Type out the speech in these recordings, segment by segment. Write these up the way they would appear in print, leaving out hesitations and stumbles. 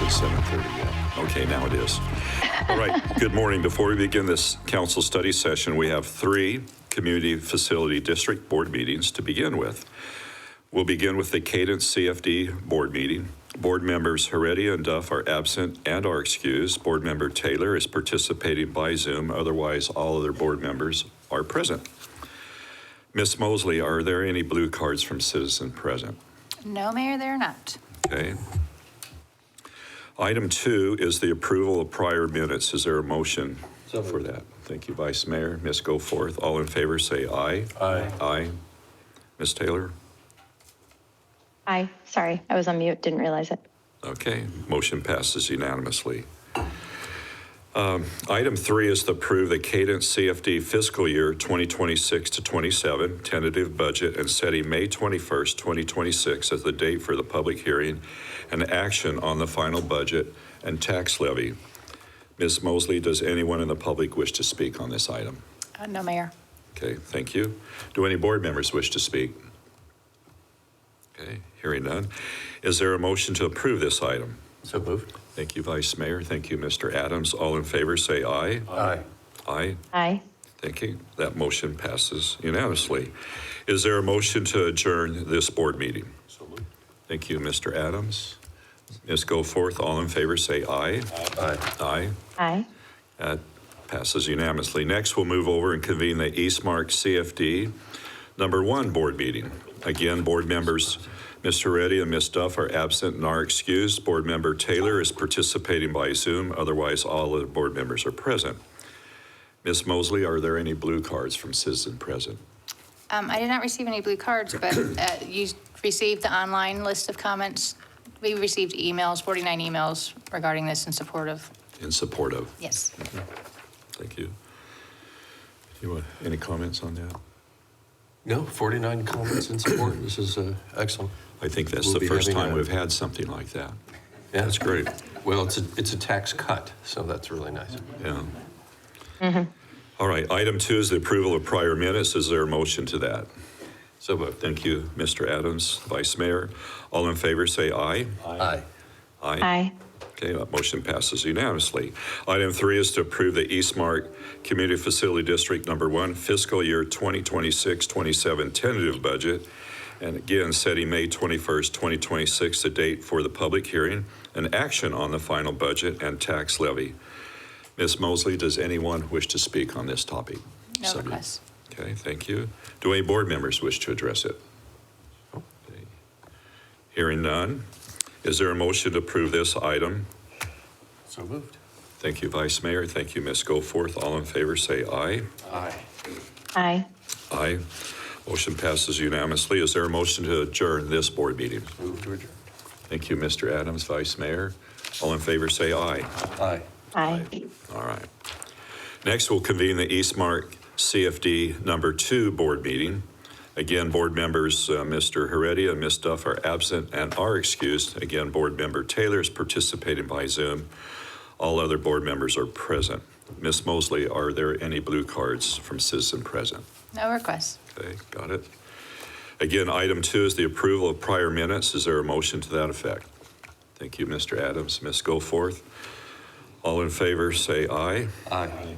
is it 7:30 yet? Okay, now it is. All right, good morning. Before we begin this council study session, we have 3 Community Facility District Board meetings to begin with. We'll begin with the Cadence CFD Board meeting. Board members Heredia and Duff are absent and are excused. Board member Taylor is participating by Zoom. Otherwise, all other board members are present. Ms. Mosley, are there any blue cards from citizen present? No, Mayor, they're not. Okay. Item 2 is the approval of prior minutes. Is there a motion for that? Thank you, Vice Mayor. Ms. Goforth, all in favor say aye. Aye. Aye. Ms. Taylor? Aye. Sorry, I was on mute, didn't realize it. Okay, motion passes unanimously. Item 3 is to approve the Cadence CFD fiscal year 2026 to 27 tentative budget and setting May 21st, 2026 as the date for the public hearing and action on the final budget and tax levy. Ms. Mosley, does anyone in the public wish to speak on this item? No, Mayor. Okay, thank you. Do any board members wish to speak? Okay, hearing none. Is there a motion to approve this item? So moved. Thank you, Vice Mayor. Thank you, Mr. Adams. All in favor say aye. Aye. Aye. Aye. Thank you. That motion passes unanimously. Is there a motion to adjourn this board meeting? So moved. Thank you, Mr. Adams. Ms. Goforth, all in favor say aye. Aye. Aye. Aye. That passes unanimously. Next, we'll move over and convene the Eastmark CFD number 1 board meeting. Again, board members Mr. Reddy and Ms. Duff are absent and are excused. Board member Taylor is participating by Zoom. Otherwise, all of the board members are present. Ms. Mosley, are there any blue cards from citizen present? I did not receive any blue cards, but you received the online list of comments. We received emails, 49 emails regarding this in support of. In support of. Yes. Thank you. You want any comments on that? No, 49 comments in support. This is excellent. I think that's We'll the be first having time a- we've had something like that. Yeah, That's great. Well, it's a tax cut, so that's really nice. Yeah. All right, item 2 is the approval of prior minutes. Is there a motion to that? So moved. Thank you, Mr. Adams, Vice Mayor. All in favor say aye. Aye. Aye. Okay, that motion passes unanimously. Item 3 is to approve the Eastmark Community Facility District number 1 fiscal year 2026-27 tentative budget. And again, setting May 21st, 2026, the date for the public hearing and action on the final budget and tax levy. Ms. Mosley, does anyone wish to speak on this topic? No requests. Okay, thank you. Do any board members wish to address it? Okay. Hearing none. Is there a motion to approve this item? So moved. Thank you, Vice Mayor. Thank you, Ms. Goforth. All in favor say aye. Aye. Aye. Aye. Motion passes unanimously. Is there a motion to adjourn this board meeting? Move to adjourn. Thank you, Mr. Adams, Vice Mayor. All in favor say aye. Aye. Aye. All right. Next, we'll convene the Eastmark CFD number 2 board meeting. Again, board members Mr. Heredia and Ms. Duff are absent and are excused. Again, board member Taylor is participating by Zoom. All other board members are present. Ms. Mosley, are there any blue cards from citizen present? No requests. Okay, got it. Again, item 2 is the approval of prior minutes. Is there a motion to that effect? Thank you, Mr. Adams. Ms. Goforth. All in favor say aye. Aye.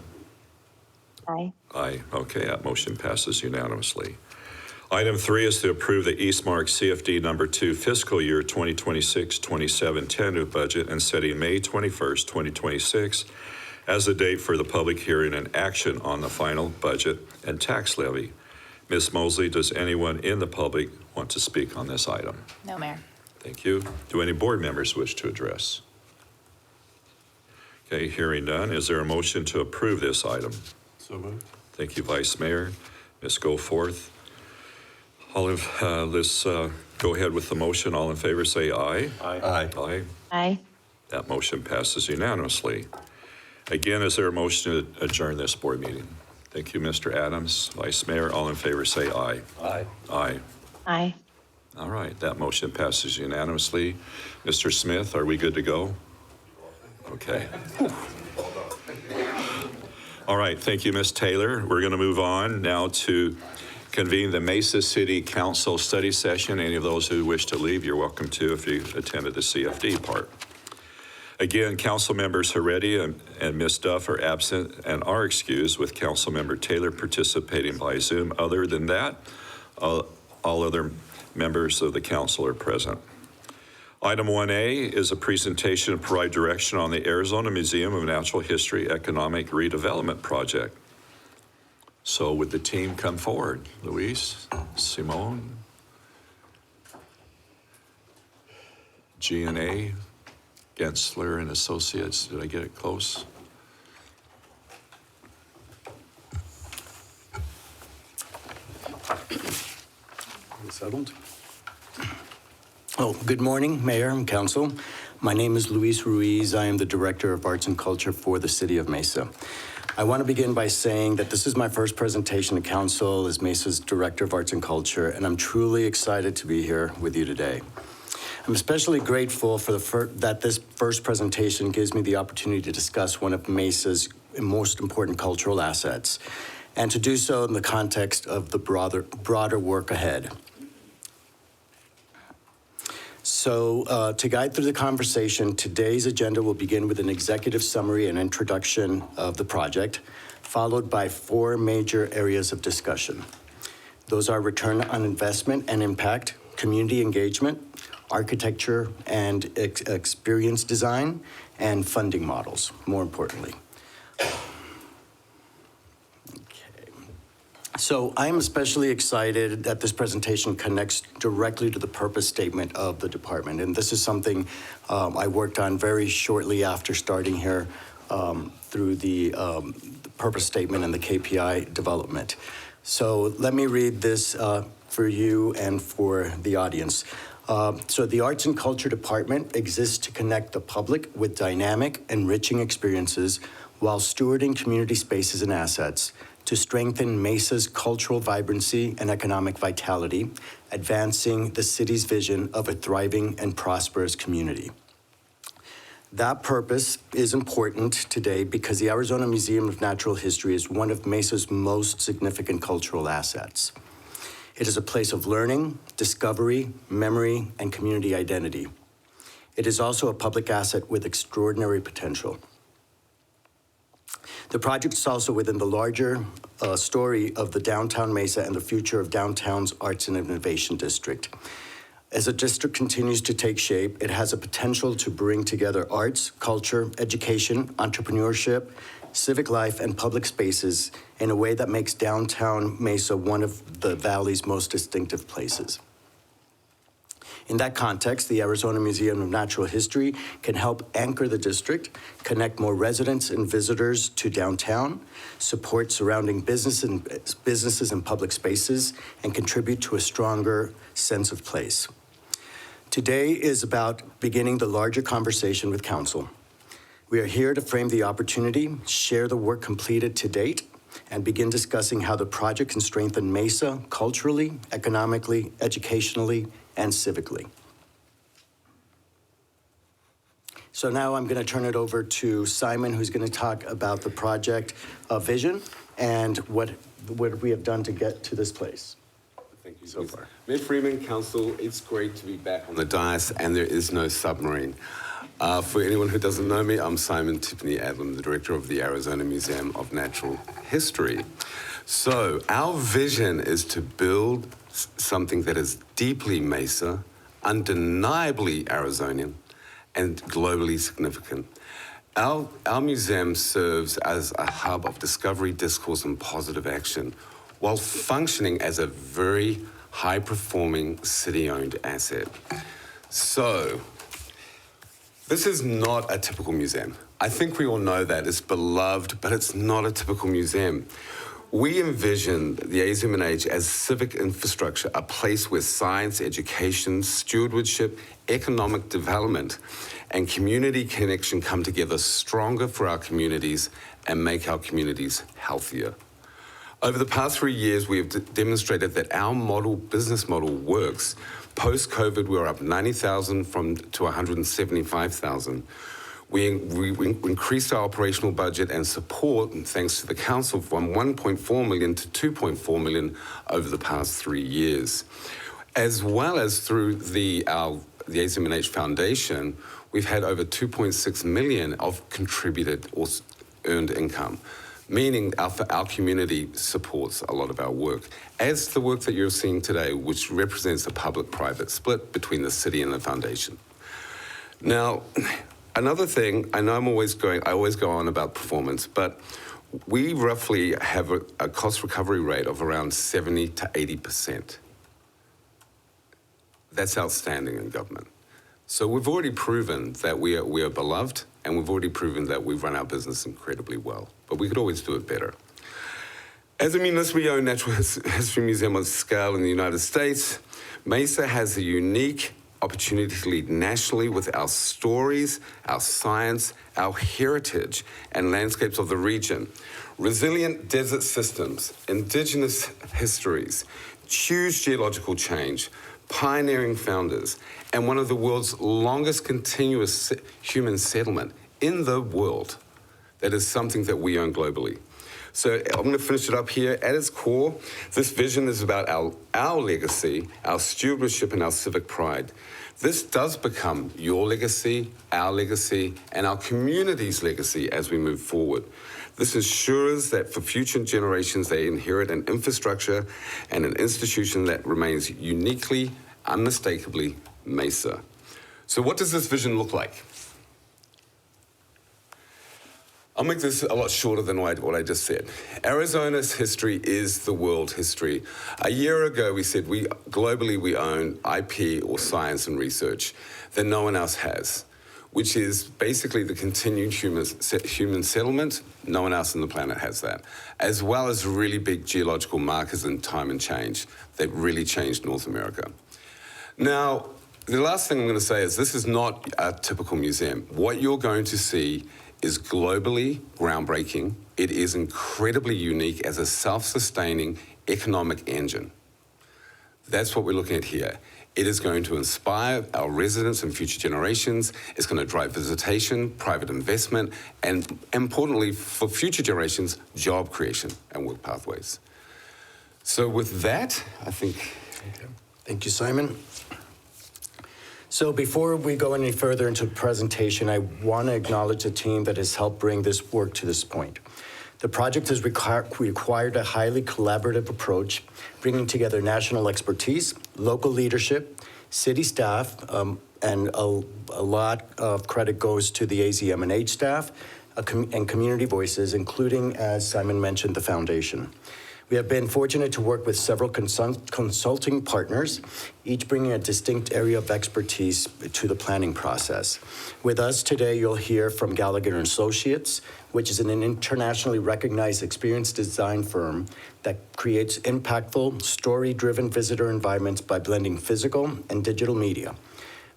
Aye. Aye. Okay, that motion passes unanimously. Item 3 is to approve the Eastmark CFD number 2 fiscal year 2026-27 tentative budget and setting May 21st, 2026 as the date for the public hearing and action on the final budget and tax levy. Ms. Mosley, does anyone in the public want to speak on this item? No, Mayor. Thank you. Do any board members wish to address? Okay, hearing none. Is there a motion to approve this item? So moved. Thank you, Vice Mayor. Ms. Goforth. Let's go ahead with the motion. All in favor say aye. Aye. Aye. Aye. That motion passes unanimously. Again, is there a motion to adjourn this board meeting? Thank you, Mr. Adams. Vice Mayor, all in favor say aye. Aye. Aye. Aye. All right, that motion passes unanimously. Mr. Smith, are we good to go? Okay. All right, thank you, Ms. Taylor. We're going to move on now to convene the Mesa City Council study session. Any of those who wish to leave, you're welcome to if you attended the CFD part. Again, council members Heredia and Ms. Duff are absent and are excused, with council member Taylor participating by Zoom. Other than that, all other members of the council are present. Item 1A is a presentation to provide direction on the Arizona Museum of Natural History Economic Redevelopment Project. So would the team come forward? Luis, Simone, G&A, Gensler and Associates. Did I get it close? Settled. Oh, good morning, Mayor and Council. My name is Luis Ruiz. I am the Director of Arts and Culture for the City of Mesa. I want to begin by saying that this is my first presentation to Council as Mesa's Director of Arts and Culture, and I'm truly excited to be here with you today. I'm especially grateful for that this first presentation gives me the opportunity to discuss one of Mesa's most important cultural assets, and to do so in the context of the broader work ahead. So to guide through the conversation, today's agenda will begin with an executive summary and introduction of the project, followed by 4 major areas of discussion. Those are return on investment and impact, community engagement, architecture and experience design, and funding models, more importantly. So I am especially excited that this presentation connects directly to the purpose statement of the department. And this is something I worked on very shortly after starting here through the purpose statement and the KPI development. So let me read this for you and for the audience. So the Arts and Culture Department exists to connect the public with dynamic, enriching experiences while stewarding community spaces and assets, to strengthen Mesa's cultural vibrancy and economic vitality, advancing the city's vision of a thriving and prosperous community. That purpose is important today because the Arizona Museum of Natural History is one of Mesa's most significant cultural assets. It is a place of learning, discovery, memory, and community identity. It is also a public asset with extraordinary potential. The project is also within the larger story of the Downtown Mesa and the future of downtown's Arts and Innovation District. As the district continues to take shape, it has a potential to bring together arts, culture, education, entrepreneurship, civic life, and public spaces in a way that makes downtown Mesa one of the Valley's most distinctive places. In that context, the Arizona Museum of Natural History can help anchor the district, connect more residents and visitors to downtown, support surrounding businesses and public spaces, and contribute to a stronger sense of place. Today is about beginning the larger conversation with Council. We are here to frame the opportunity, share the work completed to date, and begin discussing how the project can strengthen Mesa culturally, economically, educationally, and civically. So now I'm going to turn it over to Simon, who's going to talk about the project vision and what we have done to get to this place. Thank you so far. Mayor Freeman, Council, it's great to be back on the dais, and there is no submarine. For anyone who doesn't know me, I'm Simon Tiffany Adlam, the Director of the Arizona Museum of Natural History. So our vision is to build something that is deeply Mesa, undeniably Arizonian, and globally significant. Our museum serves as a hub of discovery, discourse, and positive action, while functioning as a very high-performing city-owned asset. So, this is not a typical museum. I think we all know that. It's beloved, but it's not a typical museum. We envision the AZMNH as civic infrastructure, a place where science, education, stewardship, economic development, and community connection come together stronger for our communities and make our communities healthier. Over the past 3 years, we have demonstrated that our business model works. Post-COVID, we're up 90,000 to 175,000. We increased our operational budget and support, and thanks to the council, from 1.4 million to 2.4 million over the past 3 years, as well as through the AZMNH Foundation, we've had over 2.6 million of contributed or earned income, meaning our community supports a lot of our work, as the work that you're seeing today, which represents a public-private split between the city and the foundation. Now, another thing, I know I always go on about performance, but we roughly have a cost recovery rate of around 70 to 80%. That's outstanding in government. So we've already proven that we are beloved, and we've already proven that we run our business incredibly well, but we could always do it better. As a municipally-owned natural history museum on scale in the United States, Mesa has a unique opportunity to lead nationally with our stories, our science, our heritage, and landscapes of the region. Resilient desert systems, indigenous histories, huge geological change, pioneering founders, and one of the world's longest continuous human settlement in the world. That is something that we own globally. So I'm going to finish it up here. At its core, this vision is about our legacy, our stewardship, and our civic pride. This does become your legacy, and our community's legacy as we move forward. This ensures that for future generations, they inherit an infrastructure and an institution that remains uniquely, unmistakably Mesa. So what does this vision look like? I'll make this a lot shorter than what I just said. Arizona's history is the world history. A year ago, we said globally we own IP or science and research that no one else has, which is basically the continued human settlement. No one else on the planet has that, as well as really big geological markers in time and change that really changed North America. Now, the last thing I'm going to say is this is not a typical museum. What you're going to see is globally groundbreaking. It is incredibly unique as a self-sustaining economic engine. That's what we're looking at here. It is going to inspire our residents and future generations. It's going to drive visitation, private investment, and importantly, for future generations, job creation and work pathways. So with that, I think... Thank you, Simon. So before we go any further into the presentation, I want to acknowledge the team that has helped bring this work to this point. The project has required a highly collaborative approach, bringing together national expertise, local leadership, city staff, and a lot of credit goes to the AZMNH staff and community voices, including, as Simon mentioned, the foundation. We have been fortunate to work with several consulting partners, each bringing a distinct area of expertise to the planning process. With us today, you'll hear from Gallagher & Associates, which is an internationally recognized experience design firm that creates impactful, story-driven visitor environments by blending physical and digital media.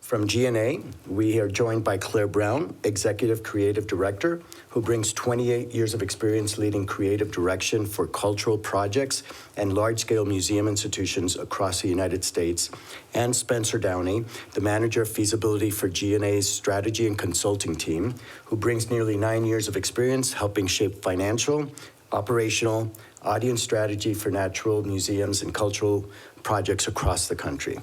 From G&A, we are joined by Claire Brown, Executive Creative Director, who brings 28 years of experience leading creative direction for cultural projects and large-scale museum institutions across the United States, and Spencer Downey, the Manager of Feasibility for G&A's Strategy and Consulting team, who brings nearly 9 years of experience helping shape financial, operational, audience strategy for natural museums and cultural projects across the country.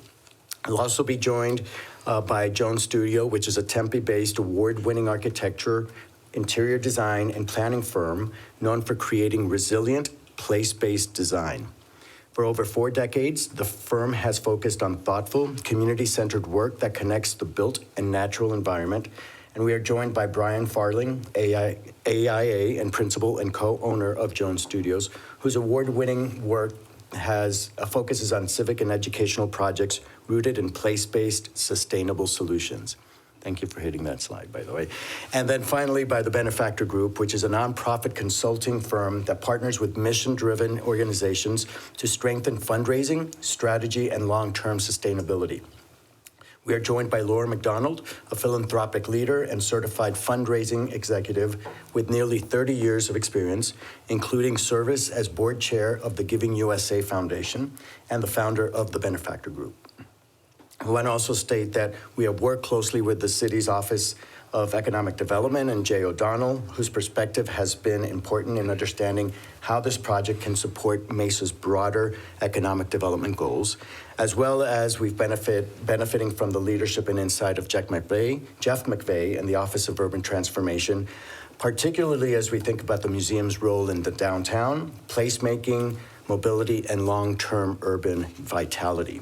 We'll also be joined by Jones Studio, which is a Tempe-based award-winning architecture, interior design, and planning firm known for creating resilient, place-based design. For over 4 decades, the firm has focused on thoughtful, community-centered work that connects the built and natural environment. And we are joined by Brian Farling, AIA and principal and co-owner of Jones Studios, whose award-winning work focuses on civic and educational projects rooted in place-based sustainable solutions. Thank you for hitting that slide, by the way. And then finally, by the Benefactor Group, which is a nonprofit consulting firm that partners with mission-driven organizations to strengthen fundraising, strategy, and long-term sustainability. We are joined by Laura McDonald, a philanthropic leader and certified fundraising executive with nearly 30 years of experience, including service as board chair of the Giving USA Foundation and the founder of the Benefactor Group. I want to also state that we have worked closely with the city's Office of Economic Development and Jay O'Donnell, whose perspective has been important in understanding how this project can support Mesa's broader economic development goals, as well as we've benefiting from the leadership and insight of Jeff McVeigh and the Office of Urban Transformation, particularly as we think about the museum's role in the downtown, placemaking, mobility, and long-term urban vitality.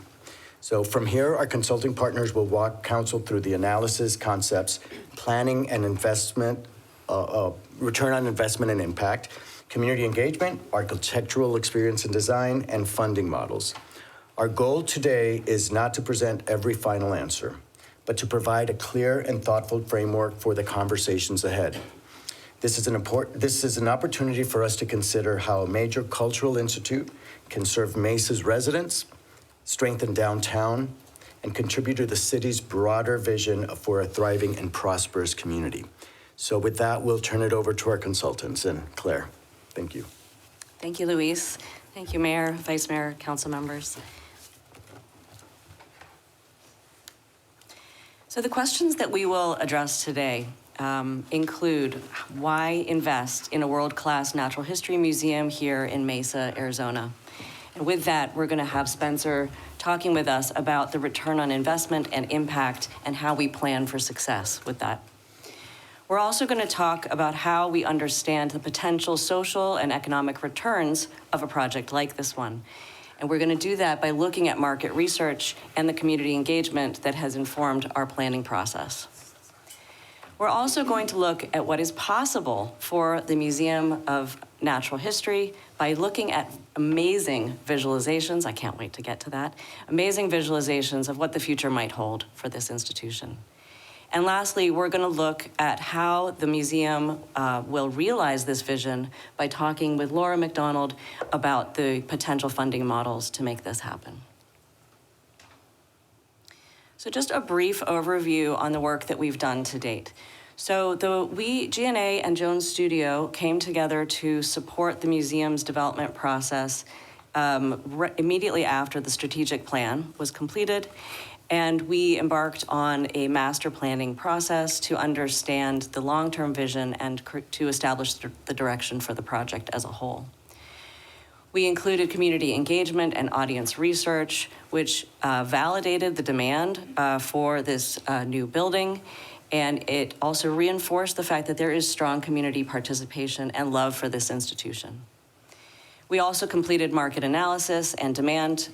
So from here, our consulting partners will walk council through the analysis, concepts, planning and investment, return on investment and impact, community engagement, architectural experience and design, and funding models. Our goal today is not to present every final answer, but to provide a clear and thoughtful framework for the conversations ahead. This is an opportunity for us to consider how a major cultural institute can serve Mesa's residents, strengthen downtown, and contribute to the city's broader vision for a thriving and prosperous community. So with that, we'll turn it over to our consultants. And Claire, thank you. Thank you, Luis. Thank you, Mayor, Vice Mayor, council members. So the questions that we will address today include why invest in a world-class natural history museum here in Mesa, Arizona? And with that, we're going to have Spencer talking with us about the return on investment and impact and how we plan for success with that. We're also going to talk about how we understand the potential social and economic returns of a project like this one. And we're going to do that by looking at market research and the community engagement that has informed our planning process. We're also going to look at what is possible for the Museum of Natural History by looking at amazing visualizations. I can't wait to get to that. Amazing visualizations of what the future might hold for this institution. And lastly, we're going to look at how the museum will realize this vision by talking with Laura McDonald about the potential funding models to make this happen. So just a brief overview on the work that we've done to date. So GNA and Jones Studio came together to support the museum's development process immediately after the strategic plan was completed. And we embarked on a master planning process to understand the long-term vision and to establish the direction for the project as a whole. We included community engagement and audience research, which validated the demand for this new building, and it also reinforced the fact that there is strong community participation and love for this institution. We also completed market analysis and demand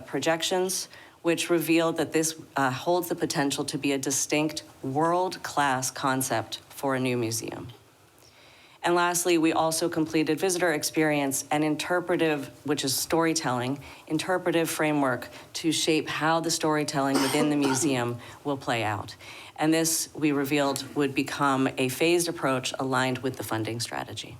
projections, which revealed that this holds the potential to be a distinct world-class concept for a new museum. And lastly, we also completed visitor experience and interpretive, which is storytelling, interpretive framework to shape how the storytelling within the museum will play out. And this, we revealed, would become a phased approach aligned with the funding strategy.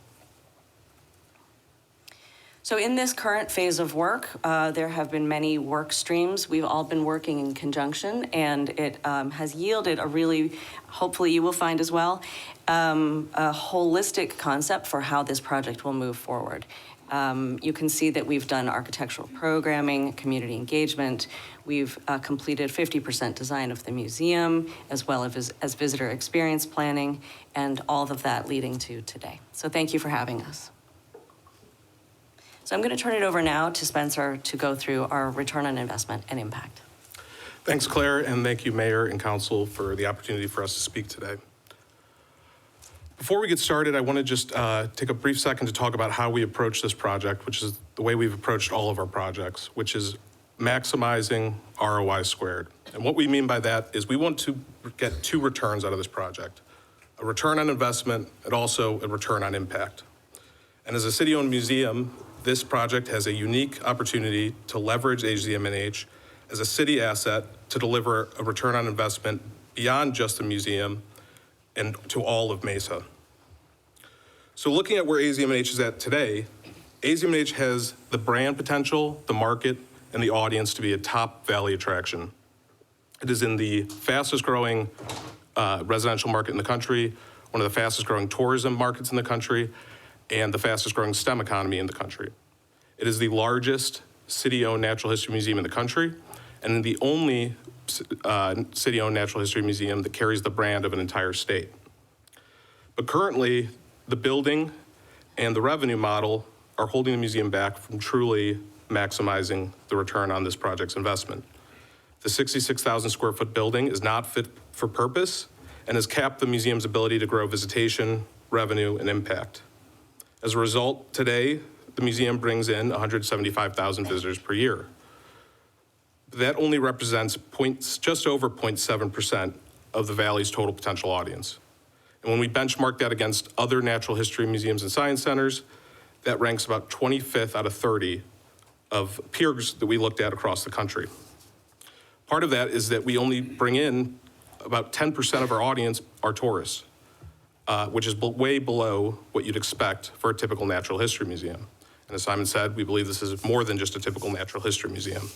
So in this current phase of work, there have been many work streams. We've all been working in conjunction, and it has yielded a really, hopefully you will find as well, a holistic concept for how this project will move forward. You can see that we've done architectural programming, community engagement. We've completed 50% design of the museum, as well as visitor experience planning, and all of that leading to today. So thank you for having us. So I'm going to turn it over now to Spencer to go through our return on investment and impact. Thanks, Claire, and thank you, Mayor and Council, for the opportunity for us to speak today. Before we get started, I want to just take a brief second to talk about how we approach this project, which is the way we've approached all of our projects, which is maximizing ROI squared. And what we mean by that is we want to get two returns out of this project, a return on investment and also a return on impact. And as a city-owned museum, this project has a unique opportunity to leverage AZM&H as a city asset to deliver a return on investment beyond just the museum and to all of Mesa. So looking at where AZM&H is at today, AZM&H has the brand potential, the market, and the audience to be a top Valley attraction. It is in the fastest growing residential market in the country, one of the fastest growing tourism markets in the country, and the fastest growing STEM economy in the country. It is the largest city-owned natural history museum in the country, and the only city-owned natural history museum that carries the brand of an entire state. But currently, the building and the revenue model are holding the museum back from truly maximizing the return on this project's investment. The 66,000 square foot building is not fit for purpose and has capped the museum's ability to grow visitation, revenue, and impact. As a result, today, the museum brings in 175,000 visitors per year. That only represents just over 0.7% of the Valley's total potential audience. And when we benchmark that against other natural history museums and science centers, that ranks about 25th out of 30 of peers that we looked at across the country. Part of that is that we only bring in about 10% of our audience are tourists, which is way below what you'd expect for a typical natural history museum. And as Simon said, we believe this is more than just a typical natural history museum.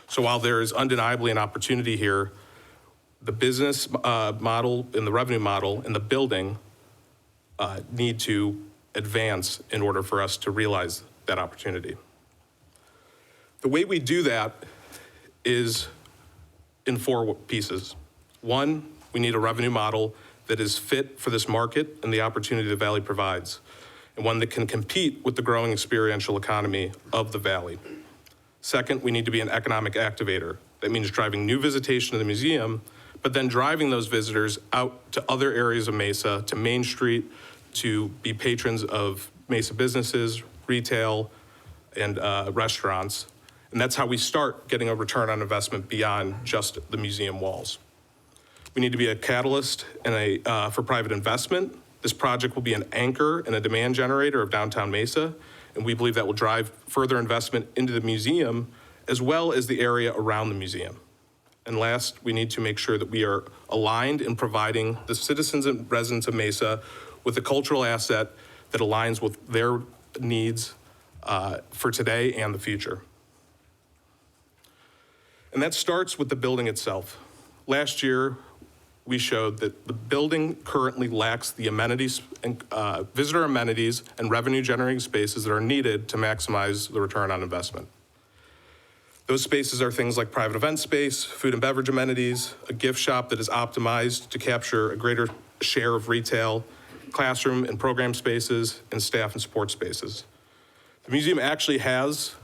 So while there is undeniably an opportunity here, the business model and the revenue model and the building need to advance in order for us to realize that opportunity. The way we do that is in 4 pieces. One, we need a revenue model that is fit for this market and the opportunity the Valley provides, and one that can compete with the growing experiential economy of the Valley. Second, we need to be an economic activator. That means driving new visitation to the museum, but then driving those visitors out to other areas of Mesa, to Main Street, to be patrons of Mesa businesses, retail, and restaurants. And that's how we start getting a return on investment beyond just the museum walls. We need to be a catalyst and for private investment. This project will be an anchor and a demand generator of downtown Mesa, and we believe that will drive further investment into the museum as well as the area around the museum. And last, we need to make sure that we are aligned in providing the citizens and residents of Mesa with a cultural asset that aligns with their needs for today and the future. And that starts with the building itself. Last year, we showed that the building currently lacks the amenities and visitor amenities and revenue generating spaces that are needed to maximize the return on investment. Those spaces are things like private event space, food and beverage amenities, a gift shop that is optimized to capture a greater share of retail, classroom and program spaces, and staff and support spaces. The museum actually has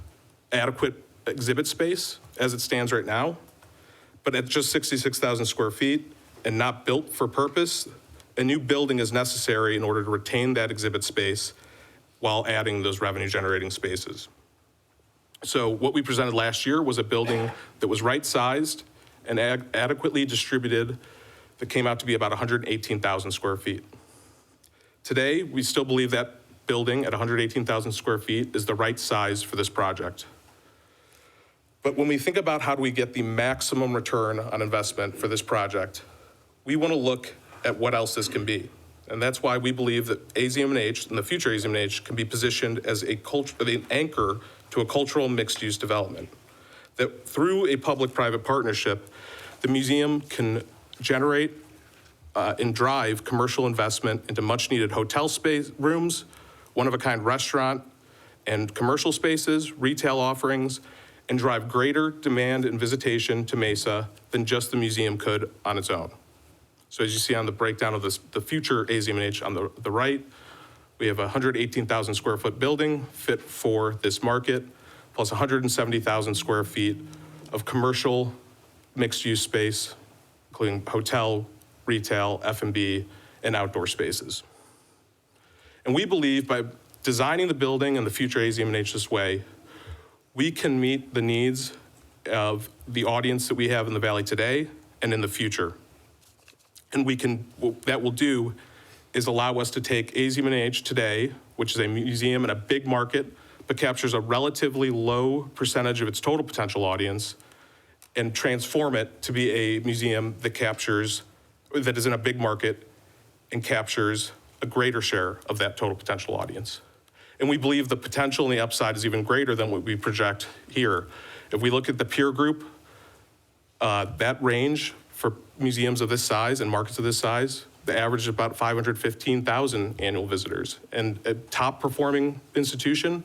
adequate exhibit space as it stands right now, but at just 66,000 square feet and not built for purpose, a new building is necessary in order to retain that exhibit space while adding those revenue generating spaces. So what we presented last year was a building that was right-sized and adequately distributed that came out to be about 118,000 square feet. Today, we still believe that building at 118,000 square feet is the right size for this project. But when we think about how do we get the maximum return on investment for this project, we want to look at what else this can be. And that's why we believe that AZM&H and the future AZM&H can be positioned as an anchor to a cultural mixed-use development. That through a public-private partnership, the museum can generate and drive commercial investment into much-needed hotel space rooms, one-of-a-kind restaurant and commercial spaces, retail offerings, and drive greater demand and visitation to Mesa than just the museum could on its own. So as you see on the breakdown of the future AZM&H on the right, we have a 118,000 square foot building fit for this market, plus 170,000 square feet of commercial mixed-use space, including hotel, retail, F&B, and outdoor spaces. And we believe by designing the building and the future AZM&H this way, we can meet the needs of the audience that we have in the Valley today and in the future. And what that will do is allow us to take AZM&H today, which is a museum in a big market, but captures a relatively low percentage of its total potential audience, and transform it to be a museum that is in a big market and captures a greater share of that total potential audience. And we believe the potential and the upside is even greater than what we project here. If we look at the peer group, that range for museums of this size and markets of this size, the average is about 515,000 annual visitors. And a top performing institution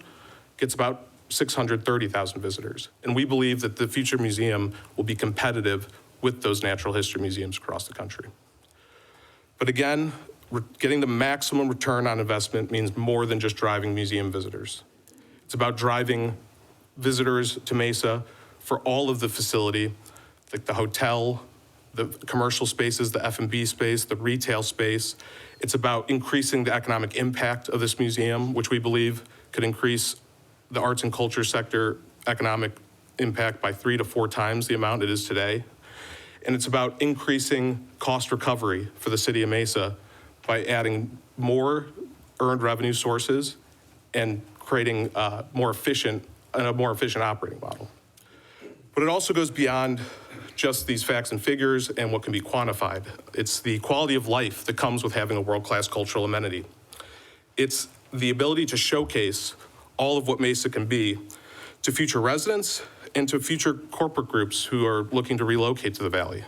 gets about 630,000 visitors. And we believe that the future museum will be competitive with those natural history museums across the country. But again, getting the maximum return on investment means more than just driving museum visitors. It's about driving visitors to Mesa for all of the facility, like the hotel, the commercial spaces, the F&B space, the retail space. It's about increasing the economic impact of this museum, which we believe could increase the arts and culture sector economic impact by 3 to 4 times the amount it is today. And it's about increasing cost recovery for the city of Mesa by adding more earned revenue sources and creating a more efficient operating model. But it also goes beyond just these facts and figures and what can be quantified. It's the quality of life that comes with having a world-class cultural amenity. It's the ability to showcase all of what Mesa can be to future residents and to future corporate groups who are looking to relocate to the Valley.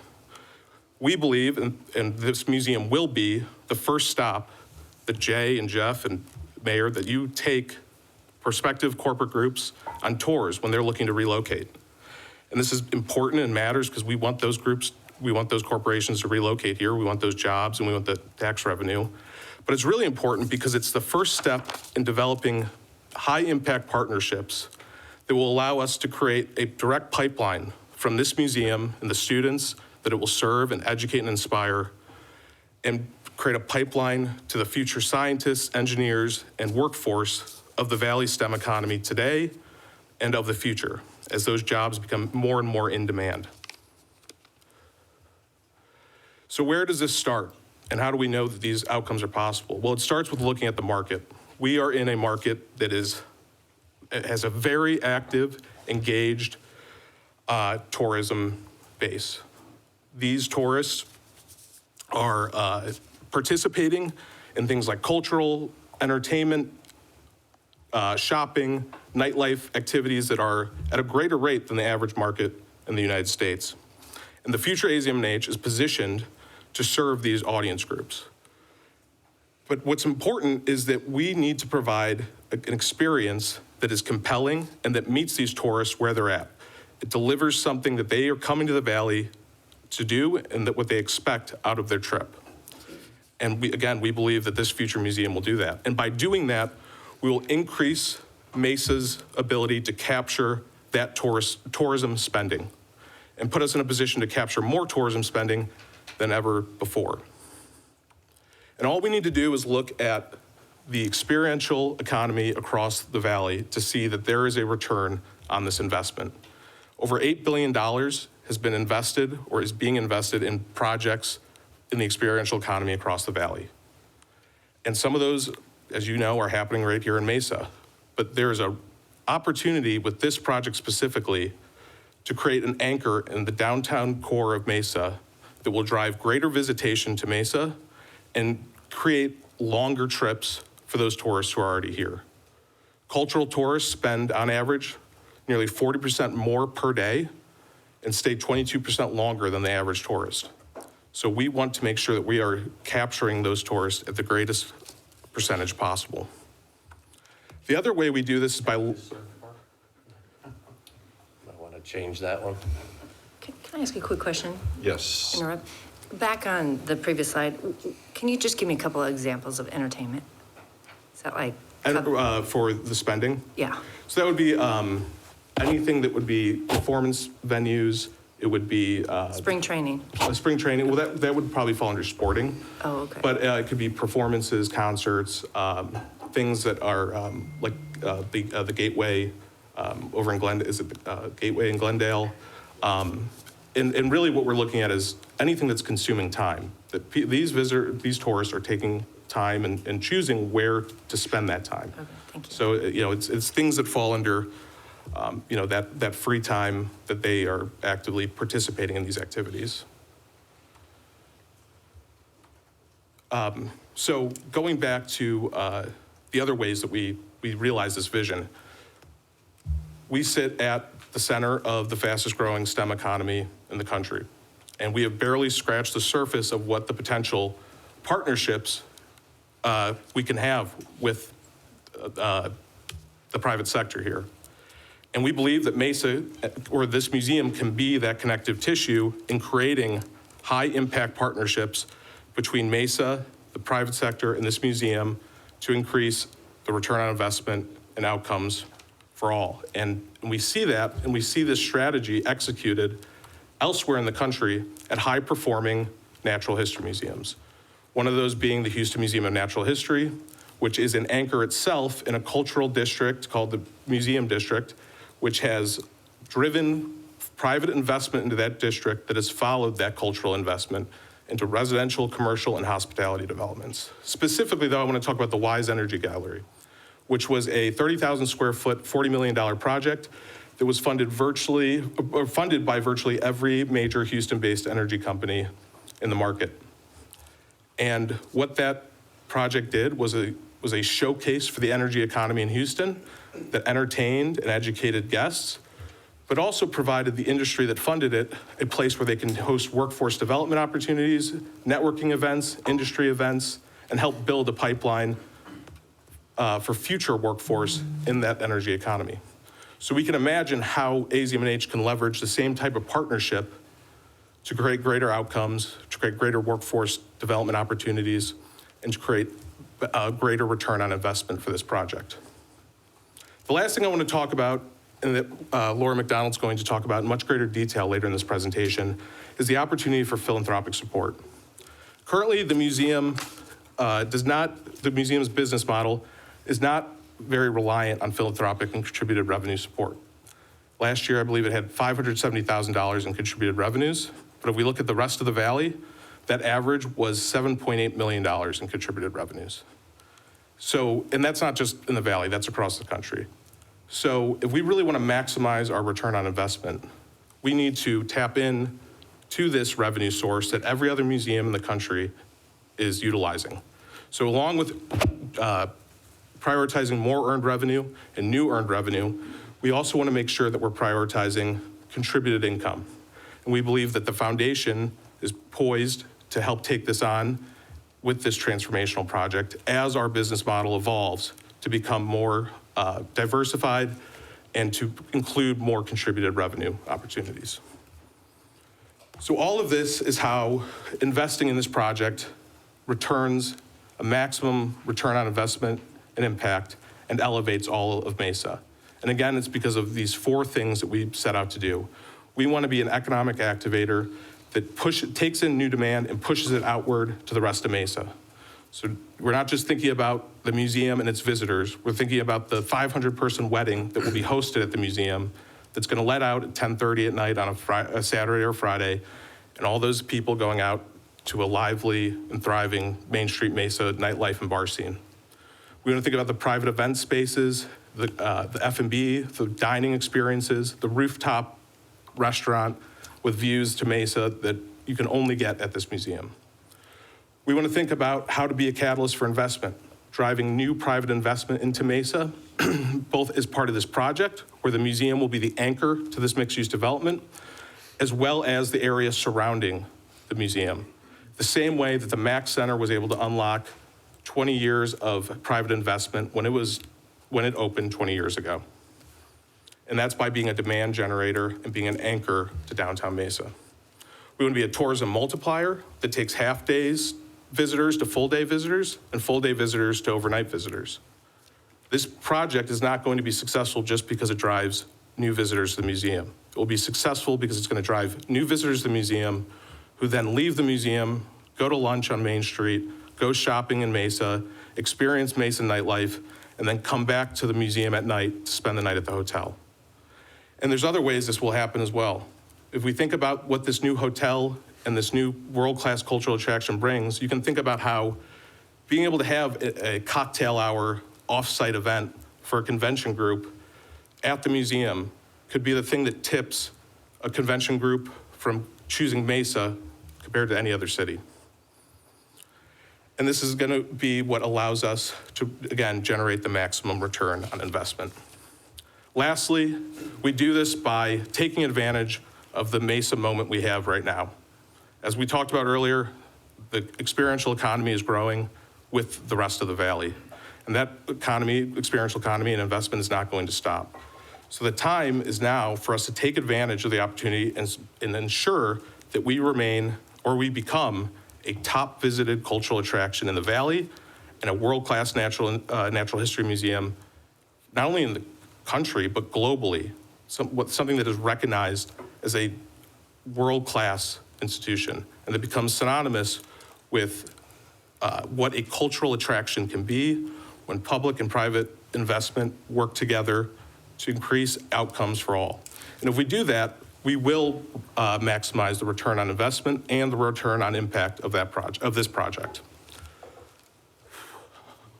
We believe, and this museum will be, the first stop that Jay and Jeff and Mayor, that you take prospective corporate groups on tours when they're looking to relocate. And this is important and matters because we want those groups, we want those corporations to relocate here, we want those jobs, and we want the tax revenue. But it's really important because it's the first step in developing high-impact partnerships that will allow us to create a direct pipeline from this museum and the students that it will serve and educate and inspire, and create a pipeline to the future scientists, engineers, and workforce of the Valley STEM economy today and of the future, as those jobs become more and more in demand. So where does this start? And how do we know that these outcomes are possible? Well, it starts with looking at the market. We are in a market that has a very active, engaged tourism base. These tourists are participating in things like cultural, entertainment, shopping, nightlife activities that are at a greater rate than the average market in the United States. And the future AZM&H is positioned to serve these audience groups. But what's important is that we need to provide an experience that is compelling and that meets these tourists where they're at. It delivers something that they are coming to the Valley to do and that what they expect out of their trip. And we believe that this future museum will do that. And by doing that, we will increase Mesa's ability to capture that tourism spending and put us in a position to capture more tourism spending than ever before. And all we need to do is look at the experiential economy across the Valley to see that there is a return on this investment. Over $8 billion has been invested or is being invested in projects in the experiential economy across the Valley. And some of those, as you know, are happening right here in Mesa. But there is an opportunity with this project specifically to create an anchor in the downtown core of Mesa that will drive greater visitation to Mesa and create longer trips for those tourists who are already here. Cultural tourists spend, on average, nearly 40% more per day and stay 22% longer than the average tourist. So we want to make sure that we are capturing those tourists at the greatest percentage possible. The other way we do this is by... Might want to change that one. Can I ask you a quick question? Yes. Interrupt. Back on the previous slide, can you just give me a couple of examples of entertainment? Is that like? And, for the spending? Yeah. So that would be anything that would be performance venues. It would be Spring training. spring training. Well, that would probably fall under sporting. Oh, okay. But it could be performances, concerts, things that are like the Gateway over in Glendale. Is it Gateway in Glendale? And really, what we're looking at is anything that's consuming time. That these tourists are taking time and choosing where to spend that time. Okay, thank you. So it's things that fall under that free time that they are actively participating in these activities. So going back to the other ways that we realize this vision, we sit at the center of the fastest growing STEM economy in the country. And we have barely scratched the surface of what the potential partnerships we can have with the private sector here. And we believe that Mesa, or this museum, can be that connective tissue in creating high-impact partnerships between Mesa, the private sector, and this museum to increase the return on investment and outcomes for all. And we see that, and we see this strategy executed elsewhere in the country at high-performing natural history museums. One of those being the Houston Museum of Natural History, which is an anchor itself in a cultural district called the Museum District, which has driven private investment into that district that has followed that cultural investment into residential, commercial, and hospitality developments. Specifically, though, I want to talk about the Wise Energy Gallery, which was a 30,000 square foot, $40 million project that was funded by virtually every major Houston-based energy company in the market. And what that project did was a showcase for the energy economy in Houston that entertained and educated guests, but also provided the industry that funded it a place where they can host workforce development opportunities, networking events, industry events, and help build a pipeline for future workforce in that energy economy. So we can imagine how AZM&H can leverage the same type of partnership to create greater outcomes, to create greater workforce development opportunities, and to create a greater return on investment for this project. The last thing I want to talk about, and that Laura McDonald's going to talk about in much greater detail later in this presentation, is the opportunity for philanthropic support. Currently, the museum's business model is not very reliant on philanthropic and contributed revenue support. Last year, I believe it had $570,000 in contributed revenues, but if we look at the rest of the valley, that average was $7.8 million in contributed revenues. So, and that's not just in the valley, that's across the country. So if we really want to maximize our return on investment, we need to tap in to this revenue source that every other museum in the country is utilizing. So along with prioritizing more earned revenue and new earned revenue, we also want to make sure that we're prioritizing contributed income. And we believe that the foundation is poised to help take this on with this transformational project as our business model evolves to become more diversified and to include more contributed revenue opportunities. So all of this is how investing in this project returns a maximum return on investment and impact and elevates all of Mesa. And again, it's because of these four things that we set out to do. We want to be an economic activator that takes in new demand and pushes it outward to the rest of Mesa. So we're not just thinking about the museum and its visitors, we're thinking about the 500-person wedding that will be hosted at the museum that's going to let out at 10:30 at night on a Saturday or Friday, and all those people going out to a lively and thriving Main Street Mesa nightlife and bar scene. We want to think about the private event spaces, the F&B, the dining experiences, the rooftop restaurant with views to Mesa that you can only get at this museum. We want to think about how to be a catalyst for investment, driving new private investment into Mesa, both as part of this project, where the museum will be the anchor to this mixed-use development, as well as the area surrounding the museum. The same way that the Mack Center was able to unlock 20 years of private investment when it opened 20 years ago. And that's by being a demand generator and being an anchor to downtown Mesa. We want to be a tourism multiplier that takes half-days visitors to full-day visitors and full-day visitors to overnight visitors. This project is not going to be successful just because it drives new visitors to the museum. It will be successful because it's going to drive new visitors to the museum who then leave the museum, go to lunch on Main Street, go shopping in Mesa, experience Mesa nightlife, and then come back to the museum at night to spend the night at the hotel. And there's other ways this will happen as well. If we think about what this new hotel and this new world-class cultural attraction brings, you can think about how being able to have a cocktail hour off-site event for a convention group at the museum could be the thing that tips a convention group from choosing Mesa compared to any other city. And this is going to be what allows us to, again, generate the maximum return on investment. Lastly, we do this by taking advantage of the Mesa moment we have right now. As we talked about earlier, the experiential economy is growing with the rest of the valley. And that economy, experiential economy and investment is not going to stop. So the time is now for us to take advantage of the opportunity and ensure that we remain, or we become, a top visited cultural attraction in the Valley and a world-class natural history museum, not only in the country, but globally, something that is recognized as a world-class institution, and that becomes synonymous with what a cultural attraction can be when public and private investment work together to increase outcomes for all. And if we do that, we will maximize the return on investment and the return on impact of this project.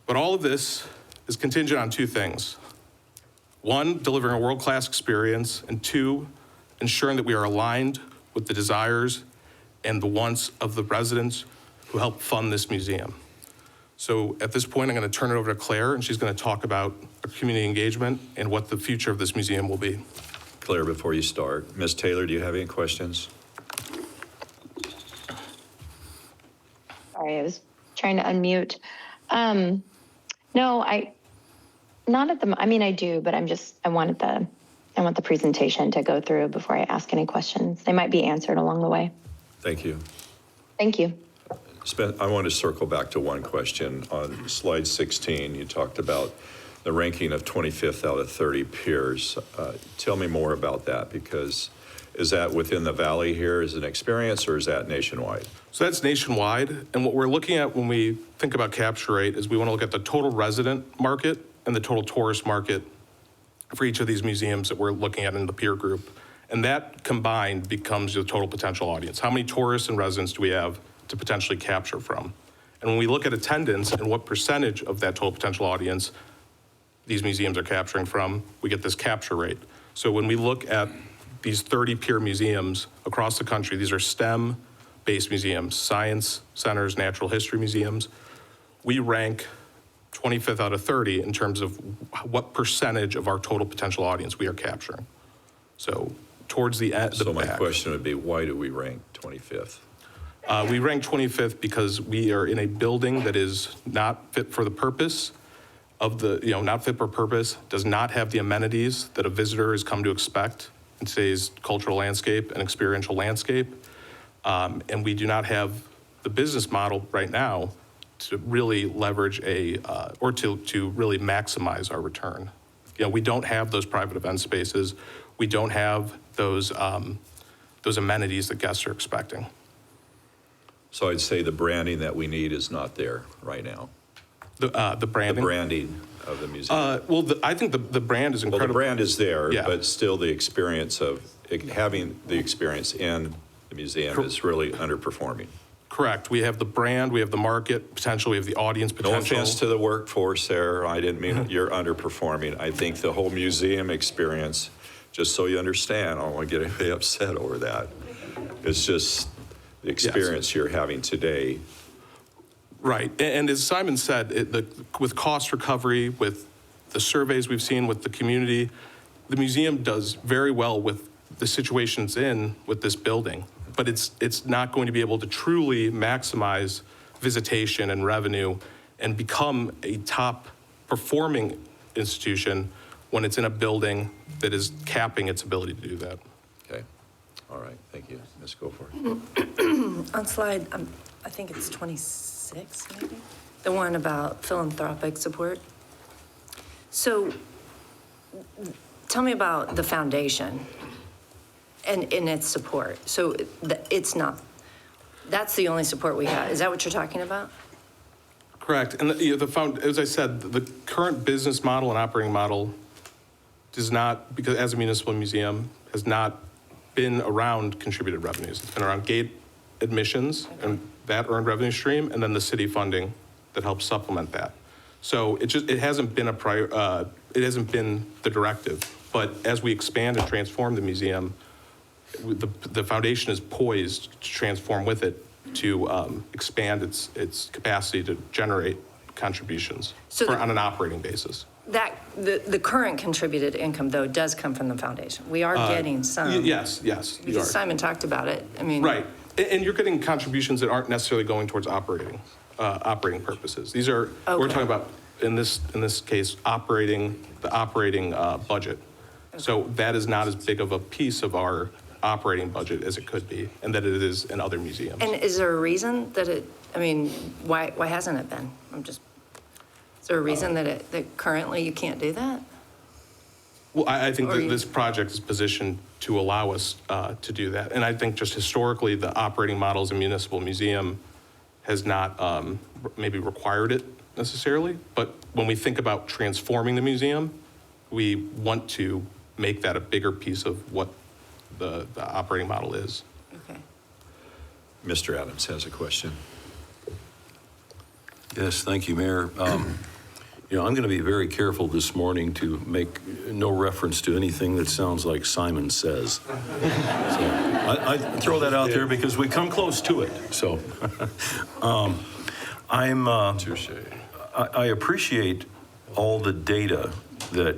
But all of this is contingent on two things. One, delivering a world-class experience, and two, ensuring that we are aligned with the desires and the wants of the residents who help fund this museum. So at this point, I'm going to turn it over to Claire, and she's going to talk about community engagement and what the future of this museum will be. Claire, before you start, Ms. Taylor, do you have any questions? Sorry, I was trying to unmute. No, not at the, I mean, I do, but I want the presentation to go through before I ask any questions. They might be answered along the way. Thank you. Thank you. I want to circle back to one question. On slide 16, you talked about the ranking of 25th out of 30 peers. Tell me more about that, because is that within the Valley here as an experience, or is that nationwide? So that's nationwide, and what we're looking at when we think about capture rate is we want to look at the total resident market and the total tourist market for each of these museums that we're looking at in the peer group. And that combined becomes the total potential audience. How many tourists and residents do we have to potentially capture from? And when we look at attendance and what percentage of that total potential audience these museums are capturing from, we get this capture rate. So when we look at these 30 peer museums across the country, these are STEM-based museums, science centers, natural history museums. We rank 25th out of 30 in terms of what percentage of our total potential audience we are capturing. So towards the end, So my question would be, why do we rank 25th? We rank 25th because we are in a building that is not fit for the purpose of the, not fit for purpose, does not have the amenities that a visitor has come to expect in today's cultural landscape and experiential landscape. And we do not have the business model right now to really leverage or to really maximize our return. We don't have those private event spaces. We don't have those amenities that guests are expecting. So I'd say the branding that we need is not there right now. The branding? The branding of the museum. I think the brand is Well, incredible. the brand is there, Yeah. but still the experience of having the experience in the museum is really underperforming. Correct. We have the brand, we have the market potential, we have the audience No potential. offense to the workforce there, I didn't mean you're underperforming. I think the whole museum experience, just so you understand, I don't want to get anybody upset over that. It's just the experience you're having today. Right. And as Simon said, with cost recovery, with the surveys we've seen with the community, the museum does very well with the situations in with this building, but it's not going to be able to truly maximize visitation and revenue and become a top performing institution when it's in a building that is capping its ability to do that. Okay. All right. Thank you. Ms. Goforth. On slide, I think it's 26, maybe? The one about philanthropic support. So tell me about the foundation and its support. So it's not, that's the only support we have. Is that what you're talking about? Correct. And as I said, the current business model and operating model does not, because as a municipal museum, has not been around contributed revenues. It's been around gate admissions and that earned revenue stream, and then the city funding that helps supplement that. So it hasn't been it hasn't been the directive. But as we expand and transform the museum, the foundation is poised to transform with it to expand its capacity to generate contributions on an operating basis. That, the current contributed income, though, does come from the foundation. We are getting some. Yes, you Because are. Simon talked about it. I mean. Right. And you're getting contributions that aren't necessarily going towards operating purposes. These are, we're Okay. talking about, in this case, the operating budget. So that is not as big of a piece of our operating budget as it could be, and that it is in other museums. And is there a reason that why hasn't it been? Is there a reason that currently you can't do that? Well, I think Or that you- this project is positioned to allow us to do that. And I think just historically, the operating models in municipal museum has not maybe required it necessarily. But when we think about transforming the museum, we want to make that a bigger piece of what the operating model is. Okay. Mr. Adams has a question. Yes, thank you, Mayor. I'm going to be very careful this morning to make no reference to anything that sounds like Simon Says. So I throw that out there because we come close to it. So Touche. I appreciate all the data that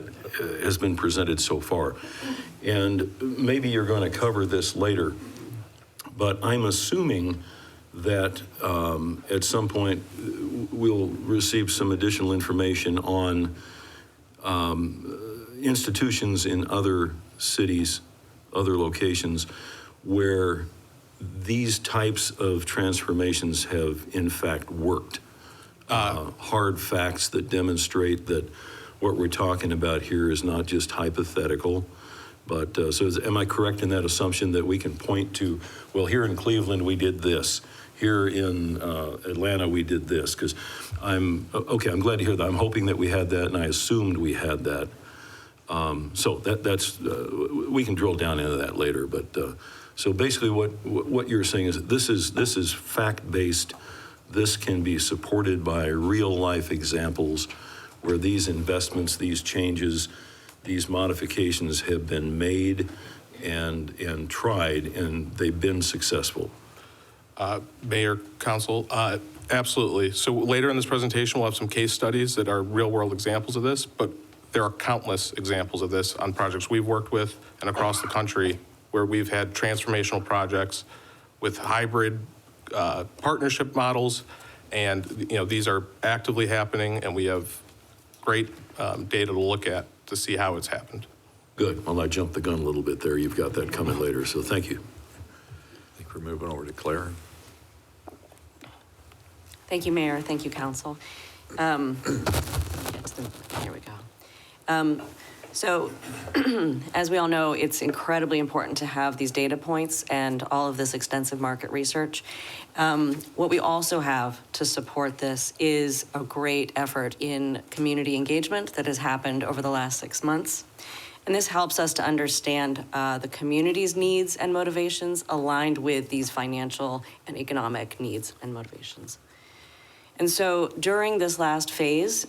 has been presented so far. And maybe you're going to cover this later, but I'm assuming that at some point we'll receive some additional information on institutions in other cities, other locations, where these types of transformations have in fact worked. Hard facts that demonstrate that what we're talking about here is not just hypothetical. But am I correct in that assumption that we can point to, well, here in Cleveland, we did this. Here in Atlanta, we did this. Because I'm glad to hear that. I'm hoping that we had that, and I assumed we had that. So that's we can drill down into that later. But so basically what you're saying is this is fact-based. This can be supported by real-life examples where these investments, these changes, these modifications have been made and tried, and they've been successful. Mayor, Council, absolutely. So later in this presentation, we'll have some case studies that are real-world examples of this, but there are countless examples of this on projects we've worked with and across the country where we've had transformational projects with hybrid partnership models, and these are actively happening, and we have great data to look at to see how it's happened. Good. Well, I jumped the gun a little bit there. You've got that coming later, so thank you. I think we're moving over to Claire. Thank you, Mayor. Thank you, Council. Here we go. So as we all know, it's incredibly important to have these data points and all of this extensive market research. What we also have to support this is a great effort in community engagement that has happened over the last 6 months. And this helps us to understand the community's needs and motivations aligned with these financial and economic needs and motivations. And so during this last phase,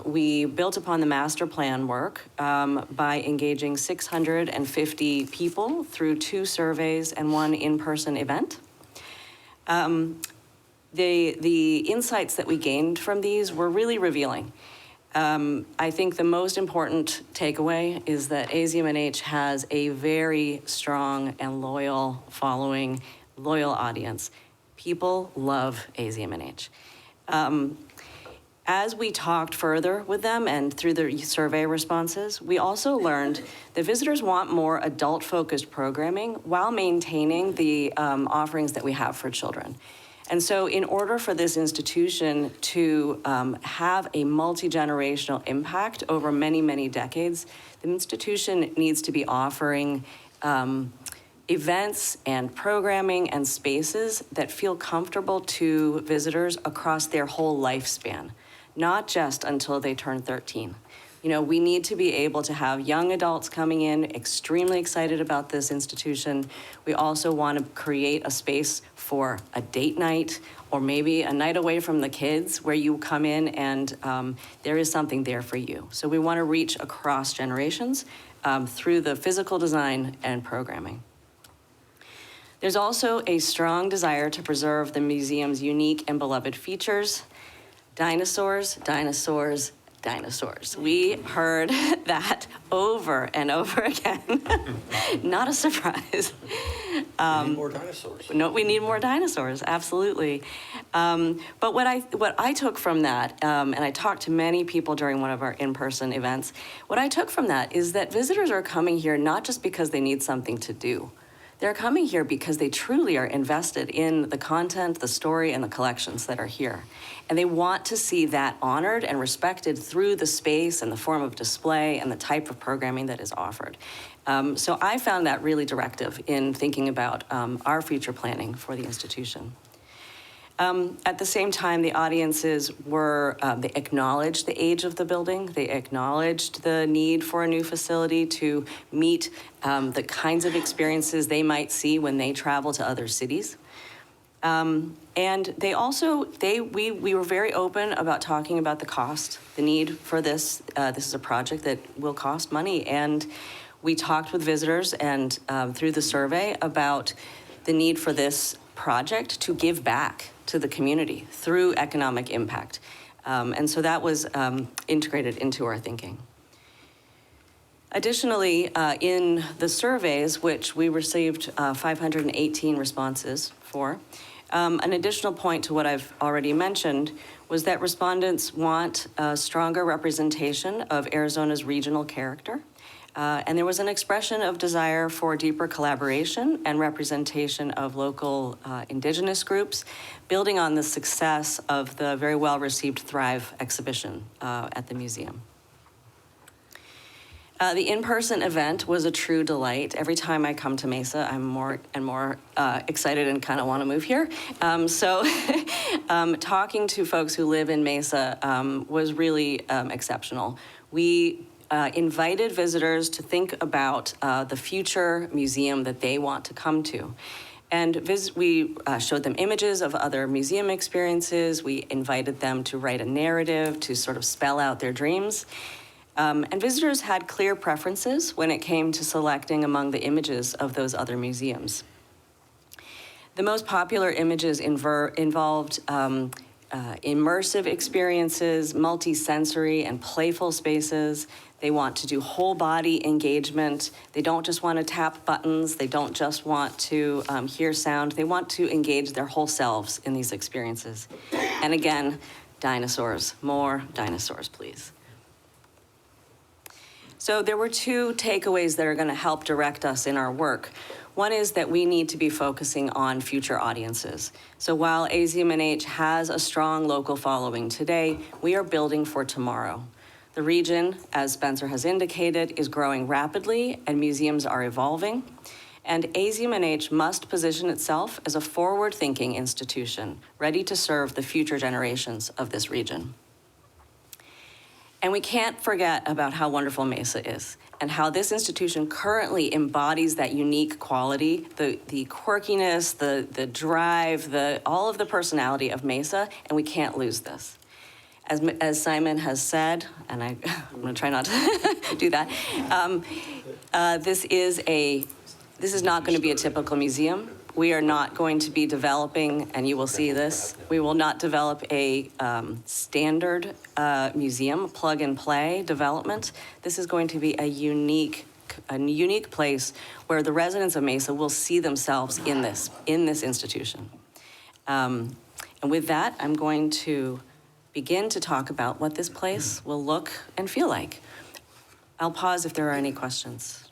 we built upon the master plan work by engaging 650 people through 2 surveys and 1 in-person event. The insights that we gained from these were really revealing. I think the most important takeaway is that AZM&H has a very strong and loyal following, loyal audience. People love AZM&H. As we talked further with them and through the survey responses, we also learned that visitors want more adult-focused programming while maintaining the offerings that we have for children. And so in order for this institution to have a multi-generational impact over many, many decades, the institution needs to be offering events and programming and spaces that feel comfortable to visitors across their whole lifespan, not just until they turn 13. We need to be able to have young adults coming in, extremely excited about this institution. We also want to create a space for a date night or maybe a night away from the kids where you come in and there is something there for you. So we want to reach across generations through the physical design and programming. There's also a strong desire to preserve the museum's unique and beloved features. Dinosaurs, dinosaurs. We heard that over and over again. Not a surprise. We need more dinosaurs. No, we need more dinosaurs, absolutely. But what I took from that, and I talked to many people during one of our in-person events, what I took from that is that visitors are coming here not just because they need something to do. They're coming here because they truly are invested in the content, the story, and the collections that are here. And they want to see that honored and respected through the space and the form of display and the type of programming that is offered. So I found that really directive in thinking about our future planning for the institution. At the same time, the audiences they acknowledged the age of the building. They acknowledged the need for a new facility to meet the kinds of experiences they might see when they travel to other cities. And they also, we were very open about talking about the cost, the need for this. This is a project that will cost money. And we talked with visitors and through the survey about the need for this project to give back to the community through economic impact. And so that was integrated into our thinking. Additionally, in the surveys, which we received 518 responses for, an additional point to what I've already mentioned was that respondents want a stronger representation of Arizona's regional character. And there was an expression of desire for deeper collaboration and representation of local indigenous groups, building on the success of the very well-received Thrive exhibition at the museum. The in-person event was a true delight. Every time I come to Mesa, I'm more and more excited and kind of want to move here. Talking to folks who live in Mesa was really exceptional. We invited visitors to think about the future museum that they want to come to. And we showed them images of other museum experiences. We invited them to write a narrative to sort of spell out their dreams. And visitors had clear preferences when it came to selecting among the images of those other museums. The most popular images involved immersive experiences, multi-sensory and playful spaces. They want to do whole body engagement. They don't just want to tap buttons. They don't just want to hear sound. They want to engage their whole selves in these experiences. And again, dinosaurs. More dinosaurs, please. So there were two takeaways that are going to help direct us in our work. One is that we need to be focusing on future audiences. So while AZM&H has a strong local following today, we are building for tomorrow. The region, as Spencer has indicated, is growing rapidly and museums are evolving. And AZM&H must position itself as a forward-thinking institution, ready to serve the future generations of this region. And we can't forget about how wonderful Mesa is and how this institution currently embodies that unique quality, the quirkiness, the drive, all of the personality of Mesa, and we can't lose this. As Simon has said, and I'm going to try not to do that, this is not going to be a typical museum. We are not going to be developing, and you will see this, we will not develop a standard museum, plug and play development. This is going to be a unique place where the residents of Mesa will see themselves in this institution. And with that, I'm going to begin to talk about what this place will look and feel like. I'll pause if there are any questions.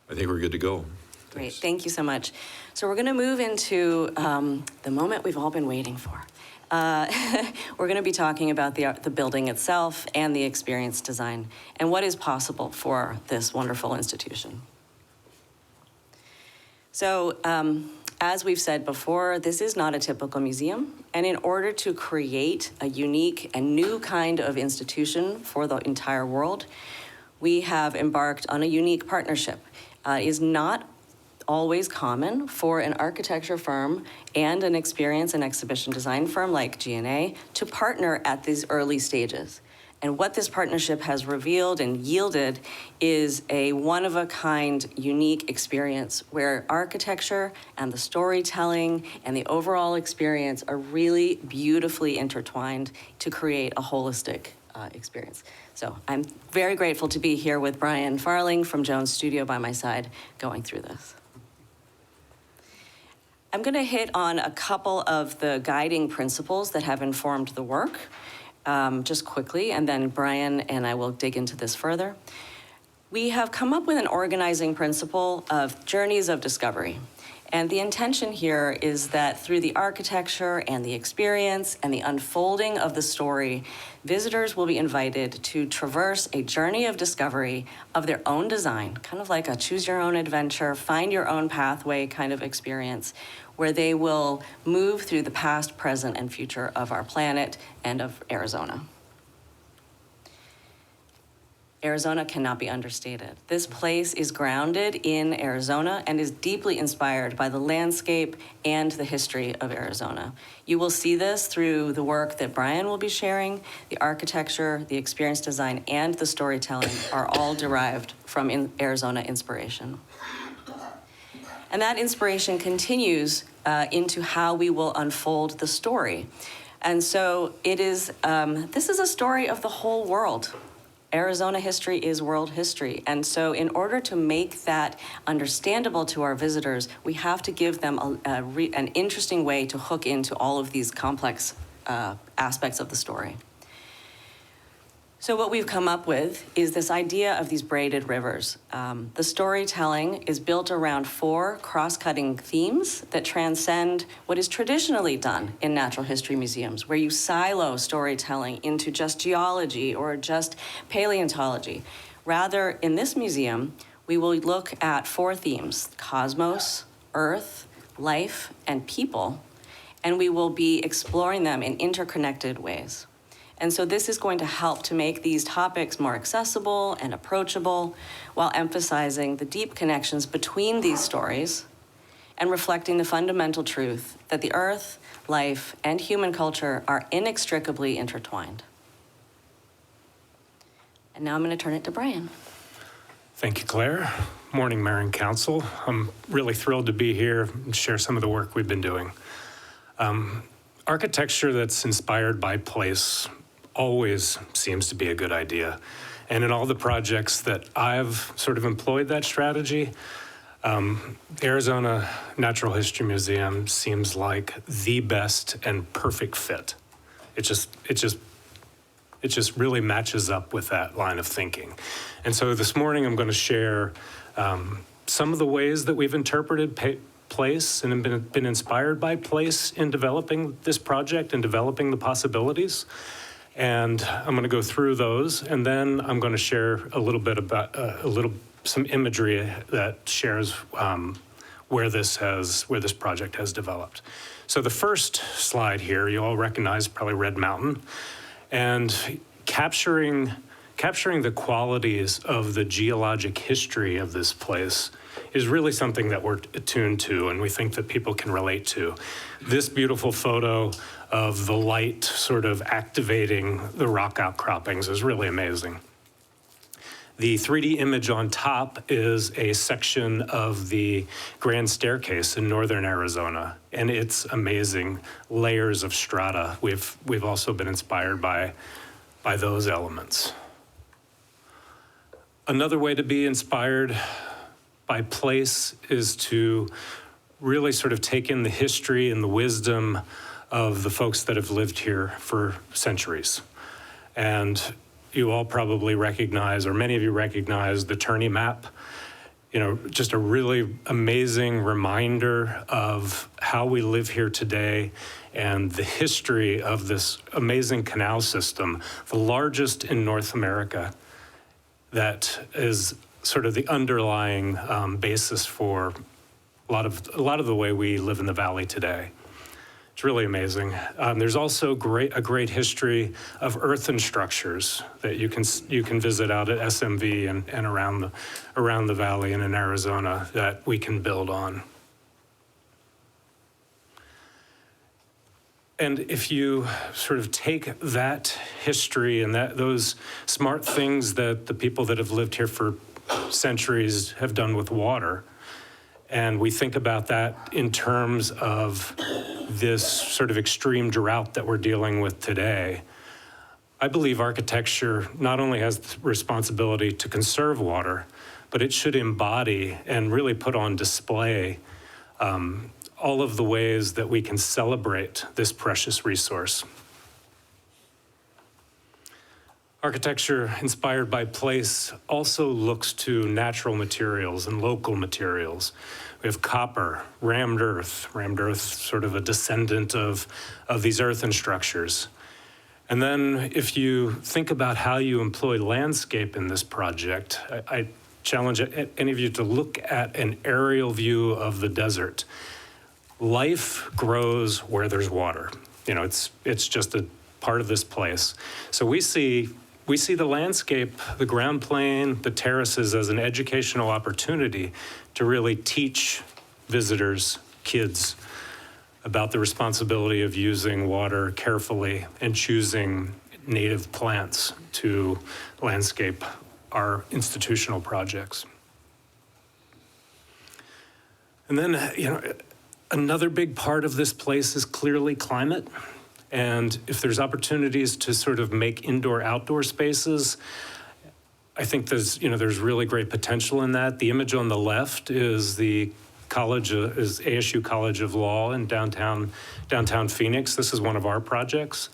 I think we're good to go. Great, thank you so much. So we're going to move into the moment we've all been waiting for. We're going to be talking about the building itself and the experience design and what is possible for this wonderful institution. So as we've said before, this is not a typical museum. And in order to create a unique and new kind of institution for the entire world, we have embarked on a unique partnership. It is not always common for an architecture firm and an experience and exhibition design firm like G&A to partner at these early stages. And what this partnership has revealed and yielded is a one-of-a-kind, unique experience where architecture and the storytelling and the overall experience are really beautifully intertwined to create a holistic experience. So I'm very grateful to be here with Brian Farling from Jones Studio by my side going through this. I'm going to hit on a couple of the guiding principles that have informed the work, just quickly, and then Brian and I will dig into this further. We have come up with an organizing principle of journeys of discovery. And the intention here is that through the architecture and the experience and the unfolding of the story, visitors will be invited to traverse a journey of discovery of their own design, kind of like a choose your own adventure, find your own pathway kind of experience, where they will move through the past, present, and future of our planet and of Arizona. Arizona cannot be understated. This place is grounded in Arizona and is deeply inspired by the landscape and the history of Arizona. You will see this through the work that Brian will be sharing. The architecture, the experience design, and the storytelling are all derived from Arizona inspiration. And that inspiration continues into how we will unfold the story. And so it is, this is a story of the whole world. Arizona history is world history. And so in order to make that understandable to our visitors, we have to give them an interesting way to hook into all of these complex aspects of the story. So what we've come up with is this idea of these braided rivers. The storytelling is built around 4 cross-cutting themes that transcend what is traditionally done in natural history museums, where you silo storytelling into just geology or just paleontology. Rather, in this museum, we will look at 4 themes: cosmos, earth, life, and people, and we will be exploring them in interconnected ways. And so this is going to help to make these topics more accessible and approachable while emphasizing the deep connections between these stories and reflecting the fundamental truth that the earth, life, and human culture are inextricably intertwined. And now I'm going to turn it to Brian. Thank you, Claire. Morning, Mayor and Council. I'm really thrilled to be here and share some of the work we've been doing. Architecture that's inspired by place always seems to be a good idea. And in all the projects that I've sort of employed that strategy, Arizona Natural History Museum seems like the best and perfect fit. It just really matches up with that line of thinking. And so this morning I'm going to share some of the ways that we've interpreted place and been inspired by place in developing this project and developing the possibilities. And I'm going to go through those, and then I'm going to share a little bit about some imagery that shares where this project has developed. So the first slide here, you all recognize probably Red Mountain, and capturing the qualities of the geologic history of this place is really something that we're attuned to and we think that people can relate to. This beautiful photo of the light sort of activating the rock outcroppings is really amazing. The 3D image on top is a section of the Grand Staircase in northern Arizona, and it's amazing layers of strata. We've also been inspired by those elements. Another way to be inspired by place is to really sort of take in the history and the wisdom of the folks that have lived here for centuries. And you all probably recognize, or many of you recognize, the Turney map. You know, just a really amazing reminder of how we live here today and the history of this amazing canal system, the largest in North America, that is sort of the underlying basis for a lot of the way we live in the valley today. It's really amazing. There's also a great history of earthen structures that you can visit out at SMV and around the valley and in Arizona that we can build on. And if you sort of take that history and those smart things that the people that have lived here for centuries have done with water, and we think about that in terms of this sort of extreme drought that we're dealing with today, I believe architecture not only has the responsibility to conserve water, but it should embody and really put on display all of the ways that we can celebrate this precious resource. Architecture inspired by place also looks to natural materials and local materials. We have copper, rammed earth sort of a descendant of these earthen structures. And then if you think about how you employ landscape in this project, I challenge any of you to look at an aerial view of the desert. Life grows where there's water. You know, it's just a part of this place. So we see the landscape, the ground plane, the terraces as an educational opportunity to really teach visitors, kids, about the responsibility of using water carefully and choosing native plants to landscape our institutional projects. And then, you know, another big part of this place is clearly climate. And if there's opportunities to sort of make indoor-outdoor spaces, I think there's really great potential in that. The image on the left is ASU College of Law in downtown Phoenix. This is one of our projects.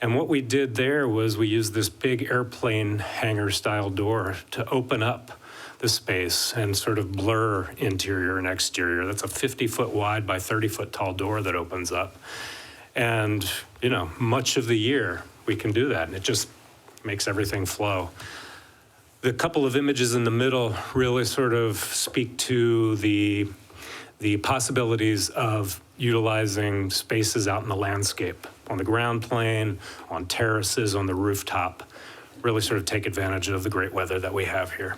And what we did there was we used this big airplane hangar-style door to open up the space and sort of blur interior and exterior. That's a 50-foot wide by 30-foot tall door that opens up. And, you know, much of the year we can do that, and it just makes everything flow. The couple of images in the middle really sort of speak to the possibilities of utilizing spaces out in the landscape, on the ground plane, on terraces, on the rooftop, really sort of take advantage of the great weather that we have here.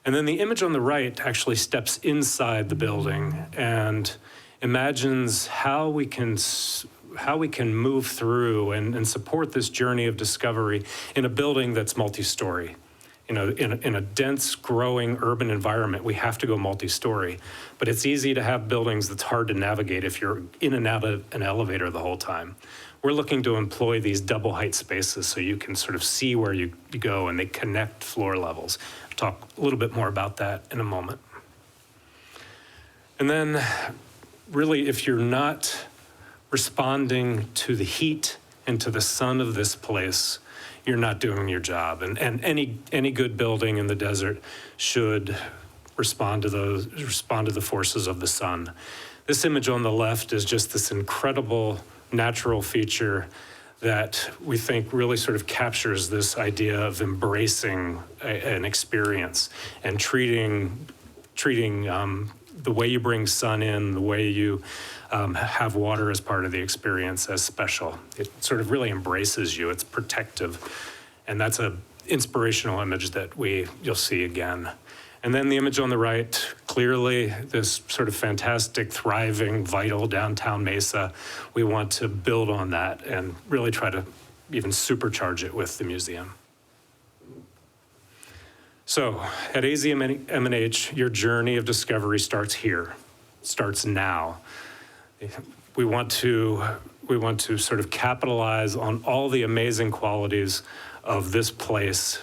And then the image on the right actually steps inside the building and imagines how we can move through and support this journey of discovery in a building that's multi-story. You know, in a dense, growing urban environment, we have to go multi-story. But it's easy to have buildings that's hard to navigate if you're in and out of an elevator the whole time. We're looking to employ these double height spaces so you can sort of see where you go and they connect floor levels. I'll talk a little bit more about that in a moment. And then really, if you're not responding to the heat and to the sun of this place, you're not doing your job. And any good building in the desert should respond to the forces of the sun. This image on the left is just this incredible natural feature that we think really sort of captures this idea of embracing an experience and treating the way you bring sun in, the way you have water as part of the experience as special. It sort of really embraces you. It's protective. And that's an inspirational image that you'll see again. And then the image on the right, clearly this sort of fantastic, thriving, vital downtown Mesa. We want to build on that and really try to even supercharge it with the museum. So at AZM&H, your journey of discovery starts here, starts now. We want to sort of capitalize on all the amazing qualities of this place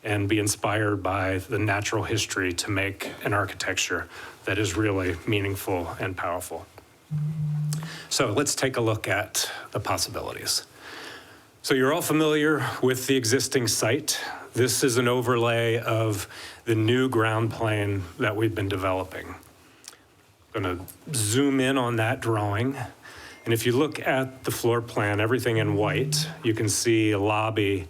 and be inspired by the natural history to make an architecture that is really meaningful and powerful. So let's take a look at the possibilities. So you're all familiar with the existing site. This is an overlay of the new ground plane that we've been developing. I'm going to zoom in on that drawing. And if you look at the floor plan, everything in white, you can see a lobby,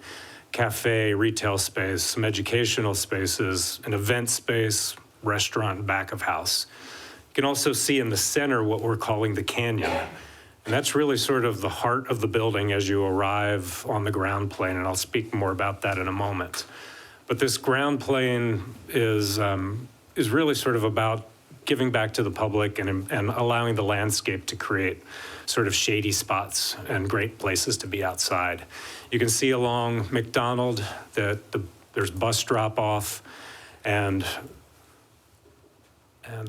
cafe, retail space, some educational spaces, an event space, restaurant, back of house. You can also see in the center what we're calling the canyon. And that's really sort of the heart of the building as you arrive on the ground plane, and I'll speak more about that in a moment. But this ground plane is really sort of about giving back to the public and allowing the landscape to create sort of shady spots and great places to be outside. You can see along McDonald that there's bus drop-off, and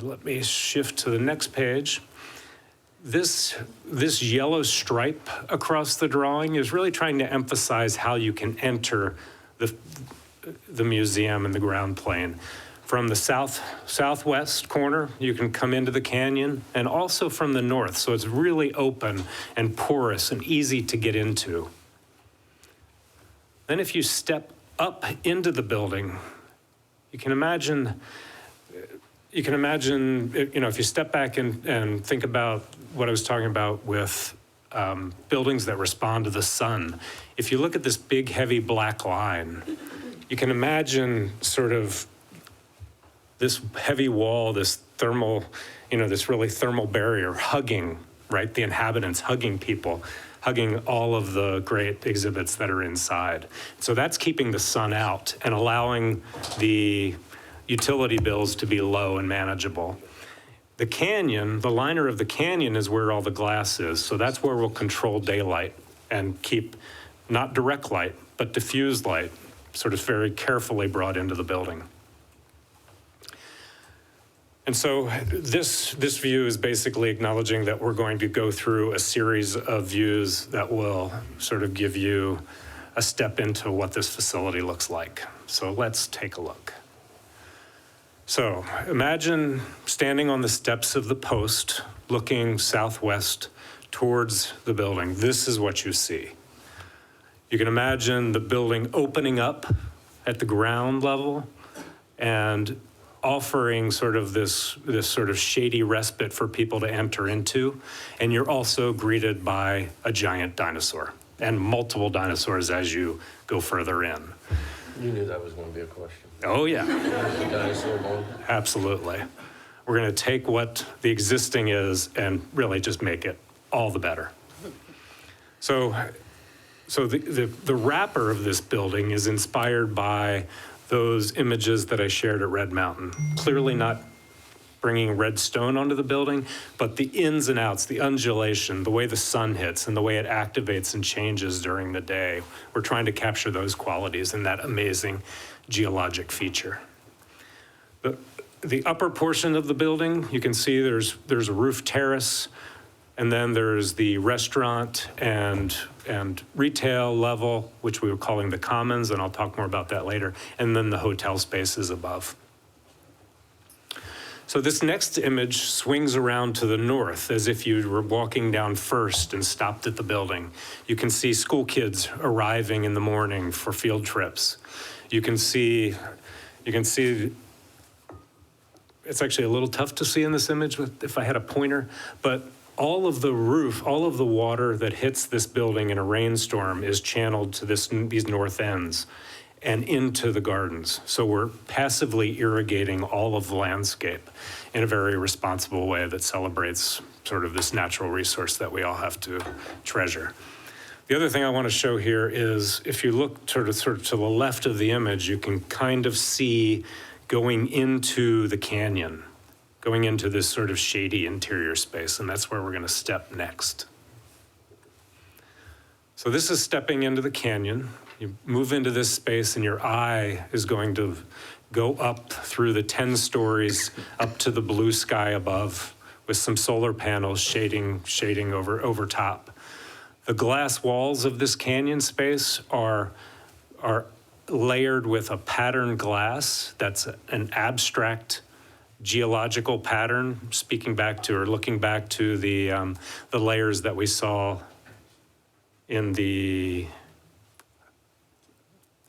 let me shift to the next page. This yellow stripe across the drawing is really trying to emphasize how you can enter the museum and the ground plane. From the southwest corner, you can come into the canyon, and also from the north, so it's really open and porous and easy to get into. Then if you step up into the building, you can imagine, if you step back and think about what I was talking about with buildings that respond to the sun. If you look at this big, heavy black line, you can imagine sort of this heavy wall, this thermal, this really thermal barrier hugging, right? The inhabitants hugging people, hugging all of the great exhibits that are inside. So that's keeping the sun out and allowing the utility bills to be low and manageable. The canyon, the liner of the canyon is where all the glass is. So that's where we'll control daylight and keep not direct light, but diffused light, sort of very carefully brought into the building. And so this view is basically acknowledging that we're going to go through a series of views that will sort of give you a step into what this facility looks like. So let's take a look. So imagine standing on the steps of the post, looking southwest towards the building. This is what you see. You can imagine the building opening up at the ground level and offering sort of this sort of shady respite for people to enter into. And you're also greeted by a giant dinosaur and multiple dinosaurs as you go further in. You knew that was going to be a question. Oh, yeah. The dinosaur bone. Absolutely. We're going to take what the existing is and really just make it all the better. So the wrapper of this building is inspired by those images that I shared at Red Mountain. Clearly not bringing red stone onto the building, but the ins and outs, the undulation, the way the sun hits and the way it activates and changes during the day. We're trying to capture those qualities in that amazing geologic feature. The upper portion of the building, you can see there's a roof terrace, and then there's the restaurant and retail level, which we were calling the commons, and I'll talk more about that later, and then the hotel spaces above. So this next image swings around to the north as if you were walking down First and stopped at the building. You can see school kids arriving in the morning for field trips. You can see, it's actually a little tough to see in this image if I had a pointer, but all of the roof, all of the water that hits this building in a rainstorm is channeled to these north ends and into the gardens. So we're passively irrigating all of the landscape in a very responsible way that celebrates sort of this natural resource that we all have to treasure. The other thing I want to show here is if you look sort of to the left of the image, you can kind of see going into the canyon, going into this sort of shady interior space, and that's where we're going to step next. So this is stepping into the canyon. You move into this space and your eye is going to go up through the 10 stories up to the blue sky above with some solar panels shading over top. The glass walls of this canyon space are layered with a patterned glass that's an abstract geological pattern, speaking back to or looking back to the layers that we saw in the.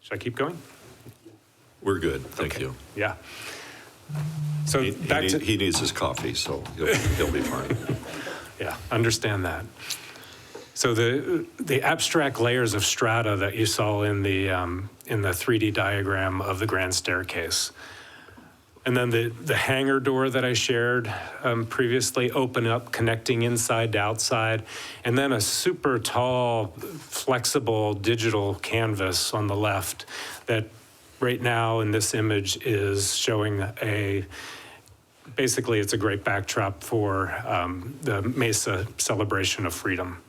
Should I keep going? We're good, thank you. Yeah. So He needs his coffee, so he'll be fine. Yeah, understand that. So the abstract layers of strata that you saw in the 3D diagram of the grand staircase, and then the hangar door that I shared previously open up, connecting inside to outside, and then a super tall, flexible digital canvas on the left that right now in this image is showing a basically, it's a great backdrop for the Mesa celebration of freedom.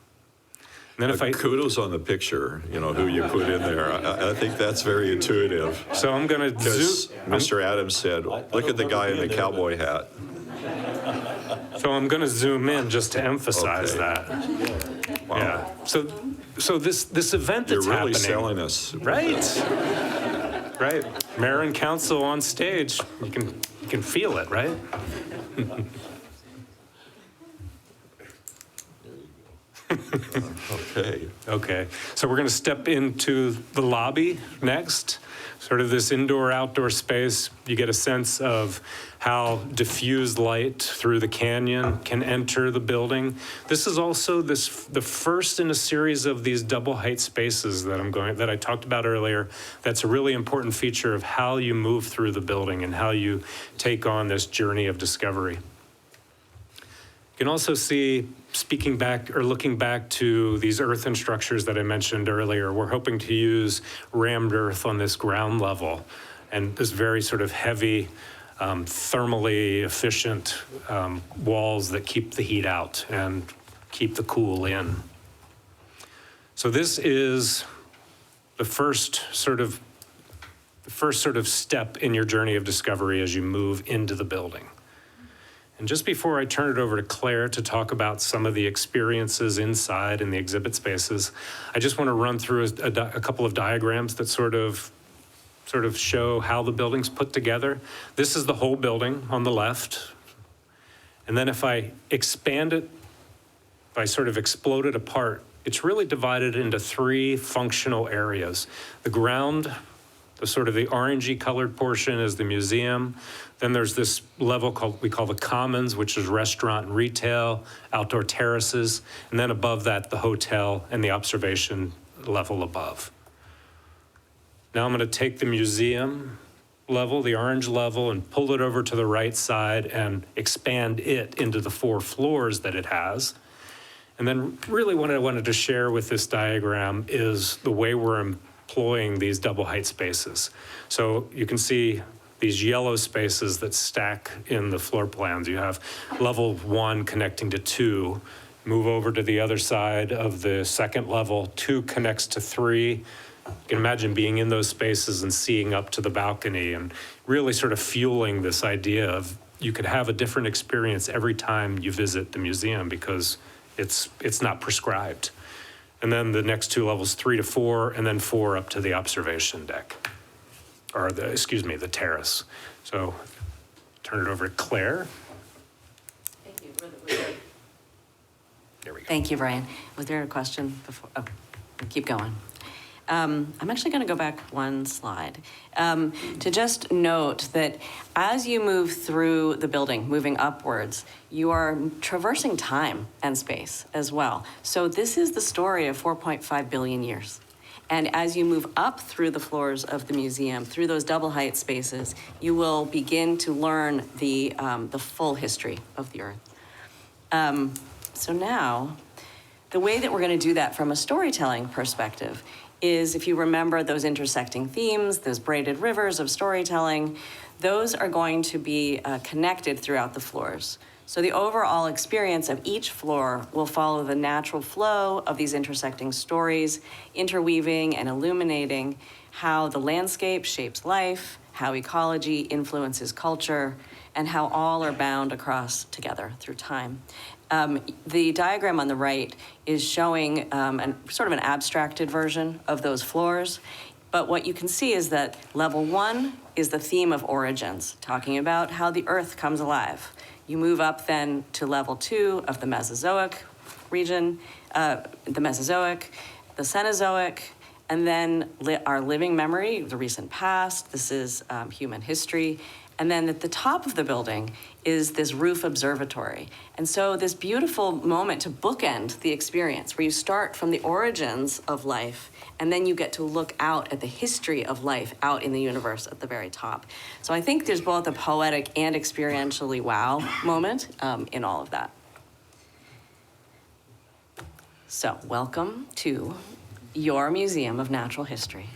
And then if I, Kudos on the picture, who you put in there. I think that's very intuitive. so I'm going to Because zoom. Mr. Adams said, look at the guy in the cowboy hat. So I'm going to zoom in just to emphasize Okay. that. Wow. Yeah. So this event You're that's really happening. selling us. Right. Right. Mayor and council on stage. You can feel it, right? Okay. Okay. So we're going to step into the lobby next. Sort of this indoor-outdoor space. You get a sense of how diffused light through the canyon can enter the building. This is also the first in a series of these double height spaces that I talked about earlier. That's a really important feature of how you move through the building and how you take on this journey of discovery. You can also see, looking back to these earthen structures that I mentioned earlier, we're hoping to use rammed earth on this ground level and this very sort of heavy, thermally efficient walls that keep the heat out and keep the cool in. So this is the first sort of step in your journey of discovery as you move into the building. And just before I turn it over to Claire to talk about some of the experiences inside in the exhibit spaces, I just want to run through a couple of diagrams that sort of show how the building's put together. This is the whole building on the left. And then if I expand it, if I sort of explode it apart, it's really divided into three functional areas. The ground, the sort of the orangey colored portion is the museum. Then there's this level we call the commons, which is restaurant and retail, outdoor terraces, and then above that, the hotel and the observation level above. Now I'm going to take the museum level, the orange level, and pull it over to the right side and expand it into the 4 floors that it has. And then really what I wanted to share with this diagram is the way we're employing these double height spaces. So you can see these yellow spaces that stack in the floor plans. You have level 1 connecting to 2. Move over to the other side of the second level, 2 connects to 3. You can imagine being in those spaces and seeing up to the balcony and really sort of fueling this idea of you could have a different experience every time you visit the museum because it's not prescribed. And then the next 2 levels, 3 to 4, and then 4 up to the observation deck. Or the terrace. So turn it over to Claire. Thank you. There we go. Thank you, Brian. Was there a question before? Oh, keep going. I'm actually going to go back one slide to just note that as you move through the building, moving upwards, you are traversing time and space as well. So this is the story of 4.5 billion years. And as you move up through the floors of the museum, through those double height spaces, you will begin to learn the full history of the Earth. So now, the way that we're going to do that from a storytelling perspective is, if you remember those intersecting themes, those braided rivers of storytelling, those are going to be connected throughout the floors. So the overall experience of each floor will follow the natural flow of these intersecting stories, interweaving and illuminating how the landscape shapes life, how ecology influences culture, and how all are bound across together through time. The diagram on the right is showing sort of an abstracted version of those floors. But what you can see is that level 1 is the theme of origins, talking about how the Earth comes alive. You move up then to level 2 of the Mesozoic region, the Mesozoic, the Cenozoic, and then our living memory, the recent past. This is human history. And then at the top of the building is this roof observatory. And so this beautiful moment to bookend the experience where you start from the origins of life and then you get to look out at the history of life out in the universe at the very top. So I think there's both a poetic and experientially wow moment in all of that. So welcome to your Museum of Natural History.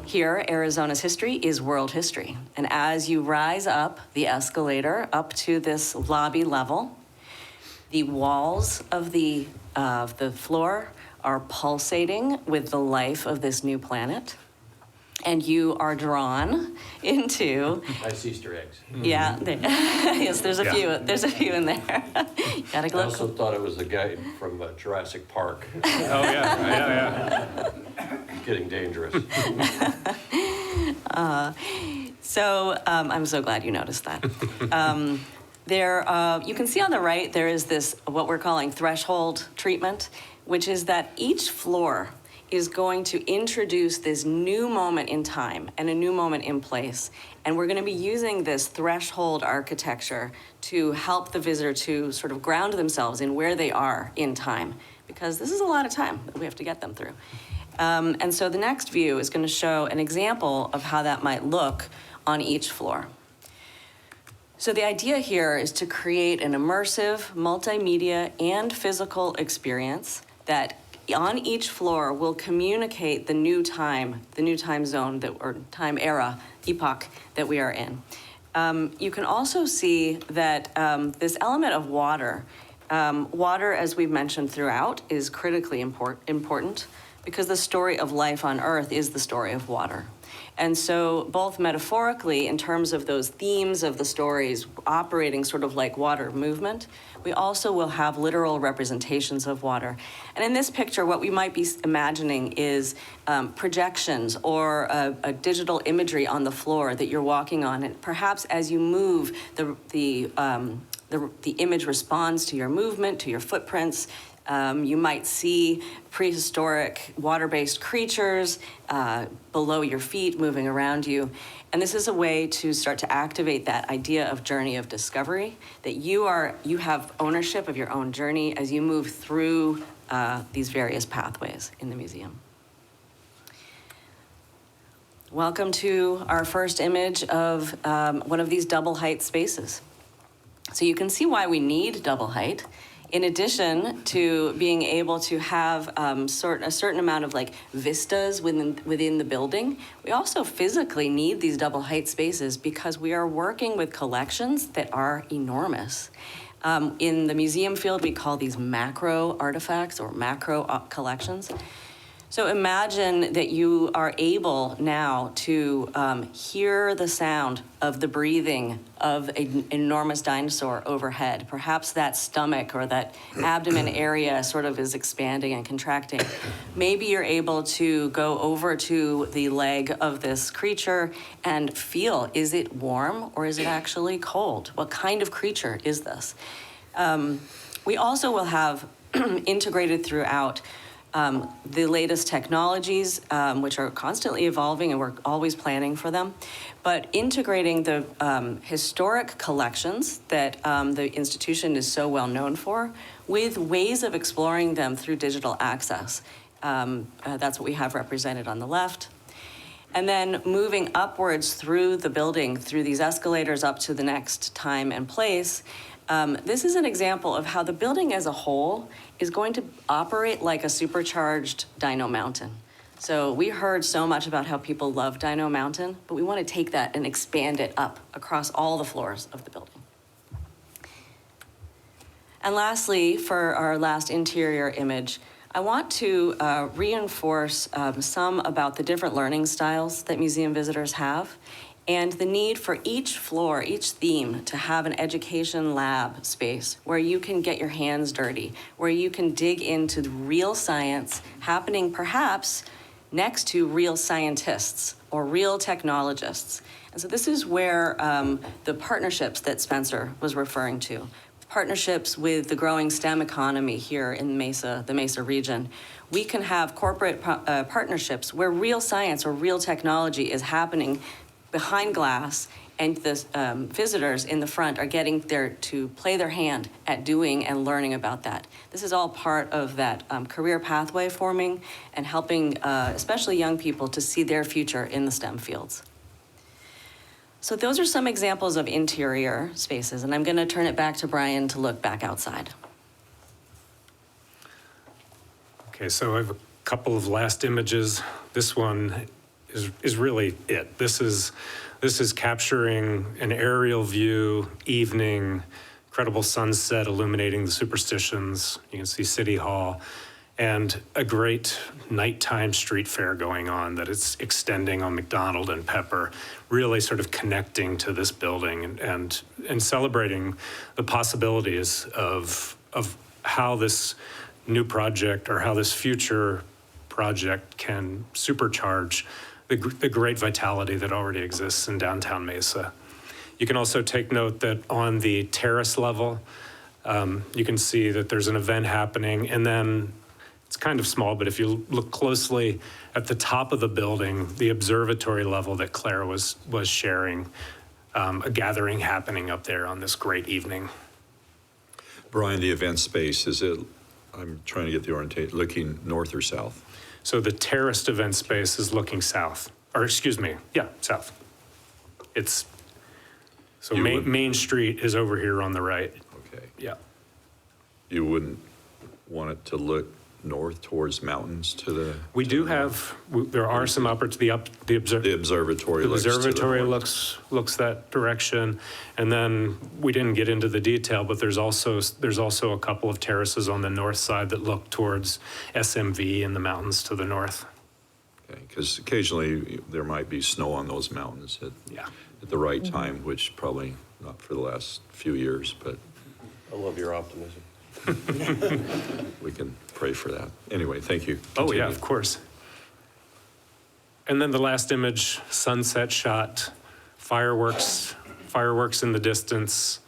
here, Arizona's history is world history. And as you rise up the escalator up to this lobby level, the walls of the floor are pulsating with the life of this new planet. And you are drawn into, Nice Easter eggs. yeah, yes, there's a few. There's a few in there. Gotta I go. also thought it was a guy from Jurassic Park. Oh, yeah. Getting dangerous. So I'm so glad you noticed that. You can see on the right, there is this, what we're calling threshold treatment, which is that each floor is going to introduce this new moment in time and a new moment in place. And we're going to be using this threshold architecture to help the visitor to sort of ground themselves in where they are in time, because this is a lot of time that we have to get them through. And so the next view is going to show an example of how that might look on each floor. So the idea here is to create an immersive, multimedia, and physical experience that on each floor will communicate the new time zone or time era, epoch that we are in. You can also see that this element of water, as we've mentioned throughout, is critically important because the story of life on Earth is the story of water. And so both metaphorically, in terms of those themes of the stories operating sort of like water movement, we also will have literal representations of water. And in this picture, what we might be imagining is projections or a digital imagery on the floor that you're walking on. And perhaps as you move, the image responds to your movement, to your footprints. You might see prehistoric water-based creatures below your feet moving around you. And this is a way to start to activate that idea of journey of discovery, that you have ownership of your own journey as you move through these various pathways in the museum. Welcome to our first image of one of these double height spaces. So you can see why we need double height. In addition to being able to have a certain amount of like vistas within the building, we also physically need these double height spaces because we are working with collections that are enormous. In the museum field, we call these macro artifacts or macro collections. So imagine that you are able now to hear the sound of the breathing of an enormous dinosaur overhead. Perhaps that stomach or that abdomen area sort of is expanding and contracting. Maybe you're able to go over to the leg of this creature and feel, is it warm or is it actually cold? What kind of creature is this? We also will have integrated throughout the latest technologies, which are constantly evolving and we're always planning for them, but integrating the historic collections that the institution is so well known for with ways of exploring them through digital access. That's what we have represented on the left. And then moving upwards through the building, through these escalators up to the next time and place, this is an example of how the building as a whole is going to operate like a supercharged Dino Mountain. So we heard so much about how people love Dino Mountain, but we want to take that and expand it up across all the floors of the building. And lastly, for our last interior image, I want to reinforce some about the different learning styles that museum visitors have and the need for each floor, each theme, to have an education lab space where you can get your hands dirty, where you can dig into the real science happening perhaps next to real scientists or real technologists. And so this is where the partnerships that Spencer was referring to, partnerships with the growing STEM economy here in the Mesa region. We can have corporate partnerships where real science or real technology is happening behind glass, and the visitors in the front are getting there to play their hand at doing and learning about that. This is all part of that career pathway forming and helping especially young people to see their future in the STEM fields. So those are some examples of interior spaces, and I'm going to turn it back to Brian to look back outside. Okay, so I have a couple of last images. This one is really it. This is capturing an aerial view, evening, incredible sunset illuminating the Superstitions. You can see City Hall, and a great nighttime street fair going on that is extending on McDonald and Pepper, really sort of connecting to this building and celebrating the possibilities of how this new project or how this future project can supercharge the great vitality that already exists in downtown Mesa. You can also take note that on the terrace level, you can see that there's an event happening, and then it's kind of small, but if you look closely at the top of the building, the observatory level that Claire was sharing, a gathering happening up there on this great evening. Brian, the event space, is it, I'm trying to get the orientation, looking north or south? So the terraced event space is looking south, or excuse me, yeah, south. It's, so You would- Main Street is over here on the right. Okay. Yeah. You wouldn't want it to look north towards mountains to the? We do have, there are some the The observatory The looks to the observatory north. looks that direction, and then we didn't get into the detail, but there's also a couple of terraces on the north side that look towards SMV and the mountains to the north. Okay, because occasionally there might be snow on those mountains Yeah. at the right time, which probably not for the last few years, but I love your optimism. we can pray for that. Anyway, thank you. Oh, yeah, Continue. of course. And then the last image, sunset shot, fireworks in the distance.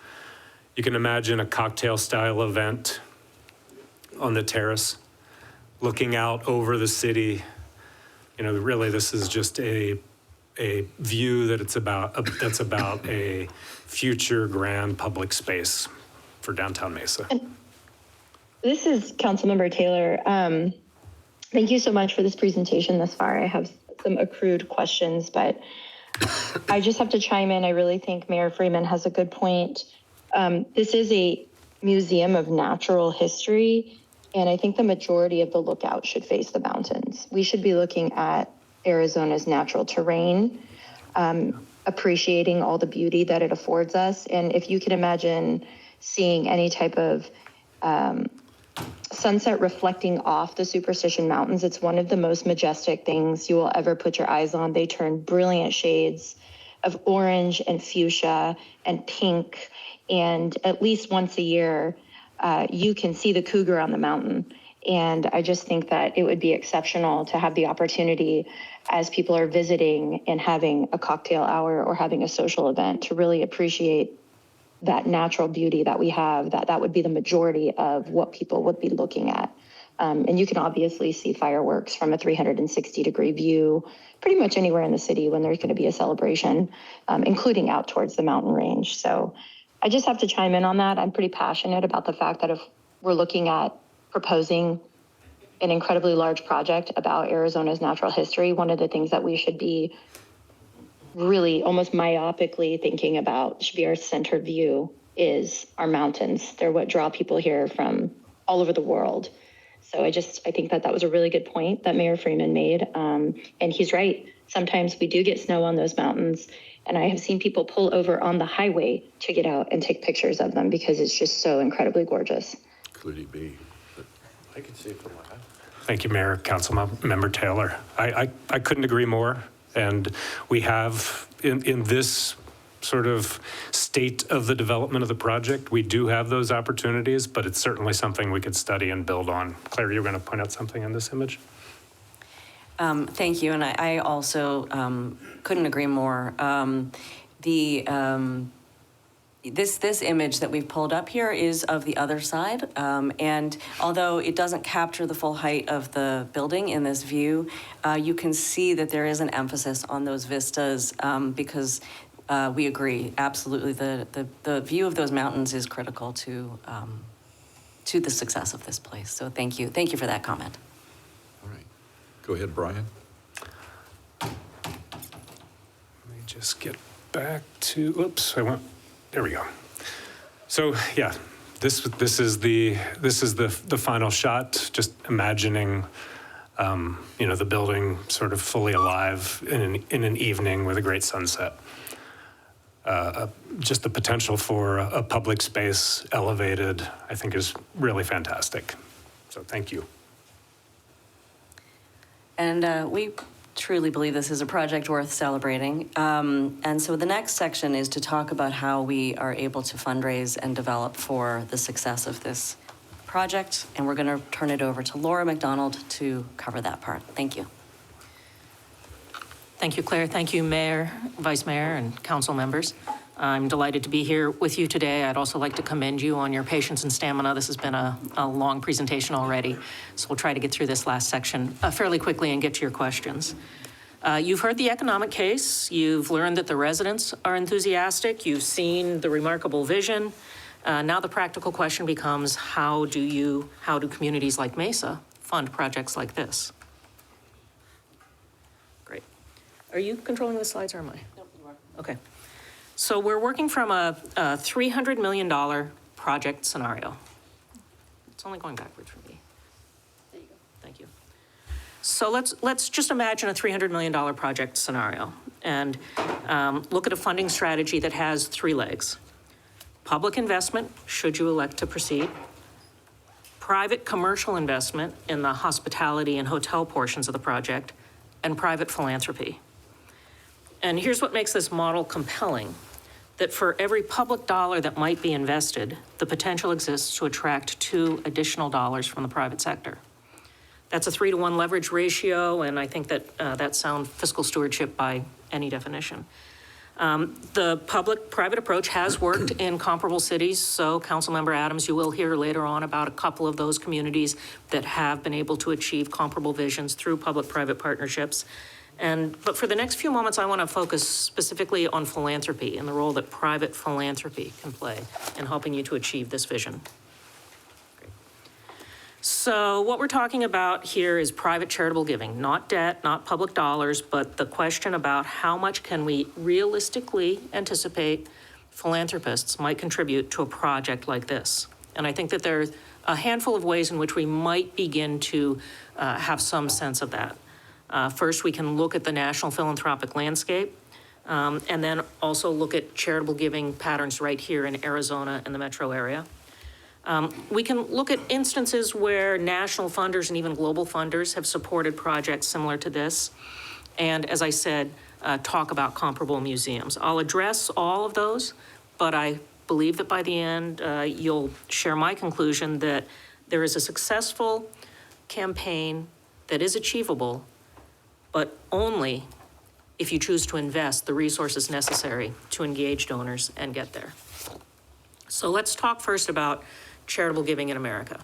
You can imagine a cocktail-style event on the terrace, looking out over the city. You know, really, this is just a view that's about a future grand public space for downtown Mesa. This is Councilmember Taylor. Thank you so much for this presentation thus far. I have some accrued questions, but I just have to chime in. I really think Mayor Freeman has a good point. This is a museum of natural history, and I think the majority of the lookout should face the mountains. We should be looking at Arizona's natural terrain, appreciating all the beauty that it affords us. And if you can imagine seeing any type of sunset reflecting off the Superstition Mountains, it's one of the most majestic things you will ever put your eyes on. They turn brilliant shades of orange and fuchsia and pink, and at least once a year, you can see the cougar on the mountain. And I just think that it would be exceptional to have the opportunity as people are visiting and having a cocktail hour or having a social event to really appreciate that natural beauty that we have, that would be the majority of what people would be looking at. And you can obviously see fireworks from a 360-degree view pretty much anywhere in the city when there's going to be a celebration, including out towards the mountain range. So I just have to chime in on that. I'm pretty passionate about the fact that if we're looking at proposing an incredibly large project about Arizona's natural history, one of the things that we should be really almost myopically thinking about, should be our centered view, is our mountains. They're what draw people here from all over the world. So I think that was a really good point that Mayor Freeman made. And he's right. Sometimes we do get snow on those mountains. And I have seen people pull over on the highway to get out and take pictures of them because it's just so incredibly gorgeous. Could it be? I can see it from my house. Thank you, Mayor, Councilmember Taylor. I couldn't agree more. And we have, in this sort of state of the development of the project, we do have those opportunities, but it's certainly something we could study and build on. Claire, you're going to point out something in this image? Thank you, and I also couldn't agree more. This image that we've pulled up here is of the other side, and although it doesn't capture the full height of the building in this view, you can see that there is an emphasis on those vistas because we agree, absolutely, the view of those mountains is critical to the success of this place. So thank you for that comment. All right. Go ahead, Brian. Let me just get back to, oops, there we go. So yeah, this is the final shot, just imagining The building sort of fully alive in an evening with a great sunset. Just the potential for a public space elevated, I think, is really fantastic. So thank you. And we truly believe this is a project worth celebrating. And so the next section is to talk about how we are able to fundraise and develop for the success of this project. And we're going to turn it over to Laura McDonald to cover that part. Thank you. Thank you, Claire. Thank you, Mayor, Vice Mayor, and council members. I'm delighted to be here with you today. I'd also like to commend you on your patience and stamina. This has been a long presentation already, so we'll try to get through this last section fairly quickly and get to your questions. You've heard the economic case. You've learned that the residents are enthusiastic. You've seen the remarkable vision. Now the practical question becomes, how do communities like Mesa fund projects like this? Great. Are you controlling the slides or am I? Nope, you are. Okay. So we're working from a $300 million project scenario. It's only going backwards for me. There you go. Thank you. So let's just imagine a $300 million project scenario and look at a funding strategy that has three legs. Public investment, should you elect to proceed. Private commercial investment in the hospitality and hotel portions of the project, and private philanthropy. And here's what makes this model compelling, that for every public dollar that might be invested, the potential exists to attract 2 additional dollars from the private sector. That's a 3-to-1 leverage ratio, and I think that that's sound fiscal stewardship by any definition. The public-private approach has worked in comparable cities, so Councilmember Adams, you will hear later on about a couple of those communities that have been able to achieve comparable visions through public-private partnerships. But for the next few moments, I want to focus specifically on philanthropy and the role that private philanthropy can play in helping you to achieve this vision. Great. So what we're talking about here is private charitable giving, not debt, not public dollars, but the question about how much can we realistically anticipate philanthropists might contribute to a project like this. And I think that there are a handful of ways in which we might begin to have some sense of that. First, we can look at the national philanthropic landscape, and then also look at charitable giving patterns right here in Arizona and the metro area. We can look at instances where national funders and even global funders have supported projects similar to this. And as I said, talk about comparable museums. I'll address all of those, but I believe that by the end, you'll share my conclusion that there is a successful campaign that is achievable, but only if you choose to invest the resources necessary to engage donors and get there. So let's talk first about charitable giving in America.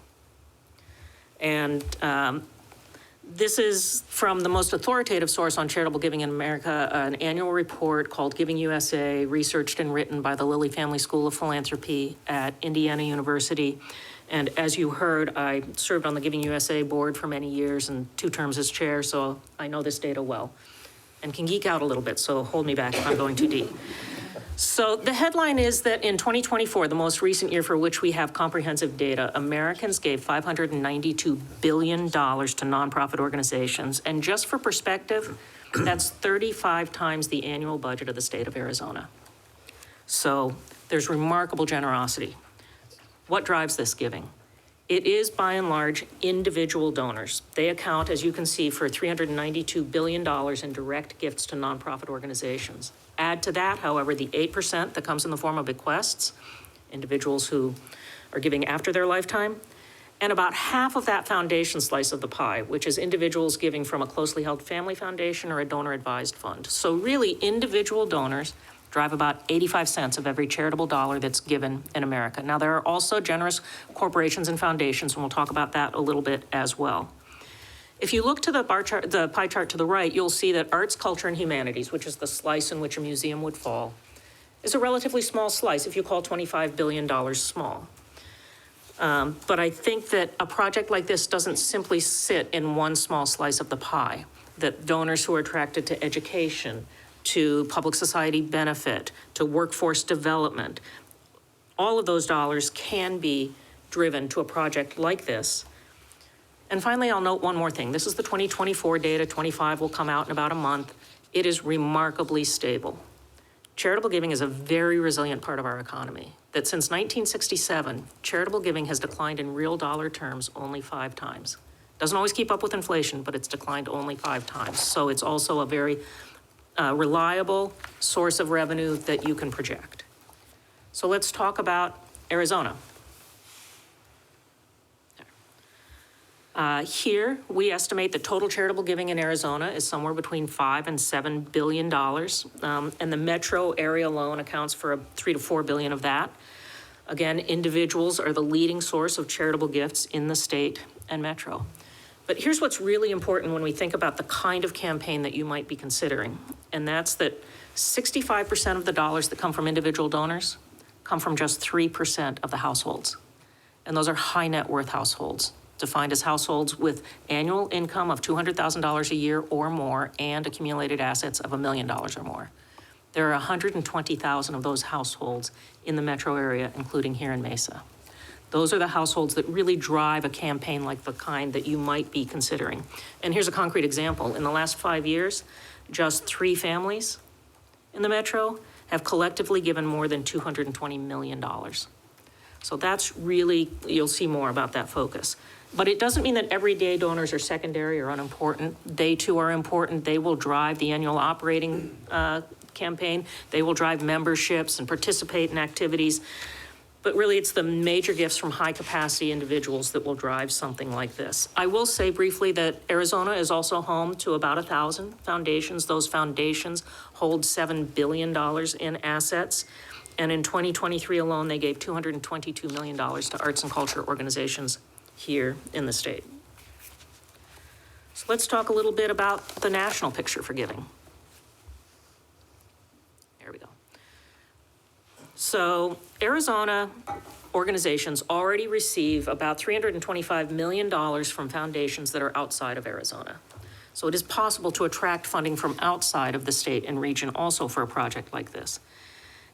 And this is from the most authoritative source on charitable giving in America, an annual report called Giving USA, researched and written by the Lilly Family School of Philanthropy at Indiana University. And as you heard, I served on the Giving USA board for many years and 2 terms as chair, so I know this data well and can geek out a little bit, so hold me back if I'm going too deep. So the headline is that in 2024, the most recent year for which we have comprehensive data, Americans gave $592 billion to nonprofit organizations. And just for perspective, that's 35 times the annual budget of the state of Arizona. So there's remarkable generosity. What drives this giving? It is, by and large, individual donors. They account, as you can see, for $392 billion in direct gifts to nonprofit organizations. Add to that, however, the 8% that comes in the form of bequests, individuals who are giving after their lifetime, and about half of that foundation slice of the pie, which is individuals giving from a closely held family foundation or a donor-advised fund. So really, individual donors drive about 85 cents of every charitable dollar that's given in America. Now, there are also generous corporations and foundations, and we'll talk about that a little bit as well. If you look to the pie chart to the right, you'll see that arts, culture, and humanities, which is the slice in which a museum would fall, is a relatively small slice if you call $25 billion small. But I think that a project like this doesn't simply sit in one small slice of the pie, that donors who are attracted to education, to public society benefit, to workforce development, all of those dollars can be driven to a project like this. And finally, I'll note one more thing. This is the 2024 data. 25 will come out in about a month. It is remarkably stable. Charitable giving is a very resilient part of our economy, that since 1967, charitable giving has declined in real dollar terms only 5 times. Doesn't always keep up with inflation, but it's declined only 5 times. So it's also a very reliable source of revenue that you can project. So let's talk about Arizona. Here, we estimate the total charitable giving in Arizona is somewhere between $5 and $7 billion, and the metro area alone accounts for $3 to $4 billion of that. Again, individuals are the leading source of charitable gifts in the state and metro. But here's what's really important when we think about the kind of campaign that you might be considering, and that's that 65% of the dollars that come from individual donors come from just 3% of the households. And those are high net worth households, defined as households with annual income of $200,000 a year or more and accumulated assets of $1 million or more. There are 120,000 of those households in the metro area, including here in Mesa. Those are the households that really drive a campaign like the kind that you might be considering. And here's a concrete example. In the last 5 years, just 3 families in the metro have collectively given more than $220 million. So that's really, you'll see more about that focus. But it doesn't mean that everyday donors are secondary or unimportant. They too are important. They will drive the annual operating campaign. They will drive memberships and participate in activities. But really, it's the major gifts from high-capacity individuals that will drive something like this. I will say briefly that Arizona is also home to about 1,000 foundations. Those foundations hold $7 billion in assets. And in 2023 alone, they gave $222 million to arts and culture organizations here in the state. So let's talk a little bit about the national picture for giving. There we go. So Arizona organizations already receive about $325 million from foundations that are outside of Arizona. So it is possible to attract funding from outside of the state and region also for a project like this.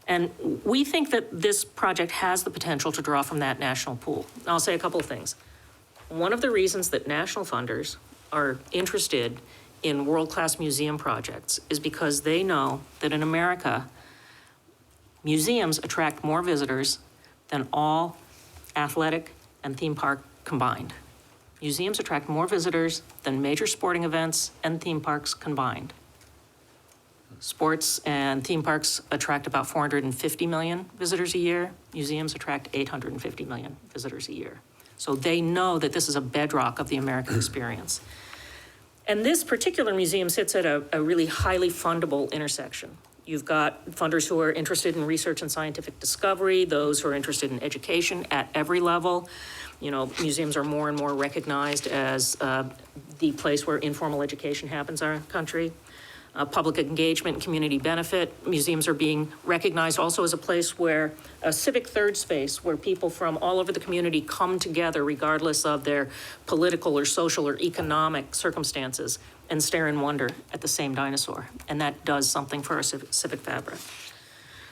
And we think that this project has the potential to draw from that national pool. I'll say a couple of things. One of the reasons that national funders are interested in world-class museum projects is because they know that in America, museums attract more visitors than all athletic and theme park combined. Museums attract more visitors than major sporting events and theme parks combined. Sports and theme parks attract about 450 million visitors a year. Museums attract 850 million visitors a year. So they know that this is a bedrock of the American experience. And this particular museum sits at a really highly fundable intersection. You've got funders who are interested in research and scientific discovery, those who are interested in education at every level. You know, museums are more and more recognized as the place where informal education happens in our country. Public engagement and community benefit. Museums are being recognized also as a place where a civic third space where people from all over the community come together regardless of their political or social or economic circumstances and stare in wonder at the same dinosaur. And that does something for our civic fabric.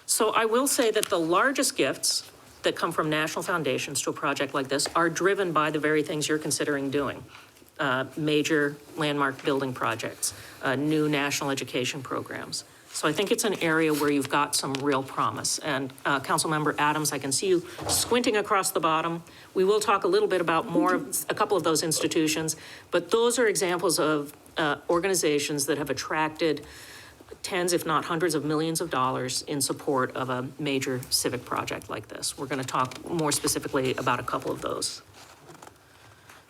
So I will say that the largest gifts that come from national foundations to a project like this are driven by the very things you're considering doing. Major landmark building projects, new national education programs. So I think it's an area where you've got some real promise. And Councilmember Adams, I can see you squinting across the bottom. We will talk a little bit about a couple of those institutions, but those are examples of organizations that have attracted tens, if not hundreds of millions of dollars in support of a major civic project like this. We're going to talk more specifically about a couple of those.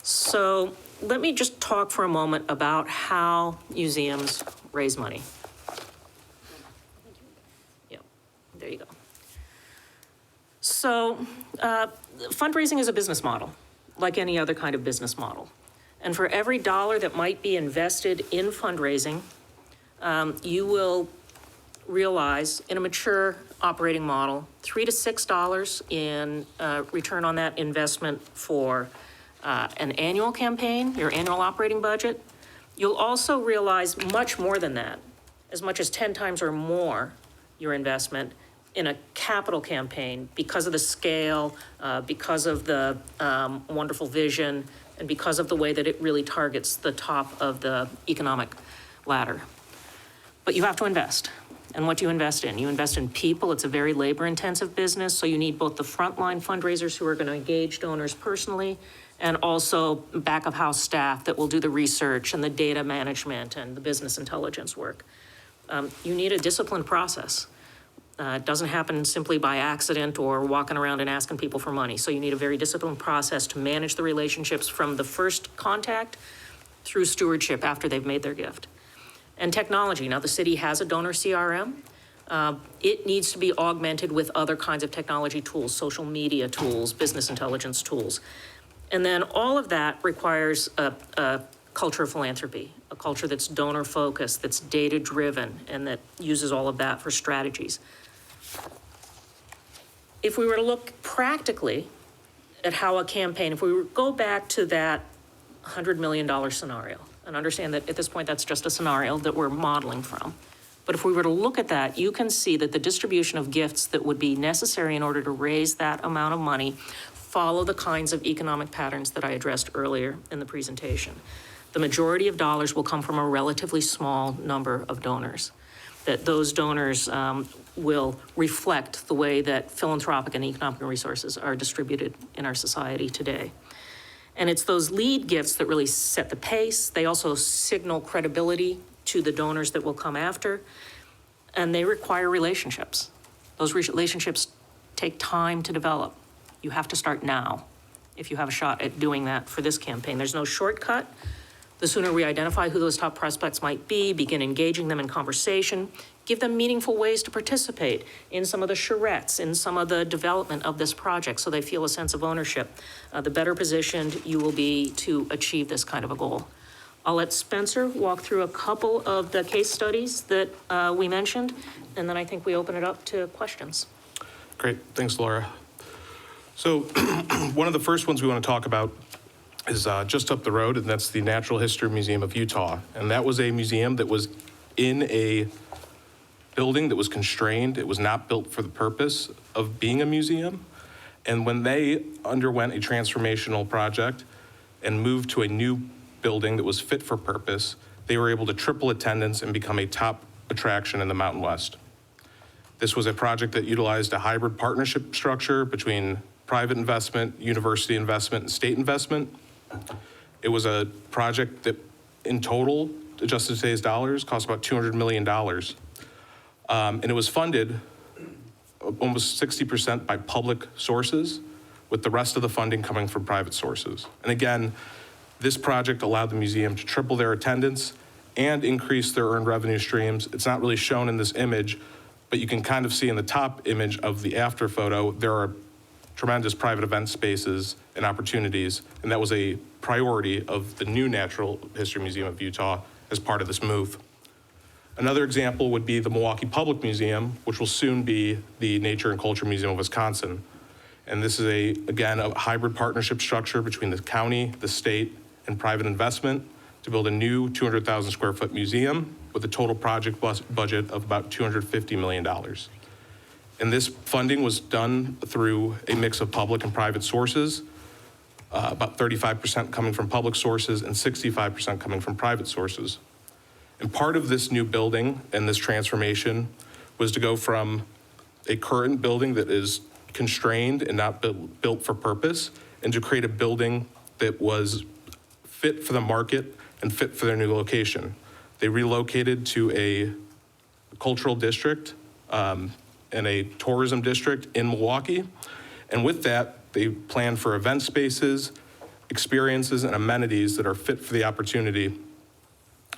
So let me just talk for a moment about how museums raise money. Yeah, there you go. So fundraising is a business model, like any other kind of business model. And for every dollar that might be invested in fundraising, you will realize in a mature operating model, $3 to $6 in return on that investment for an annual campaign, your annual operating budget. You'll also realize much more than that, as much as 10 times or more your investment in a capital campaign, because of the scale, because of the wonderful vision, and because of the way that it really targets the top of the economic ladder. But you have to invest. And what do you invest in? You invest in people. It's a very labor-intensive business, so you need both the frontline fundraisers who are going to engage donors personally, and also back-of-house staff that will do the research and the data management and the business intelligence work. You need a disciplined process. It doesn't happen simply by accident or walking around and asking people for money. So you need a very disciplined process to manage the relationships from the first contact through stewardship after they've made their gift. And technology. Now, the city has a donor CRM. It needs to be augmented with other kinds of technology tools, social media tools, business intelligence tools. And then all of that requires a culture of philanthropy, a culture that's donor-focused, that's data-driven, and that uses all of that for strategies. If we were to look practically at how a campaign, if we were to go back to that $100 million scenario, and understand that at this point that's just a scenario that we're modeling from. But if we were to look at that, you can see that the distribution of gifts that would be necessary in order to raise that amount of money follow the kinds of economic patterns that I addressed earlier in the presentation. The majority of dollars will come from a relatively small number of donors, that those donors will reflect the way that philanthropic and economic resources are distributed in our society today. And it's those lead gifts that really set the pace. They also signal credibility to the donors that will come after, and they require relationships. Those relationships take time to develop. You have to start now if you have a shot at doing that for this campaign. There's no shortcut. The sooner we identify who those top prospects might be, begin engaging them in conversation, give them meaningful ways to participate in some of the charrettes, in some of the development of this project so they feel a sense of ownership, the better positioned you will be to achieve this kind of a goal. I'll let Spencer walk through a couple of the case studies that we mentioned, and then I think we open it up to questions. Great, thanks, Laura. So one of the first ones we want to talk about is just up the road, and that's the Natural History Museum of Utah. And that was a museum that was in a building that was constrained. It was not built for the purpose of being a museum. And when they underwent a transformational project and moved to a new building that was fit for purpose, they were able to triple attendance and become a top attraction in the Mountain West. This was a project that utilized a hybrid partnership structure between private investment, university investment, and state investment. It was a project that in total, adjusted to today's dollars, cost about $200 million. And it was funded almost 60% by public sources, with the rest of the funding coming from private sources. And again, this project allowed the museum to triple their attendance and increase their earned revenue streams. It's not really shown in this image, but you can kind of see in the top image of the after photo, there are tremendous private event spaces and opportunities, and that was a priority of the new Natural History Museum of Utah as part of this move. Another example would be the Milwaukee Public Museum, which will soon be the Nature and Culture Museum of Wisconsin. And this is, again, a hybrid partnership structure between the county, the state, and private investment to build a new 200,000 square foot museum with a total project budget of about $250 million. And this funding was done through a mix of public and private sources, about 35% coming from public sources and 65% coming from private sources. And part of this new building and this transformation was to go from a current building that is constrained and not built for purpose, and to create a building that was fit for the market and fit for their new location. They relocated to a cultural district and a tourism district in Milwaukee. And with that, they planned for event spaces, experiences, and amenities that are fit for the opportunity.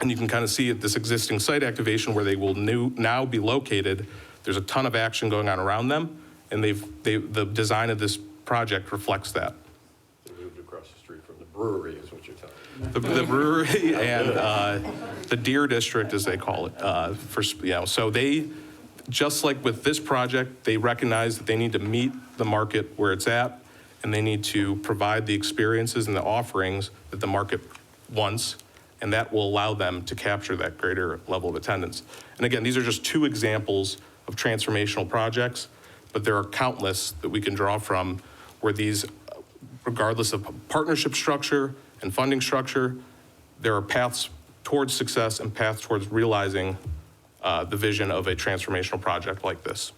And you can kind of see at this existing site activation where they will now be located, there's a ton of action going on around them, and the design of this project reflects that. They moved across the street from the brewery is what you're telling me. The brewery and the Deer District, as they call it. So they, just like with this project, they recognize that they need to meet the market where it's at, and they need to provide the experiences and the offerings that the market wants, and that will allow them to capture that greater level of attendance. And again, these are just two examples of transformational projects, but there are countless that we can draw from where these, regardless of partnership structure and funding structure, there are paths towards success and paths towards realizing the vision of a transformational project like this.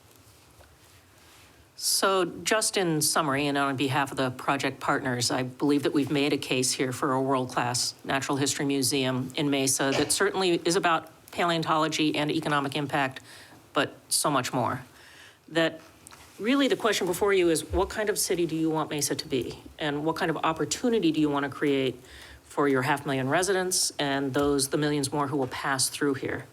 So just in summary, and on behalf of the project partners, I believe that we've made a case here for a world-class natural history museum in Mesa that certainly is about paleontology and economic impact, but so much more. That really the question before you is, what kind of city do you want Mesa to be? And what kind of opportunity do you want to create for your 500,000 residents and the millions more who will pass through here?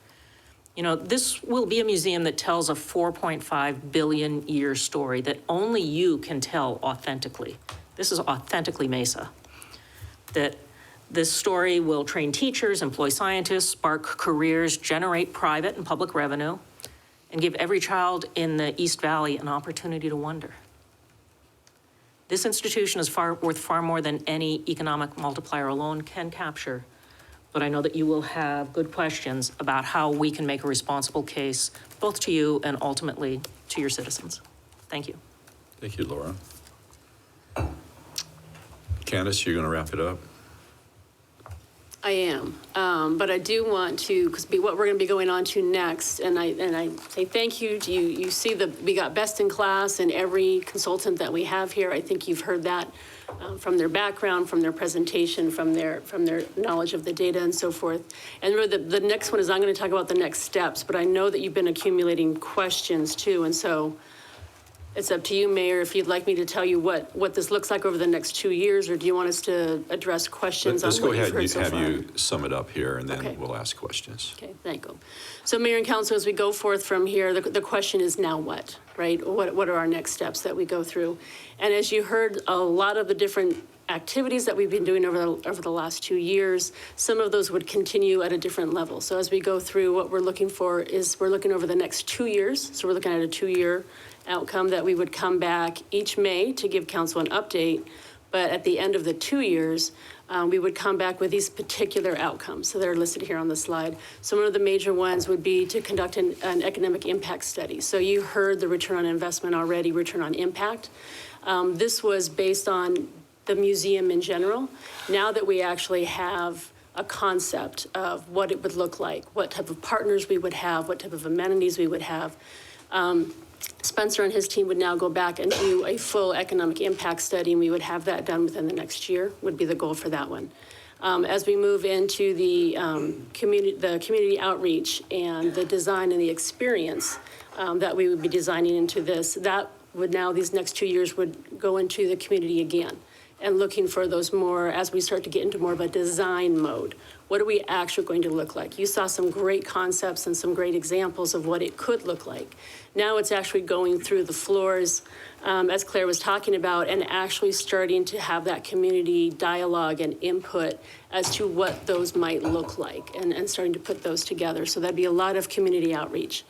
You know, this will be a museum that tells a 4.5 billion year story that only you can tell authentically. This is authentically Mesa. That this story will train teachers, employ scientists, spark careers, generate private and public revenue, and give every child in the East Valley an opportunity to wonder. This institution is worth far more than any economic multiplier alone can capture. But I know that you will have good questions about how we can make a responsible case, both to you and ultimately to your citizens. Thank you. Thank you, Laura. Candace, you're going to wrap it up? I am, but I do want to, because what we're going to be going on to next, and I say thank you to you. You see we got best in class in every consultant that we have here. I think you've heard that from their background, from their presentation, from their knowledge of the data and so forth. And really the next one is I'm going to talk about the next steps, but I know that you've been accumulating questions too, and so it's up to you, Mayor, if you'd like me to tell you what this looks like over the next 2 years, or do you want us to address questions on what you've heard so far? Let's go ahead and have you sum it up here, and then Okay. we'll ask questions. Okay, thank you. So Mayor and Council, as we go forth from here, the question is now what, right? What are our next steps that we go through? And as you heard, a lot of the different activities that we've been doing over the last 2 years, some of those would continue at a different level. So as we go through, what we're looking for is we're looking over the next 2 years. So we're looking at a 2-year outcome that we would come back each May to give council an update. But at the end of the 2 years, we would come back with these particular outcomes. So they're listed here on the slide. Some of the major ones would be to conduct an economic impact study. So you heard the return on investment already, return on impact. This was based on the museum in general. Now that we actually have a concept of what it would look like, what type of partners we would have, what type of amenities we would have, Spencer and his team would now go back and do a full economic impact study, and we would have that done within the next year, would be the goal for that one. As we move into the community outreach and the design and the experience that we would be designing into this, that would now, these next 2 years would go into the community again and looking for those more, as we start to get into more of a design mode. What are we actually going to look like? You saw some great concepts and some great examples of what it could look like. Now it's actually going through the floors, as Claire was talking about, and actually starting to have that community dialogue and input as to what those might look like, and starting to put those together. So that'd be a lot of community outreach.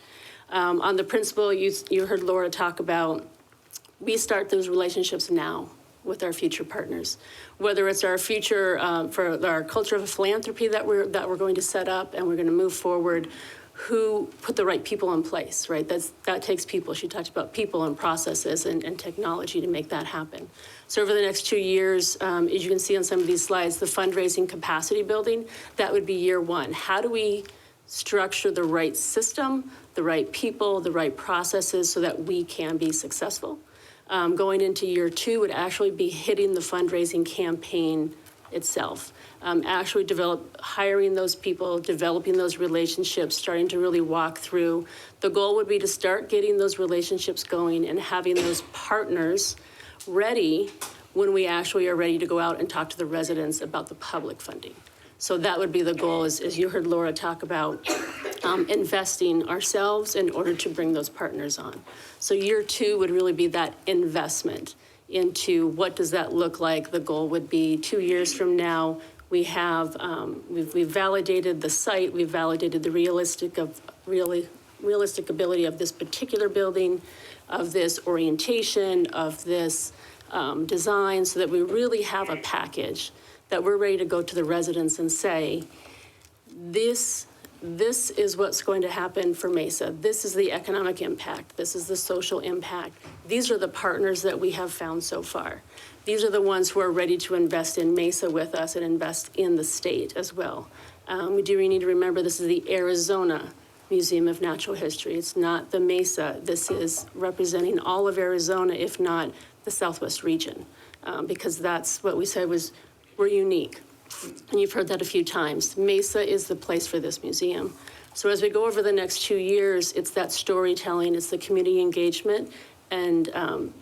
On the principle, you heard Laura talk about, we start those relationships now with our future partners, whether it's our future for our culture of philanthropy that we're going to set up and we're going to move forward, who put the right people in place, right? That takes people. She talked about people and processes and technology to make that happen. So over the next 2 years, as you can see on some of these slides, the fundraising capacity building, that would be year one. How do we structure the right system, the right people, the right processes so that we can be successful? Going into year two would actually be hitting the fundraising campaign itself. Actually hiring those people, developing those relationships, starting to really walk through. The goal would be to start getting those relationships going and having those partners ready when we actually are ready to go out and talk to the residents about the public funding. So that would be the goal, as you heard Laura talk about, investing ourselves in order to bring those partners on. So year two would really be that investment into what does that look like. The goal would be 2 years from now, we have, we've validated the site, we've validated the realistic ability of this particular building, of this orientation, of this design, so that we really have a package that we're ready to go to the residents and say, this this is what's going to happen for Mesa. This is the economic impact. This is the social impact. These are the partners that we have found so far. These are the ones who are ready to invest in Mesa with us and invest in the state as well. We do need to remember this is the Arizona Museum of Natural History. It's not the Mesa. This is representing all of Arizona, if not the Southwest region, because that's what we said was we're unique. And you've heard that a few times. Mesa is the place for this museum. So as we go over the next 2 years, it's that storytelling, it's the community engagement, and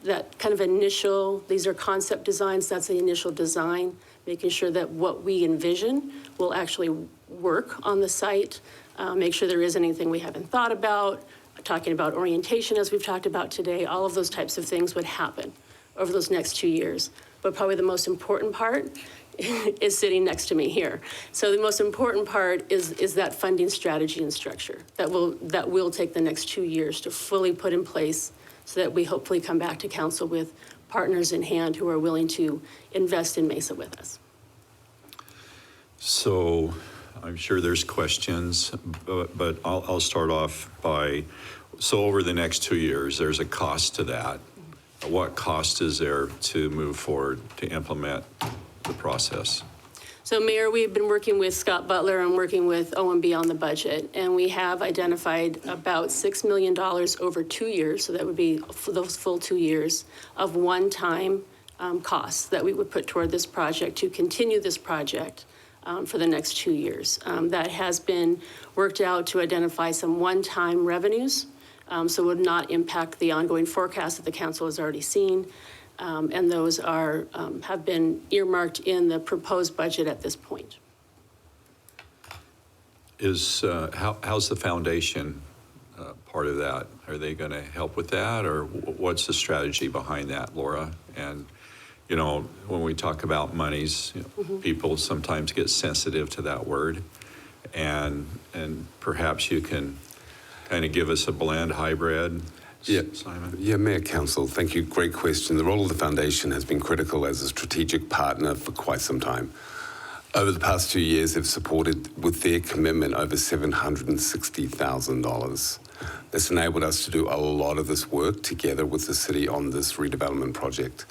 that kind of initial, these are concept designs, that's the initial design, making sure that what we envision will actually work on the site, make sure there isn't anything we haven't thought about, talking about orientation as we've talked about today, all of those types of things would happen over those next 2 years. But probably the most important part is sitting next to me here. So the most important part is that funding strategy and structure that will take the next 2 years to fully put in place so that we hopefully come back to council with partners in hand who are willing to invest in Mesa with us. So I'm sure there's questions, but I'll start off by, so over the next 2 years, there's a cost to that. What cost is there to move forward to implement the process? So Mayor, we've been working with Scott Butler and working with OMB on the budget, and we have identified about $6 million over 2 years, so that would be for those full 2 years of one-time costs that we would put toward this project to continue this project for the next 2 years. That has been worked out to identify some one-time revenues, so would not impact the ongoing forecast that the council has already seen. And those are have been earmarked in the proposed budget at this point. How's the foundation part of that? Are they going to help with that, or what's the strategy behind that, Laura? And you know, when we talk about monies, people sometimes get sensitive to that word, and perhaps you can kind of give us a blend hybrid. Yeah, Simon? Yeah, Mayor, Council, thank you. Great question. The role of the foundation has been critical as a strategic partner for quite some time. Over the past 2 years, they've supported with their commitment over $760,000. This enabled us to do a lot of this work together with the city on this redevelopment project.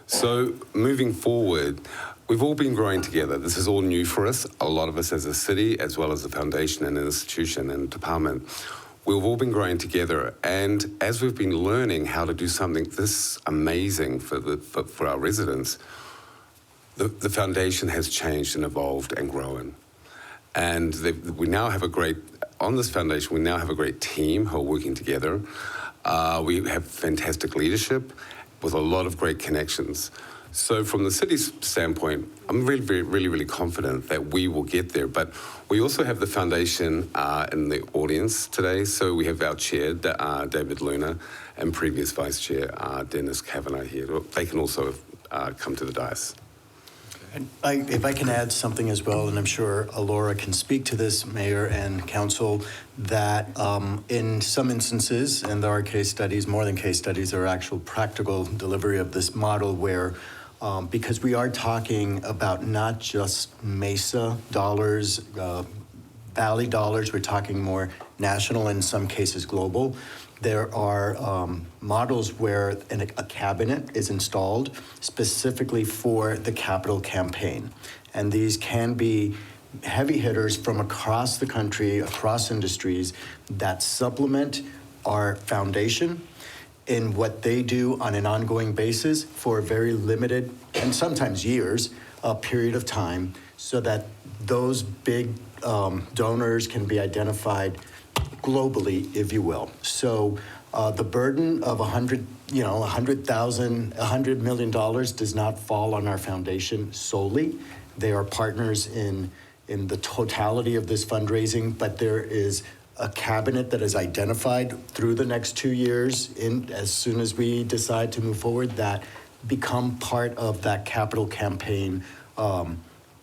So moving forward, we've all been growing together. This is all new for us, a lot of us as a city, as well as the foundation and an institution and department. We've all been growing together, and as we've been learning how to do something this amazing for our residents, the foundation has changed and evolved and grown. And we now have on this foundation, we now have a great team who are working together. We have fantastic leadership with a lot of great connections. So from the city's standpoint, I'm really confident that we will get there. But we also have the foundation in the audience today. So we have our chair, David Luna, and previous vice chair, Dennis Kavanagh here. They can also come to the dais. And if I can add something as well, and I'm sure Laura can speak to this, Mayor and Council, that in some instances, and there are case studies, more than case studies, there are actual practical delivery of this model where, because we are talking about not just Mesa dollars, Valley dollars, we're talking more national, in some cases global. There are models where a cabinet is installed specifically for the capital campaign. And these can be heavy hitters from across the country, across industries, that supplement our foundation in what they do on an ongoing basis for a very limited, and sometimes years, period of time, so that those big donors can be identified globally, if you will. So the burden of $100 million does not fall on our foundation solely. They are partners in the totality of this fundraising, but there is a cabinet that is identified through the next 2 years, as soon as we decide to move forward, that become part of that capital campaign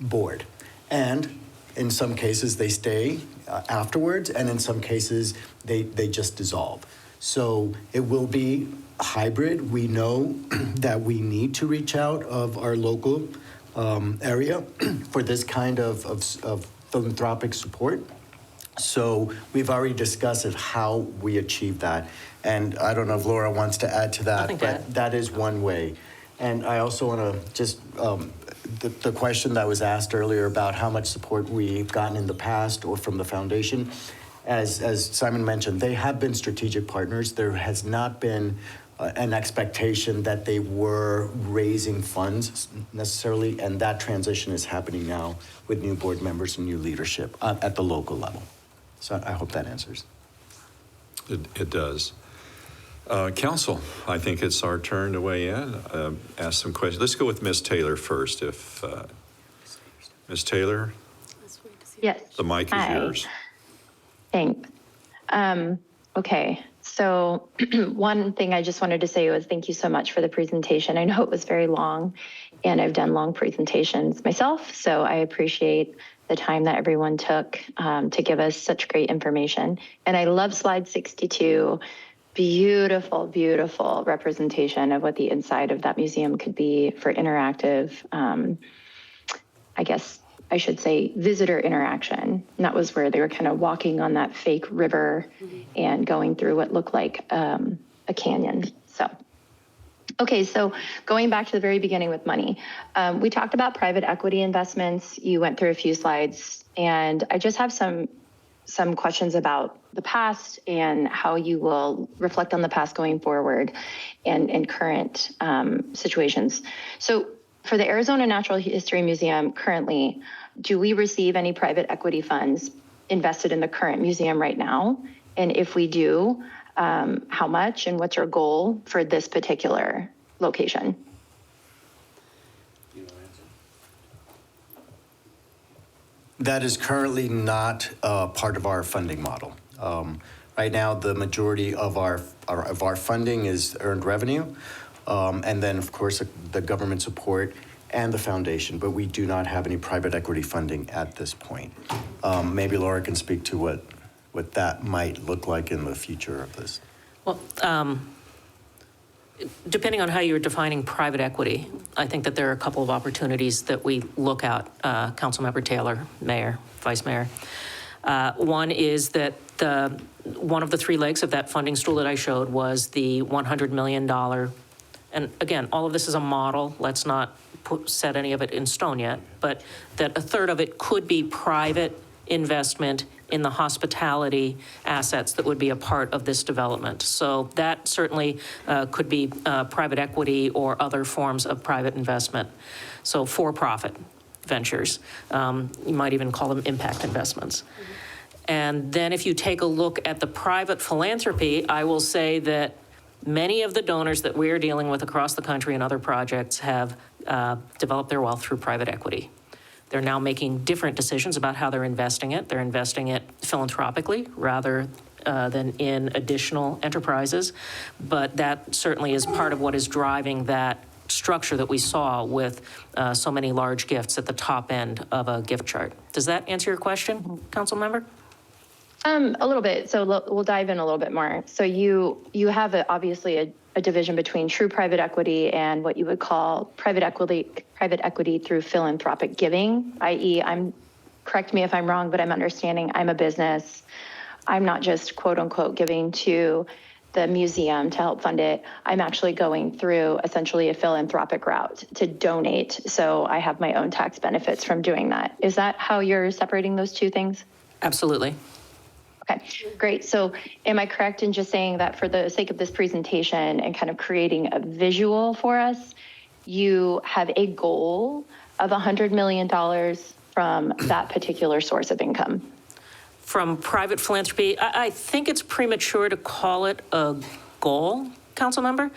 board. And in some cases, they stay afterwards, and in some cases, they just dissolve. So it will be hybrid. We know that we need to reach out of our local area for this kind of philanthropic support. So we've already discussed it, how we achieve that. And I don't know if Laura wants to add to that, Nothing to but add. that is one way. And I also want to just, the question that was asked earlier about how much support we've gotten in the past or from the foundation, as Simon mentioned, they have been strategic partners. There has not been an expectation that they were raising funds necessarily, and that transition is happening now with new board members and new leadership at the local level. So I hope that answers. It does. Council, I think it's our turn to weigh in, ask some questions. Let's go with Ms. Taylor first. If Ms. Taylor, Yes. the mic is Hi. yours. Thanks. Okay, so one thing I just wanted to say was thank you so much for the presentation. I know it was very long, and I've done long presentations myself, so I appreciate the time that everyone took to give us such great information. And I love slide 62. Beautiful, beautiful representation of what the inside of that museum could be for interactive, I guess I should say, visitor interaction. And that was where they were kind of walking on that fake river and going through what looked like a canyon. So, okay, so going back to the very beginning with money, we talked about private equity investments. You went through a few slides, and I just have some questions about the past and how you will reflect on the past going forward and current situations. So for the Arizona Natural History Museum currently, do we receive any private equity funds invested in the current museum right now? And if we do, how much and what's your goal for this particular location? That is currently not part of our funding model. Right now, the majority of our funding is earned revenue, and then, of course, the government support and the foundation, but we do not have any private equity funding at this point. Maybe Laura can speak to what that might look like in the future of this. Well, depending on how you're defining private equity, I think that there are a couple of opportunities that we look at, Councilmember Taylor, Mayor, Vice Mayor. One is that one of the three legs of that funding stool that I showed was the $100 million. And again, all of this is a model. Let's not set any of it in stone yet, but that a third of it could be private investment in the hospitality assets that would be a part of this development. So that certainly could be private equity or other forms of private investment. So for-profit ventures. You might even call them impact investments. And then if you take a look at the private philanthropy, I will say that many of the donors that we're dealing with across the country and other projects have developed their wealth through private equity. They're now making different decisions about how they're investing it. They're investing it philanthropically rather than in additional enterprises. But that certainly is part of what is driving that structure that we saw with so many large gifts at the top end of a gift chart. Does that answer your question, Council Member? A little bit. So we'll dive in a little bit more. So you have obviously a division between true private equity and what you would call private equity through philanthropic giving, i.e., correct me if I'm wrong, but I'm understanding I'm a business. I'm not just quote unquote giving to the museum to help fund it. I'm actually going through essentially a philanthropic route to donate. So I have my own tax benefits from doing that. Is that how you're separating those two things? Absolutely. Okay, great. So am I correct in just saying that for the sake of this presentation and kind of creating a visual for us, you have a goal of $100 million from that particular source of income? From private philanthropy, I think it's premature to call it a goal, Council Member.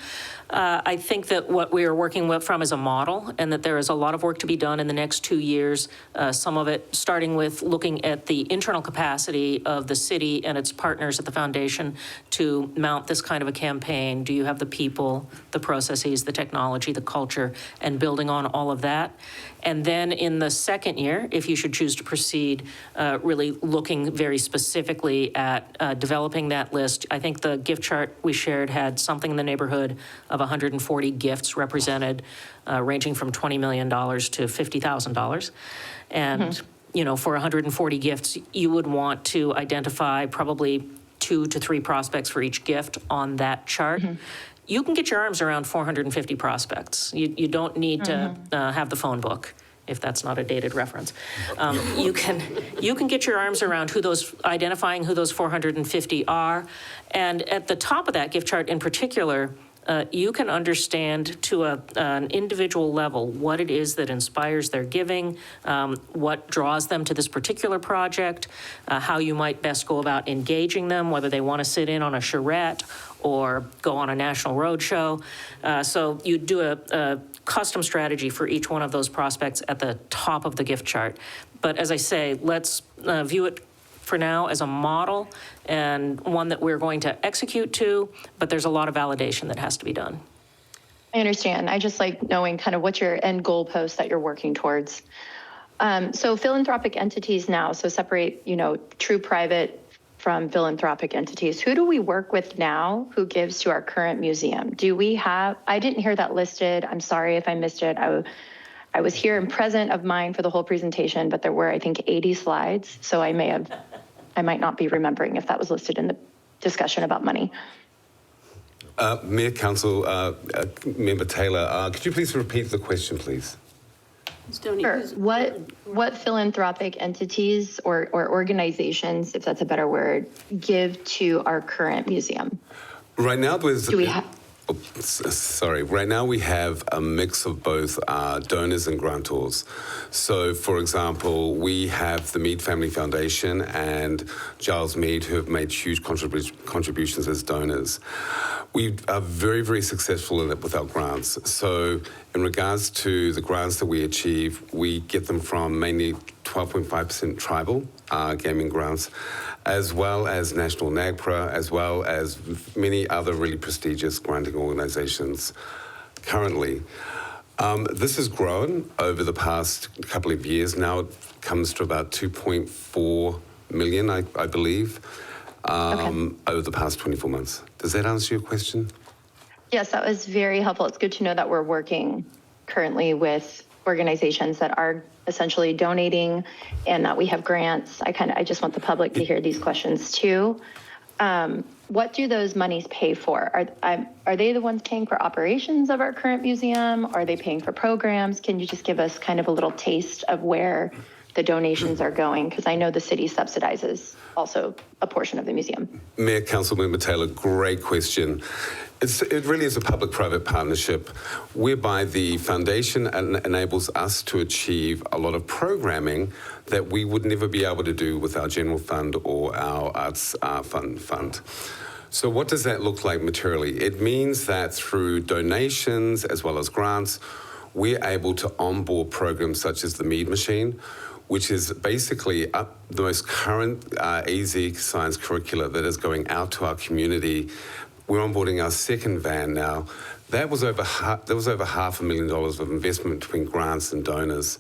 I think that what we are working with from is a model, and that there is a lot of work to be done in the next 2 years, some of it starting with looking at the internal capacity of the city and its partners at the foundation to mount this kind of a campaign. Do you have the people, the processes, the technology, the culture, and building on all of that? And then in the second year, if you should choose to proceed, really looking very specifically at developing that list. I think the gift chart we shared had something in the neighborhood of 140 gifts represented, ranging from $20 million to $50,000. And for 140 gifts, you would want to identify probably 2 to 3 prospects for each gift on that chart. You can get your arms around 450 prospects. You don't need to have the phone book, if that's not a dated reference. You can get your arms around identifying who those 450 are. And at the top of that gift chart in particular, you can understand to an individual level what it is that inspires their giving, what draws them to this particular project, how you might best go about engaging them, whether they want to sit in on a charrette or go on a national roadshow. So you do a custom strategy for each one of those prospects at the top of the gift chart. But as I say, let's view it for now as a model and one that we're going to execute to, but there's a lot of validation that has to be done. I understand. I just like knowing kind of what your end goal post that you're working towards. So philanthropic entities now, so separate, true private from philanthropic entities. Who do we work with now who gives to our current museum? Do we have, I didn't hear that listed. I'm sorry if I missed it. I was here and present of mind for the whole presentation, but there were, I think, 80 slides. So I might not be remembering if that was listed in the discussion about money. Mayor, Council, Member Taylor, could you please repeat the question, please? Sure. What philanthropic entities or organizations, if that's a better word, give to our current museum? Right now, Do we have? Right now we have a mix of both donors and grantors. So, for example, we have the Mead Family Foundation and Giles Mead, who have made huge contributions as donors. We are very, very successful with our grants. So, in regards to the grants that we achieve, we get them from mainly 12.5% tribal gaming grants, as well as National NAGPRA, as well as many other really prestigious granting organizations currently. This has grown over the past couple of years. Now it comes to about 2.4 million, I believe, over the past 24 months. Does that answer your question? Yes, that was very helpful. It's good to know that we're working currently with organizations that are essentially donating and that we have grants. I just want the public to hear these questions too. What do those monies pay for? Are they the ones paying for operations of our current museum? Are they paying for programs? Can you just give us kind of a little taste of where the donations are going? Because I know the city subsidizes also a portion of the museum. Mayor, Councilmember Taylor, great question. It really is a public-private partnership whereby the foundation enables us to achieve a lot of programming that we would never be able to do with our general fund or our arts fund. So what does that look like materially? It means that through donations as well as grants, we're able to onboard programs such as the Mead Machine, which is basically the most current easy science curricula that is going out to our community. We're onboarding our second van now. That was over $500,000 of investment between grants and donors.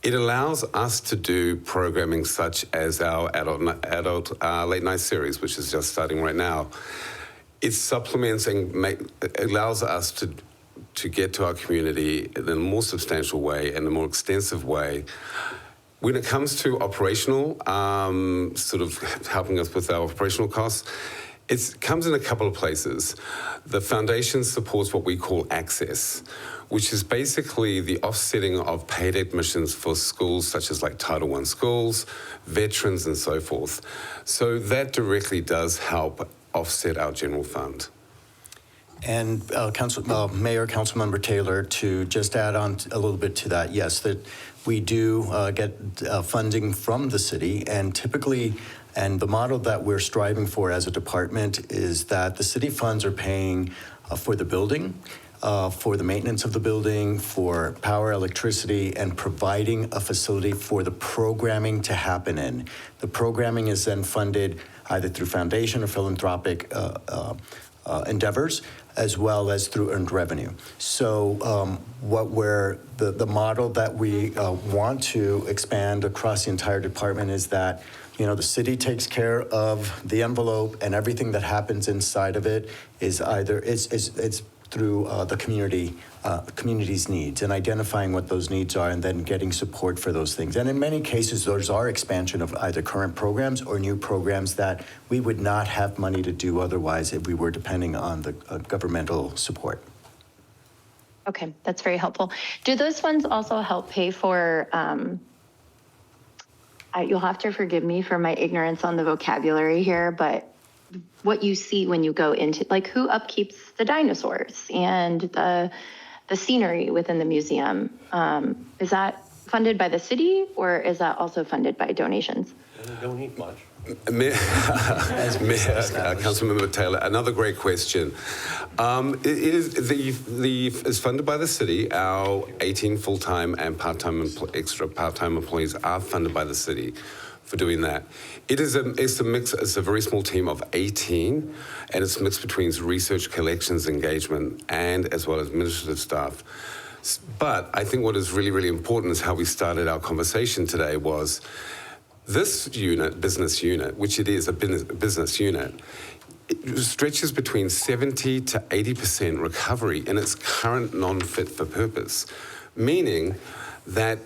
It allows us to do programming such as our adult late night series, which is just starting right now. It supplements and allows us to get to our community in a more substantial way and a more extensive way. When it comes to operational, sort of helping us with our operational costs, it comes in a couple of places. The foundation supports what we call access, which is basically the offsetting of paid admissions for schools such as like Title I schools, veterans, and so forth. So that directly does help offset our general fund. And Mayor, Councilmember Taylor, to just add on a little bit to that, yes, that we do get funding from the city, and typically, and the model that we're striving for as a department is that the city funds are paying for the building, for the maintenance of the building, for power, electricity, and providing a facility for the programming to happen in. The programming is then funded either through foundation or philanthropic endeavors, as well as through earned revenue. So the model that we want to expand across the entire department is that the city takes care of the envelope, and everything that happens inside of it is either it's through the community's needs and identifying what those needs are and then getting support for those things. And in many cases, those are expansion of either current programs or new programs that we would not have money to do otherwise if we were depending on the governmental support. Okay, that's very helpful. Do those funds also help pay for, you'll have to forgive me for my ignorance on the vocabulary here, but what you see when you go into, like, who upkeeps the dinosaurs and the scenery within the museum? Is that funded by the city, or is that also funded by donations? Don't eat much. Councilmember Taylor, another great question. It's funded by the city. Our 18 full-time and extra part-time employees are funded by the city for doing that. It's a mix. It's a very small team of 18, and it's mixed between research, collections, engagement, and as well as administrative staff. But I think what is really, really important is how we started our conversation today was this business unit, which it is a business unit, it stretches between 70 to 80% recovery in its current non-fit for purpose, meaning that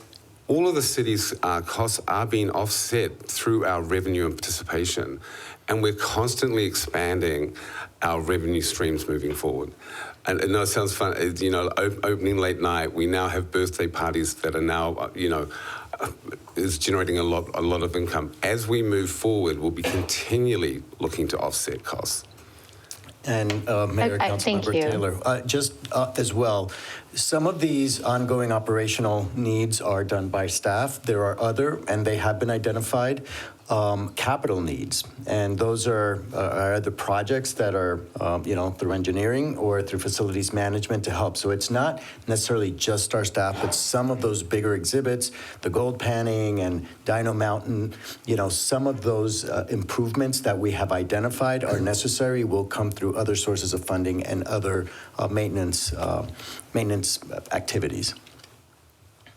all of the city's costs are being offset through our revenue and participation, and we're constantly expanding our revenue streams moving forward. And I know it sounds fun, opening late night, we now have birthday parties that are now, is generating a lot of income. As we move forward, we'll be continually looking to offset costs. And Mayor, thank Councilmember you. Taylor, just as well, some of these ongoing operational needs are done by staff. There are other, and they have been identified, capital needs. And those are the projects that are, through engineering or through facilities management to help. So it's not necessarily just our staff, but some of those bigger exhibits, the gold panning and Dino Mountain, some of those improvements that we have identified are necessary will come through other sources of funding and other maintenance activities.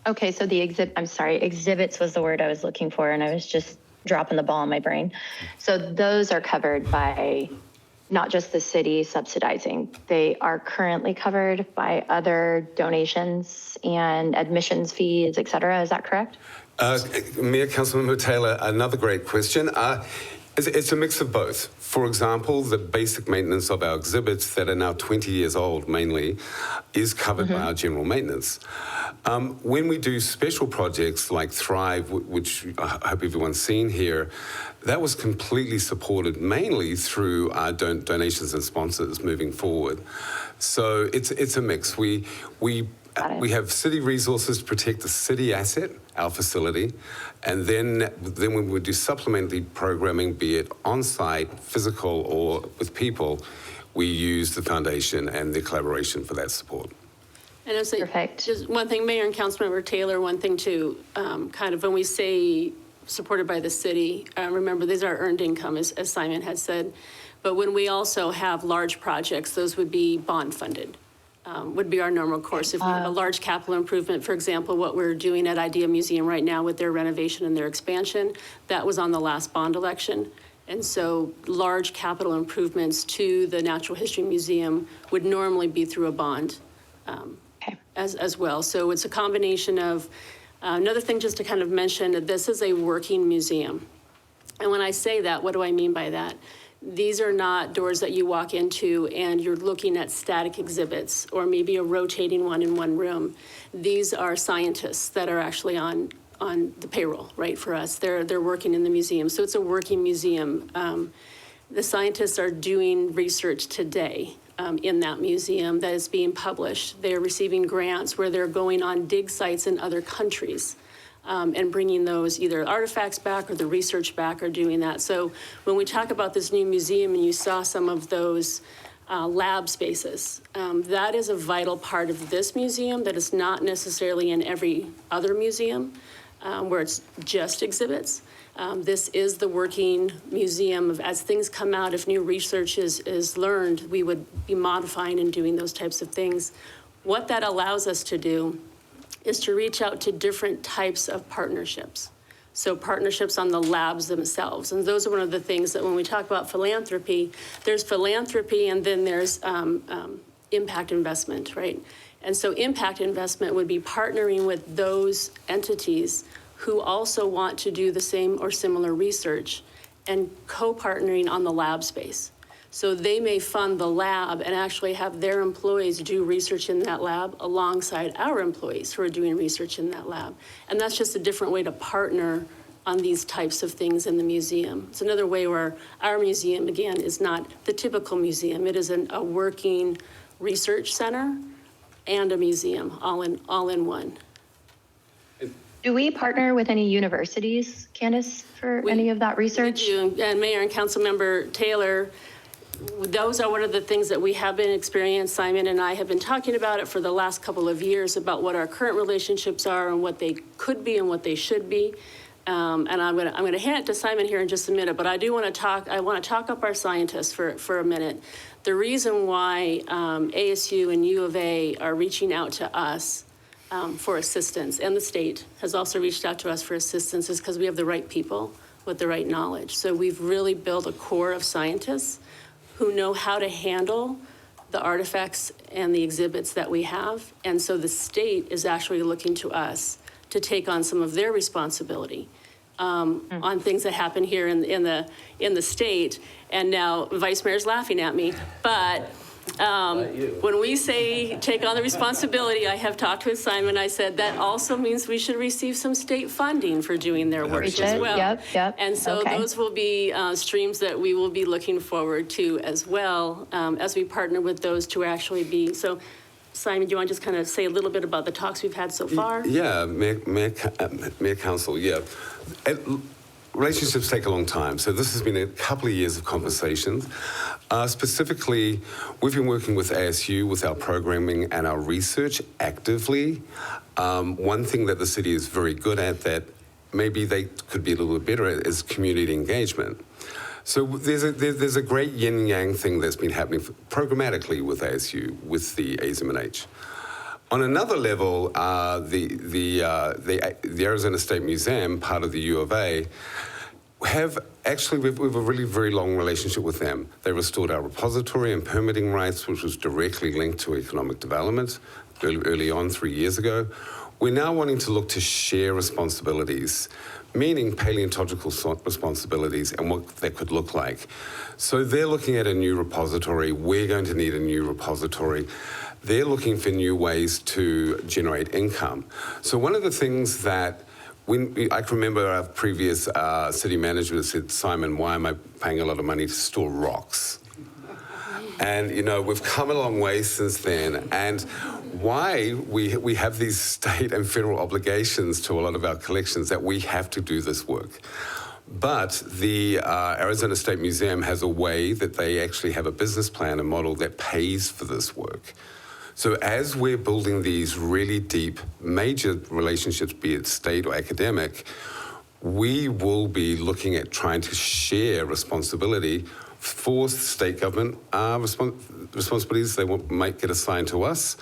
Okay, so exhibits was the word I was looking for, and I was just dropping the ball in my brain. So those are covered by not just the city subsidizing. They are currently covered by other donations and admissions fees, et cetera. Is that correct? Mayor, Councilmember Taylor, another great question. It's a mix of both. For example, the basic maintenance of our exhibits that are now 20 years old mainly is covered by our general maintenance. When we do special projects like Thrive, which I hope everyone's seen here, that was completely supported mainly through our donations and sponsors moving forward. So it's a mix. We have city resources to protect the city asset, our facility, and then when we do supplementary programming, be it on-site, physical, or with people, we use the foundation and the collaboration for that support. And I would say, Perfect. just one thing, Mayor and Councilmember Taylor, one thing too, kind of when we say supported by the city, remember these are earned income, as Simon had said, but when we also have large projects, those would be bond funded. Would be our normal course. If we have a large capital improvement, for example, what we're doing at Idea Museum right now with their renovation and their expansion, that was on the last bond election. And so large capital improvements to the Natural History Museum would normally be through a bond as well. So it's a combination of, another thing just to kind of mention, that this is a working museum. And when I say that, what do I mean by that? These are not doors that you walk into and you're looking at static exhibits or maybe a rotating one in one room. These are scientists that are actually on the payroll, right, for us. They're working in the museum. So it's a working museum. The scientists are doing research today in that museum that is being published. They're receiving grants where they're going on dig sites in other countries. And bringing those either artifacts back or the research back or doing that. So when we talk about this new museum and you saw some of those lab spaces, that is a vital part of this museum that is not necessarily in every other museum where it's just exhibits. This is the working museum of, as things come out, if new research is learned, we would be modifying and doing those types of things. What that allows us to do is to reach out to different types of partnerships. So partnerships on the labs themselves. And those are one of the things that when we talk about philanthropy, there's philanthropy and then there's impact investment, right? And so impact investment would be partnering with those entities who also want to do the same or similar research and co-partnering on the lab space. So they may fund the lab and actually have their employees do research in that lab alongside our employees who are doing research in that lab. And that's just a different way to partner on these types of things in the museum. It's another way where our museum, again, is not the typical museum. It is a working research center and a museum, all in one. Do we partner with any universities, Candace, for any of that research? We do, and Mayor and Councilmember Taylor, those are one of the things that we have been experiencing. Simon and I have been talking about it for the last couple of years about what our current relationships are and what they could be and what they should be. And I'm gonna hand it to Simon here in just a minute, but I do want to talk up our scientists for a minute. The reason why ASU and U of A are reaching out to us for assistance, and the state has also reached out to us for assistance, is because we have the right people with the right knowledge. So we've really built a core of scientists who know how to handle the artifacts and the exhibits that we have. And so the state is actually looking to us to take on some of their responsibility on things that happen here in the state. And now Vice Mayor's laughing at me, but when we say take on the responsibility, I have talked with Simon. I said that also means we should receive some state funding for doing their work as well. Yep. And so those will be streams that we will be looking forward to as well as we partner with those to actually be. So, Simon, do you want to just kind of say a little bit about the talks we've had so far? Yeah, Mayor Council, yeah. Relationships take a long time, so this has been a couple of years of conversations. Specifically, we've been working with ASU with our programming and our research actively. One thing that the city is very good at that maybe they could be a little bit better at is community engagement. So there's a great yin-yang thing that's been happening programmatically with ASU, with the AZMNH. On another level, the Arizona State Museum, part of the U of A, we have a really very long relationship with them. They restored our repository and permitting rights, which was directly linked to economic development early on 3 years ago. We're now wanting to look to share responsibilities, meaning paleontological responsibilities and what that could look like. So they're looking at a new repository. We're going to need a new repository. They're looking for new ways to generate income. So one of the things that I can remember our previous city manager said, Simon, why am I paying a lot of money to store rocks? And, you know, we've come a long way since then. And why we have these state and federal obligations to a lot of our collections that we have to do this work. But the Arizona State Museum has a way that they actually have a business plan and model that pays for this work. So as we're building these really deep, major relationships, be it state or academic, we will be looking at trying to share responsibility for state government responsibilities they might get assigned to us,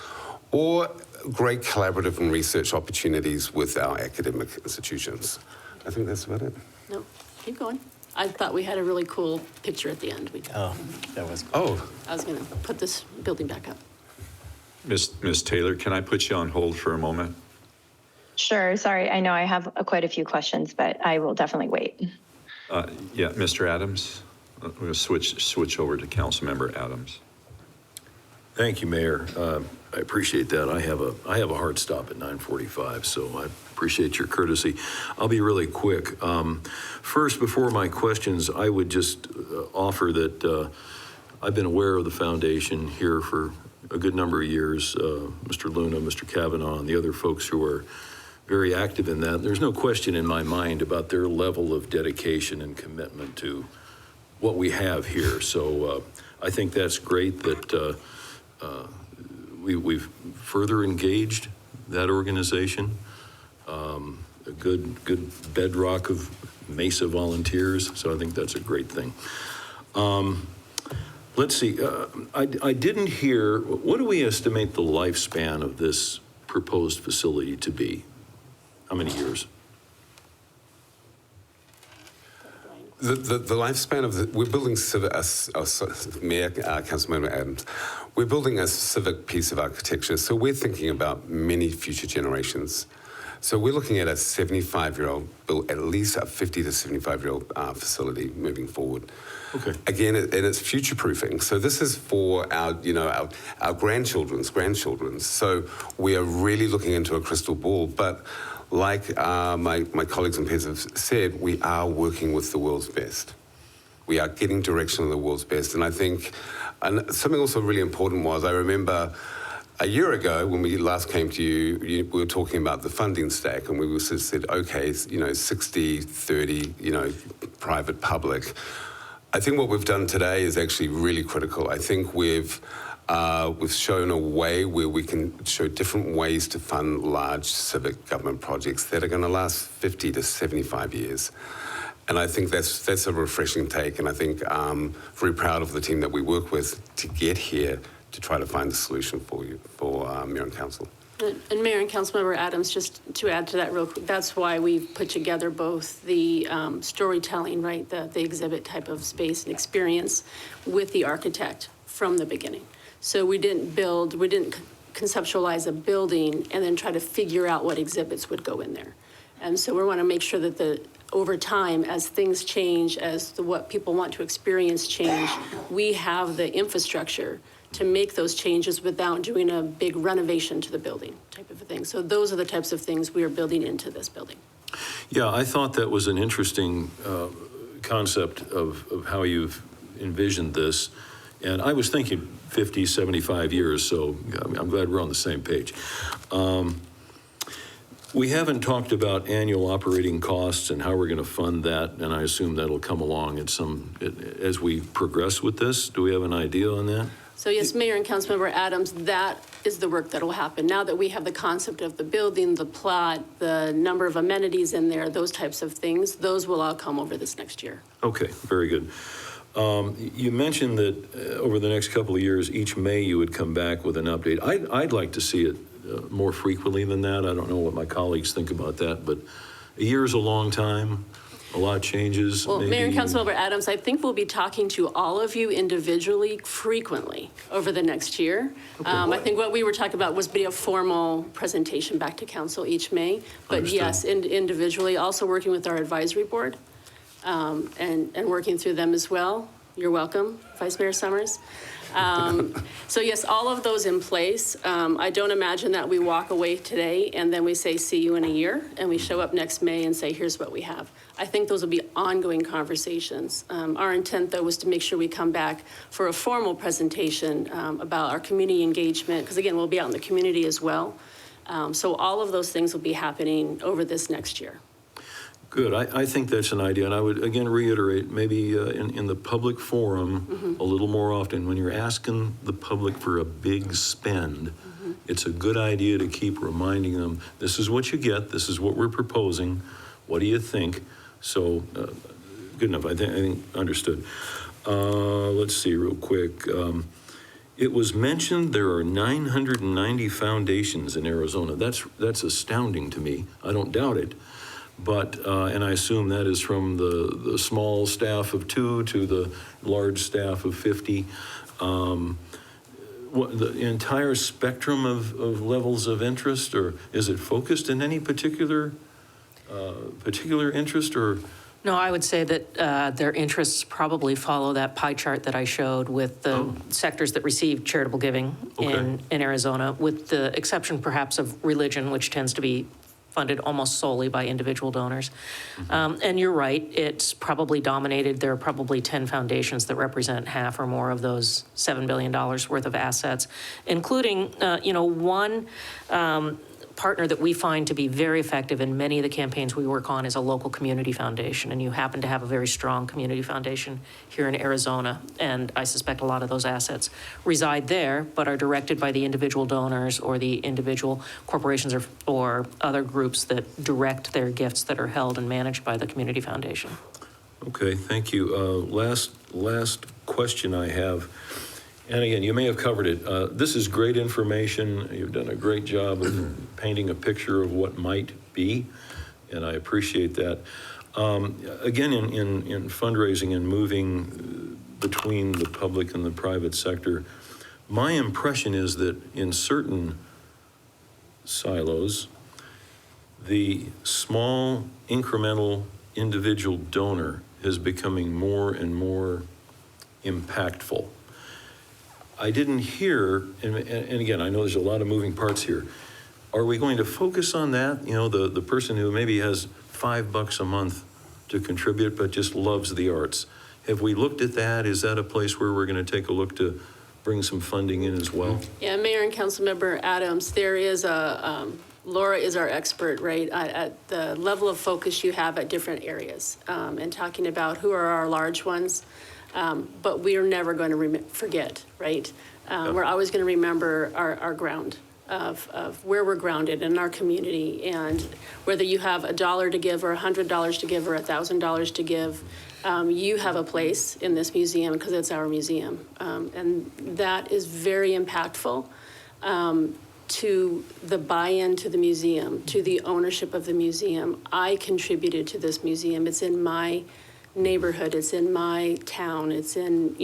or great collaborative and research opportunities with our academic institutions. I think that's about it. No, keep going. I thought we had a really cool picture at the end. That was I was going to put this building back up. Ms. Taylor, can I put you on hold for a moment? Sure. Sorry. I know I have quite a few questions, but I will definitely wait. Yeah, Mr. Adams, we're going to switch over to Councilmember Adams. Thank you, Mayor. I appreciate that. I have a hard stop at 9:45, so I appreciate your courtesy. I'll be really quick. First, before my questions, I would just offer that I've been aware of the foundation here for a good number of years. Mr. Luna, Mr. Kavanaugh, and the other folks who are very active in that. There's no question in my mind about their level of dedication and commitment to what we have here. So I think that's great that we've further engaged that organization. A good bedrock of Mesa volunteers. So I think that's a great thing. Let's see. I didn't hear, what do we estimate the lifespan of this proposed facility to be? How many years? The lifespan of we're building Mayor Councilmember Adams, we're building a civic piece of architecture. So we're thinking about many future generations. So we're looking at a 75-year-old, at least a 50 to 75-year-old facility moving forward. Okay. Again, and it's future-proofing. So this is for our grandchildren's grandchildren. So we are really looking into a crystal ball. But like my colleagues and peers have said, we are working with the world's best. We are getting direction of the world's best. And I think something also really important was, I remember a year ago when we last came to you, we were talking about the funding stack, and we sort of said, okay, 60-30, private, public. I think what we've done today is actually really critical. I think we've shown a way where we can show different ways to fund large civic government projects that are going to last 50 to 75 years. And I think that's a refreshing take, and I think I'm very proud of the team that we work with to get here to try to find a solution for you, for Mayor and Council. And Mayor and Councilmember Adams, just to add to that real quick, that's why we've put together both the storytelling, right, the exhibit type of space and experience with the architect from the beginning. So we didn't conceptualize a building and then try to figure out what exhibits would go in there. And so we want to make sure that over time, as things change, what people want to experience change, we have the infrastructure to make those changes without doing a big renovation to the building type of a thing. So those are the types of things we are building into this building. Yeah, I thought that was an interesting concept of how you've envisioned this. And I was thinking 50, 75 years, so I'm glad we're on the same page. We haven't talked about annual operating costs and how we're going to fund that, and I assume that'll come along as we progress with this. Do we have an idea on that? So yes, Mayor and Councilmember Adams, that is the work that will happen. Now that we have the concept of the building, the plot, the number of amenities in there, those types of things, those will all come over this next year. Okay, very good. You mentioned that over the next couple of years, each May you would come back with an update. I'd like to see it more frequently than that. I don't know what my colleagues think about that, but a year is a long time. A lot changes. Well, maybe. Mayor and Councilmember Adams, I think we'll be talking to all of you individually frequently over the next year. Okay. I think what we were talking about was be a formal presentation back to council each May. But Understood. yes, individually, also working with our advisory board and working through them as well. You're welcome, Vice Mayor Summers. So yes, all of those in place. I don't imagine that we walk away today and then we say, see you in a year, and we show up next May and say, here's what we have. I think those will be ongoing conversations. Our intent, though, was to make sure we come back for a formal presentation about our community engagement, because again, we'll be out in the community as well. So all of those things will be happening over this next year. Good. I think that's an idea. And I would, again, reiterate, maybe in the public forum a little more often, when you're asking the public for a big spend, it's a good idea to keep reminding them, this is what you get, this is what we're proposing, what do you think? So, good enough. I think understood. Let's see real quick. It was mentioned there are 990 foundations in Arizona. That's astounding to me. I don't doubt it. But, and I assume that is from the small staff of 2 to the large staff of 50. The entire spectrum of levels of interest, or is it focused in any particular interest, or? No, I would say that their interests probably follow that pie chart that I showed with the sectors that receive charitable giving in Arizona, with the exception perhaps of religion, which tends to be funded almost solely by individual donors. And you're right, it's probably dominated. There are probably 10 foundations that represent half or more of those $7 billion worth of assets, including, one partner that we find to be very effective in many of the campaigns we work on is a local community foundation, and you happen to have a very strong community foundation here in Arizona, and I suspect a lot of those assets reside there, but are directed by the individual donors or the individual corporations or other groups that direct their gifts that are held and managed by the community foundation. Okay, thank you. Last question I have. And again, you may have covered it. This is great information. You've done a great job of painting a picture of what might be, and I appreciate that. Again, in fundraising and moving between the public and the private sector, my impression is that in certain silos, the small incremental individual donor is becoming more and more impactful. I didn't hear, and again, I know there's a lot of moving parts here. Are we going to focus on that? You know, the person who maybe has $5 a month to contribute, but just loves the arts. Have we looked at that? Is that a place where we're going to take a look to bring some funding in as well? Yeah, Mayor and Councilmember Adams, there is Laura is our expert, right, at the level of focus you have at different areas, and talking about who are our large ones. But we are never going to forget, right? We're always going to remember our ground of where we're grounded in our community, and whether you have $1 to give or $100 to give or $1,000 to give, you have a place in this museum because it's our museum. And that is very impactful to the buy-in to the museum, to the ownership of the museum. I contributed to this museum. It's in my neighborhood, it's in my town, it's in,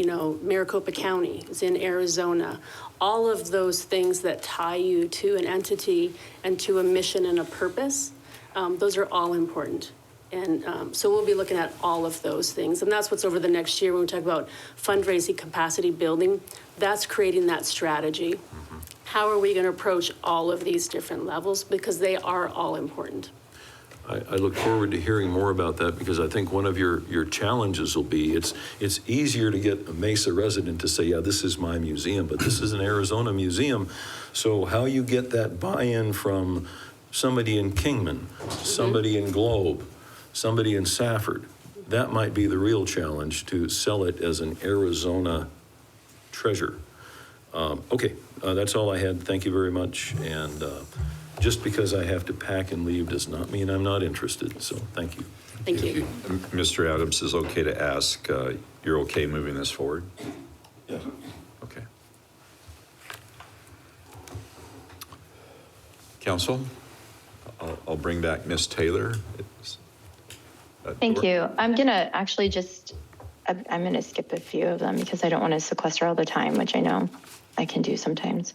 Maricopa County, it's in Arizona. All of those things that tie you to an entity and to a mission and a purpose, those are all important. And so we'll be looking at all of those things. And that's what's over the next year when we talk about fundraising, capacity building. That's creating that strategy. How are we going to approach all of these different levels? Because they are all important. I look forward to hearing more about that, because I think one of your challenges will be it's easier to get a Mesa resident to say, yeah, this is my museum, but this is an Arizona museum. So how you get that buy-in from somebody in Kingman, somebody in Globe, somebody in Safford, that might be the real challenge, to sell it as an Arizona treasure. Okay, that's all I had. Thank you very much. And just because I have to pack and leave does not mean I'm not interested. So thank you. Thank you. Mr. Adams, is okay to ask, you're okay moving this forward? Yes. Okay. Council, I'll bring back Ms. Taylor. Thank you. I'm going to actually I'm going to skip a few of them because I don't want to sequester all the time, which I know I can do sometimes.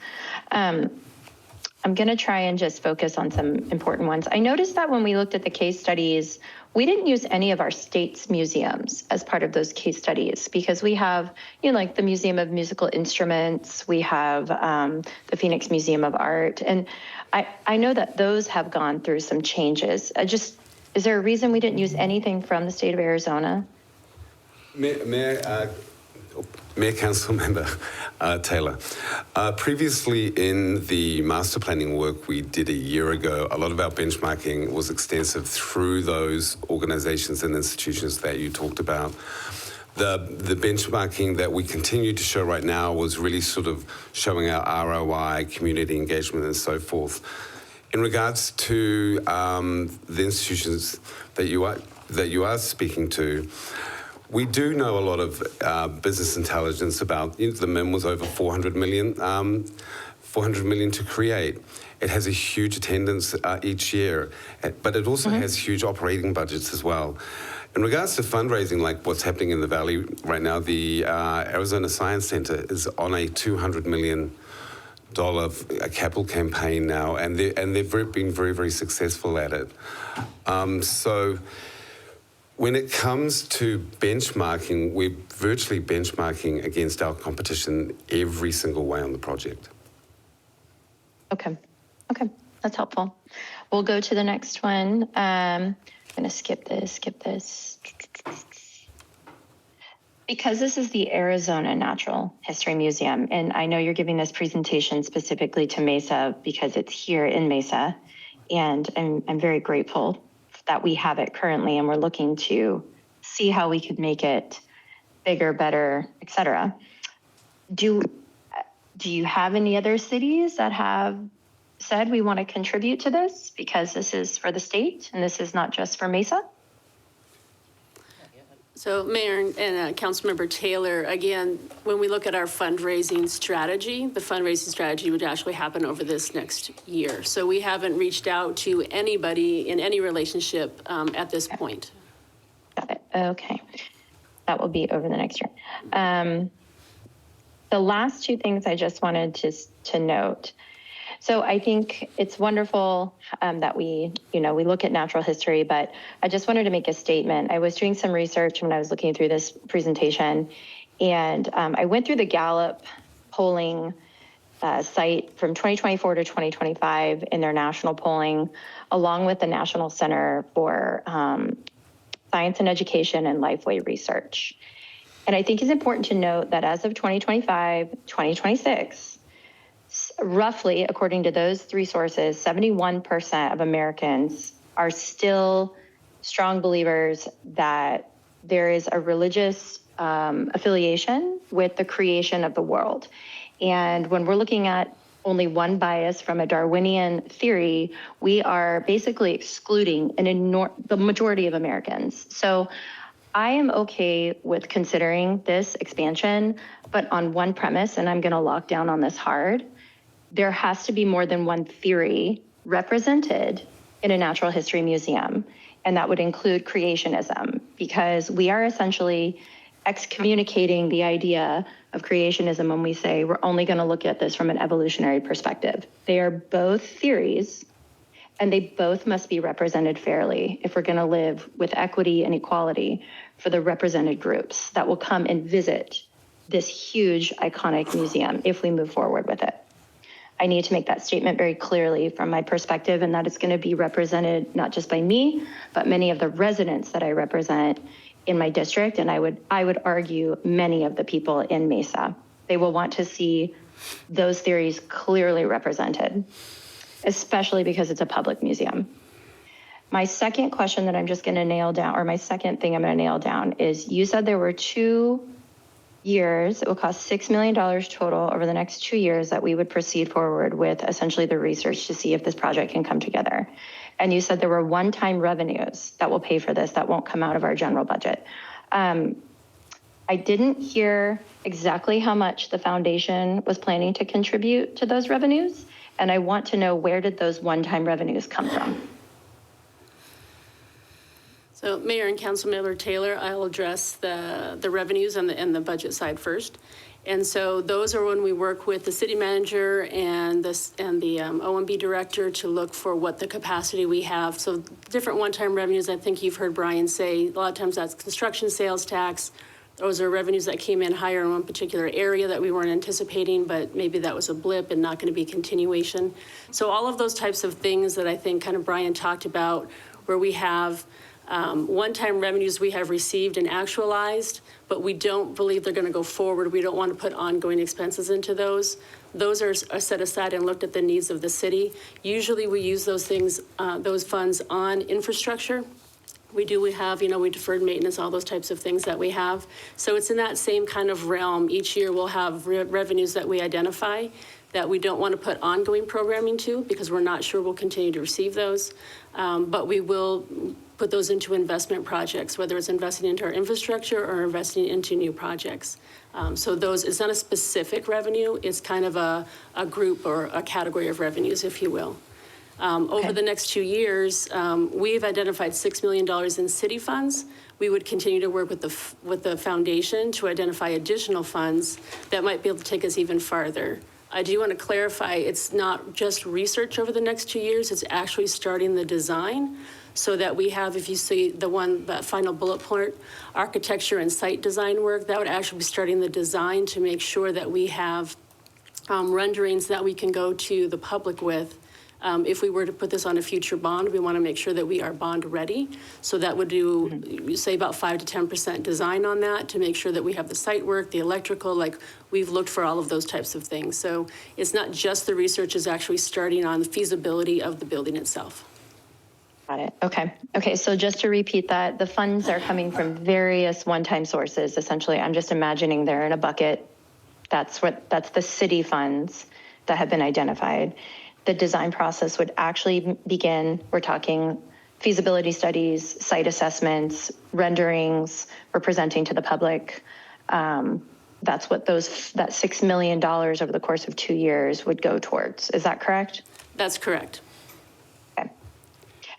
I'm going to try and just focus on some important ones. I noticed that when we looked at the case studies, we didn't use any of our state's museums as part of those case studies, because we have, like the Museum of Musical Instruments, we have the Phoenix Museum of Art, and I know that those have gone through some changes. Is there a reason we didn't use anything from the state of Arizona? Mayor Councilmember Taylor, previously in the master planning work we did a year ago, a lot of our benchmarking was extensive through those organizations and institutions that you talked about. The benchmarking that we continue to show right now was really sort of showing our ROI, community engagement, and so forth. In regards to the institutions that you are speaking to, we do know a lot of business intelligence about, the MIM was over 400 million to create. It has a huge attendance each year, but it also has huge operating budgets as well. In regards to fundraising, like what's happening in the Valley right now, the Arizona Science Center is on a $200 million capital campaign now, and they've been very, very successful at it. So when it comes to benchmarking, we're virtually benchmarking against our competition every single way on the project. Okay, that's helpful. We'll go to the next one. I'm going to skip this. Because this is the Arizona Natural History Museum, and I know you're giving this presentation specifically to Mesa because it's here in Mesa, and I'm very grateful that we have it currently, and we're looking to see how we could make it bigger, better, et cetera. Do you have any other cities that have said we want to contribute to this because this is for the state and this is not just for Mesa? So Mayor and Councilmember Taylor, again, when we look at our fundraising strategy, the fundraising strategy would actually happen over this next year. So we haven't reached out to anybody in any relationship at this point. Okay. That will be over the next year. The last two things I just wanted to note. So I think it's wonderful that we look at natural history, but I just wanted to make a statement. I was doing some research when I was looking through this presentation, and I went through the Gallup polling site from 2024 to 2025 in their national polling, along with the National Center for Science and Education and Lifeway Research. And I think it's important to note that as of 2025, 2026, roughly, according to those three sources, 71% of Americans are still strong believers that there is a religious affiliation with the creation of the world. And when we're looking at only one bias from a Darwinian theory, we are basically excluding the majority of Americans. So I am okay with considering this expansion, but on one premise, and I'm going to lock down on this hard, there has to be more than one theory represented in a natural history museum, and that would include creationism, because we are essentially excommunicating the idea of creationism when we say we're only going to look at this from an evolutionary perspective. They are both theories, and they both must be represented fairly if we're going to live with equity and equality for the represented groups that will come and visit this huge, iconic museum if we move forward with it. I need to make that statement very clearly from my perspective, and that it's going to be represented not just by me, but many of the residents that I represent in my district, and I would argue many of the people in Mesa. They will want to see those theories clearly represented, especially because it's a public museum. My second question that I'm just going to nail down, or my second thing I'm going to nail down, is you said there were 2 years, it will cost $6 million total over the next 2 years that we would proceed forward with essentially the research to see if this project can come together. And you said there were one-time revenues that will pay for this that won't come out of our general budget. I didn't hear exactly how much the foundation was planning to contribute to those revenues, and I want to know, where did those one-time revenues come from? So Mayor and Councilmember Taylor, I'll address the revenues and the budget side first. And so those are when we work with the city manager and the OMB director to look for what the capacity we have. So different one-time revenues, I think you've heard Brian say, a lot of times that's construction sales tax. Those are revenues that came in higher in one particular area that we weren't anticipating, but maybe that was a blip and not going to be continuation. So all of those types of things that I think kind of Brian talked about, where we have one-time revenues we have received and actualized, but we don't believe they're going to go forward. We don't want to put ongoing expenses into those. Those are set aside and looked at the needs of the city. Usually we use those things, those funds on infrastructure. We have, we deferred maintenance, all those types of things that we have. So it's in that same kind of realm. Each year we'll have revenues that we identify that we don't want to put ongoing programming to, because we're not sure we'll continue to receive those. But we will put those into investment projects, whether it's investing into our infrastructure or investing into new projects. So those, it's not a specific revenue, it's kind of a group or a category of revenues, if you will. Over the next 2 years, we've identified $6 million in city funds. We would continue to work with the foundation to identify additional funds that might be able to take us even farther. I do want to clarify, it's not just research over the next 2 years, it's actually starting the design, so that we have, if you see that final bullet point, architecture and site design work, that would actually be starting the design to make sure that we have renderings that we can go to the public with. If we were to put this on a future bond, we want to make sure that we are bond ready. So that would do, say, about 5 to 10% design on that to make sure that we have the site work, the electrical, like we've looked for all of those types of things. So it's not just the research, is actually starting on the feasibility of the building itself. Got it. Okay, so just to repeat that, the funds are coming from various one-time sources. Essentially, I'm just imagining they're in a bucket. That's the city funds that have been identified. The design process would actually begin, we're talking feasibility studies, site assessments, renderings, we're presenting to the public. That's what that $6 million over the course of 2 years would go towards. Is that correct? That's correct. Okay.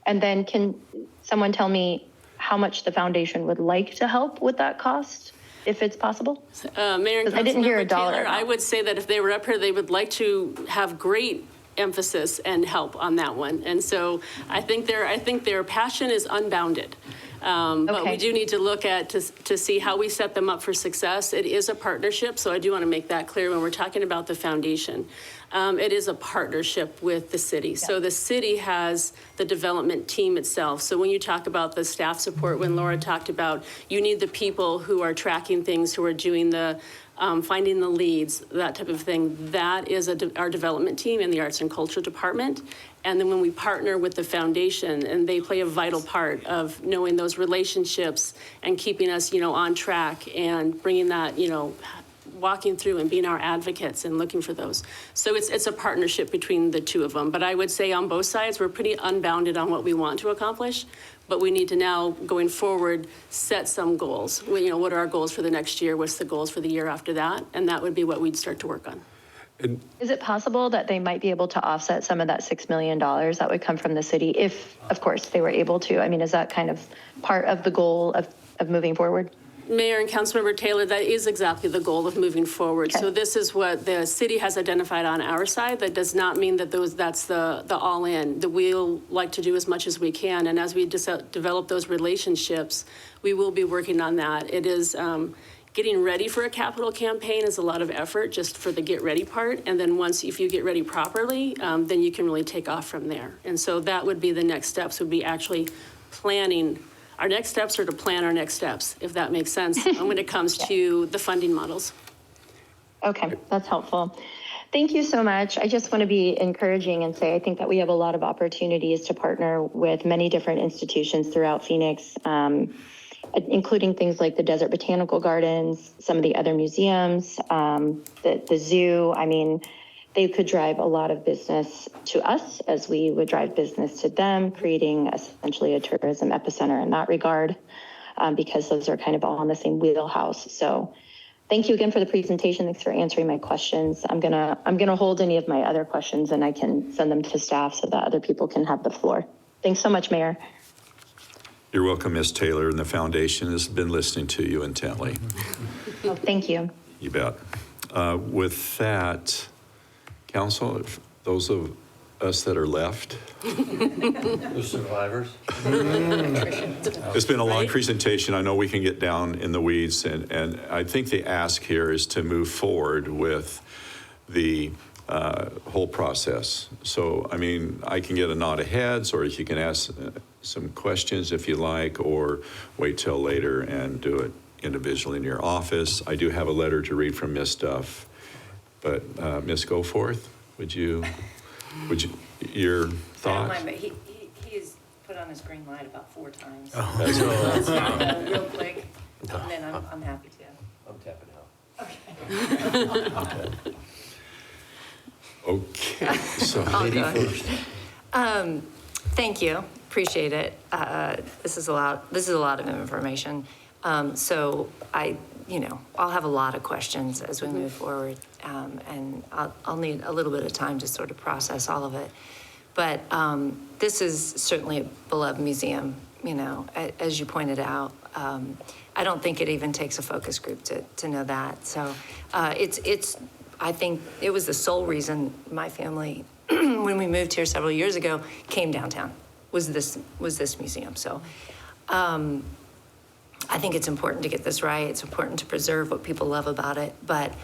And then can someone tell me how much the foundation would like to help with that cost, if it's possible? Mayor and 'Cause I didn't hear a Councilmember dollar Taylor, I amount. would say that if they were up here, they would like to have great emphasis and help on that one. And so I think their passion is unbounded. But we Okay. do need to look at, to see how we set them up for success. It is a partnership, so I do want to make that clear when we're talking about the foundation. It is a partnership with the city. So the city has the development team itself. So when you talk about the staff support, when Laura talked about, you need the people who are tracking things, who are doing the, finding the leads, that type of thing. That is our development team in the Arts and Culture Department. And then when we partner with the foundation, and they play a vital part of knowing those relationships and keeping us, on track and bringing that, walking through and being our advocates and looking for those. So it's a partnership between the two of them. But I would say on both sides, we're pretty unbounded on what we want to accomplish. But we need to now, going forward, set some goals. What are our goals for the next year? What's the goals for the year after that? And that would be what we'd start to work on. Is it possible that they might be able to offset some of that $6 million that would come from the city if, of course, they were able to? I mean, is that kind of part of the goal of moving forward? Mayor and Councilmember Taylor, that is exactly the goal of moving forward. Okay. So this is what the city has identified on our side. That does not mean that that's the all-in. That we'll like to do as much as we can. And as we develop those relationships, we will be working on that. It is getting ready for a capital campaign is a lot of effort just for the get ready part. And then if you get ready properly, then you can really take off from there. And so that would be the next steps, would be actually planning. Our next steps are to plan our next steps, if that makes sense, when it comes to the funding models. Okay, that's helpful. Thank you so much. I just want to be encouraging and say I think that we have a lot of opportunities to partner with many different institutions throughout Phoenix, including things like the Desert Botanical Gardens, some of the other museums, the zoo. I mean, they could drive a lot of business to us as we would drive business to them, creating essentially a tourism epicenter in that regard, because those are kind of all in the same wheelhouse. So thank you again for the presentation. Thanks for answering my questions. I'm gonna hold any of my other questions and I can send them to staff so that other people can have the floor. Thanks so much, Mayor. You're welcome, Ms. Taylor, and the foundation has been listening to you intently. Oh, thank you. You bet. With that, Council, if those of us that are left. The survivors. It's been a long presentation. I know we can get down in the weeds, and I think the ask here is to move forward with the whole process. So, I mean, I can get a nod of heads, or you can ask some questions if you like, or wait till later and do it individually in your office. I do have a letter to read from Ms. Duff, but Ms. Goforth, would you, your thoughts? He has put on his green light about 4 times. Oh. Real quick, and then I'm happy to. I'm tapping out. Okay. Okay, so Lady first. Thank you. Appreciate it. This is a lot of information. So I'll have a lot of questions as we move forward, and I'll need a little bit of time to sort of process all of it. But this is certainly a beloved museum, as you pointed out. I don't think it even takes a focus group to know that. So I think it was the sole reason my family, when we moved here several years ago, came downtown, was this museum. So I think it's important to get this right. It's important to preserve what people love about it. But